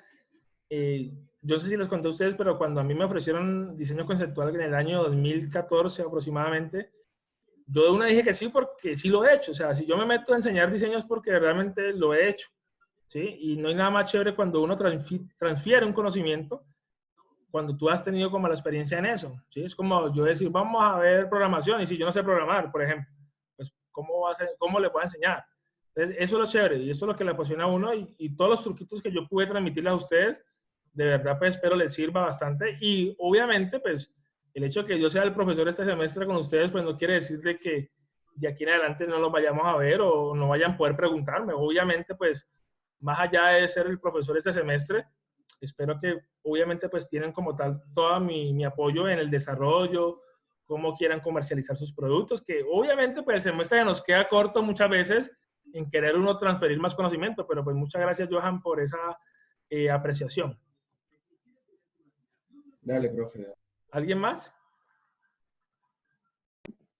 yo no sé si les conté a ustedes, pero cuando a mí me ofrecieron diseño conceptual en el año 2014 aproximadamente, yo de una dije que sí porque sí lo he hecho. O sea, si yo me meto a enseñar diseños porque realmente lo he hecho, ¿sí? Y no hay nada más chévere cuando uno transfiere un conocimiento cuando tú has tenido como la experiencia en eso, ¿sí? Es como yo decir, vamos a ver programación y si yo no sé programar, por ejemplo, pues ¿cómo le voy a enseñar? Entonces, eso es lo chévere y eso es lo que le apasiona a uno y todos los truquitos que yo pude transmitirles a ustedes, de verdad, pues espero les sirva bastante y obviamente, pues, el hecho de que yo sea el profesor este semestre con ustedes, pues no quiere decir de que de aquí en adelante no los vayamos a ver o no vayan a poder preguntarme. Obviamente, pues, más allá de ser el profesor este semestre, espero que obviamente pues tienen como tal todo mi apoyo en el desarrollo, cómo quieran comercializar sus productos, que obviamente pues el semestre nos queda corto muchas veces en querer uno transferir más conocimiento, pero pues muchas gracias, Johan, por esa apreciación. Dale, profe. ¿Alguien más?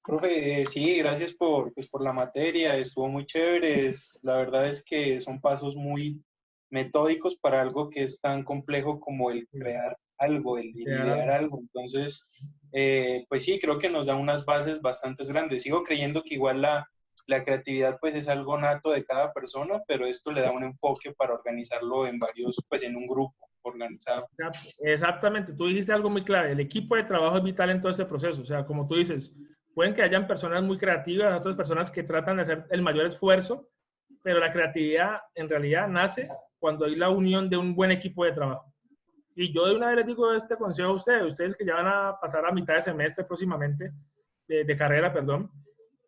Profe, sí, gracias por la materia, estuvo muy chévere. La verdad es que son pasos muy metódicos para algo que es tan complejo como el crear algo, el idear algo. Entonces, pues sí, creo que nos da unas bases bastante grandes. Sigo creyendo que igual la creatividad pues es algo nato de cada persona, pero esto le da un enfoque para organizarlo en varios, pues en un grupo organizado. Exactamente, tú dijiste algo muy clave, el equipo de trabajo es vital en todo este proceso, o sea, como tú dices, pueden que hayan personas muy creativas, otras personas que tratan de hacer el mayor esfuerzo, pero la creatividad en realidad nace cuando hay la unión de un buen equipo de trabajo. Y yo de una vez les digo este consejo a ustedes que ya van a pasar a mitad de semestre próximamente, de carrera, perdón,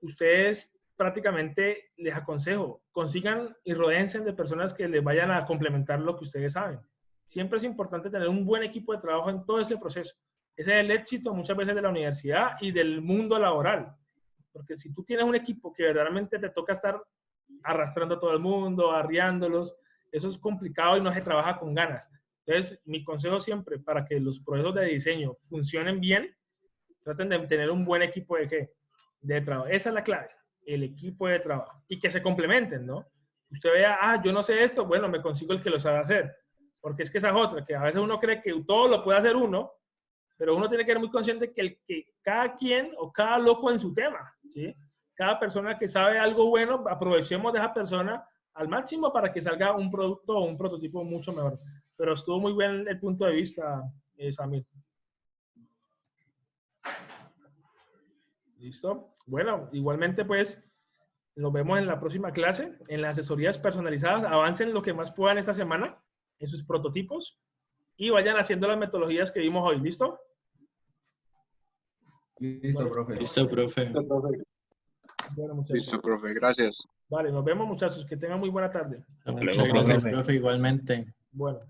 ustedes prácticamente les aconsejo, consigan y rodéense de personas que les vayan a complementar lo que ustedes saben. Siempre es importante tener un buen equipo de trabajo en todo ese proceso. Ese es el éxito muchas veces de la universidad y del mundo laboral. Porque si tú tienes un equipo que verdaderamente te toca estar arrastrando a todo el mundo, arriándolos, eso es complicado y no se trabaja con ganas. Entonces, mi consejo siempre, para que los procesos de diseño funcionen bien, traten de tener un buen equipo de trabajo. Esa es la clave, el equipo de trabajo. Y que se complementen, ¿no? Usted vea, yo no sé esto, bueno, me consigo el que lo sabe hacer. Porque es que esa es otra, que a veces uno cree que todo lo puede hacer uno, pero uno tiene que ser muy consciente que cada quien o cada loco en su tema, ¿sí? Cada persona que sabe algo bueno, aprovechemos de esa persona al máximo para que salga un producto o un prototipo mucho mejor. Pero estuvo muy bien el punto de vista, Samir. ¿Listo? Bueno, igualmente pues nos vemos en la próxima clase, en las asesorías personalizadas. Avancen lo que más puedan esta semana en sus prototipos y vayan haciendo las metodologías que vimos hoy. ¿Listo? Listo, profe. Listo, profe. Bueno, muchachos. Listo, profe, gracias. Vale, nos vemos, muchachos. Que tengan muy buena tarde. Muchas gracias, profe, igualmente. Bueno.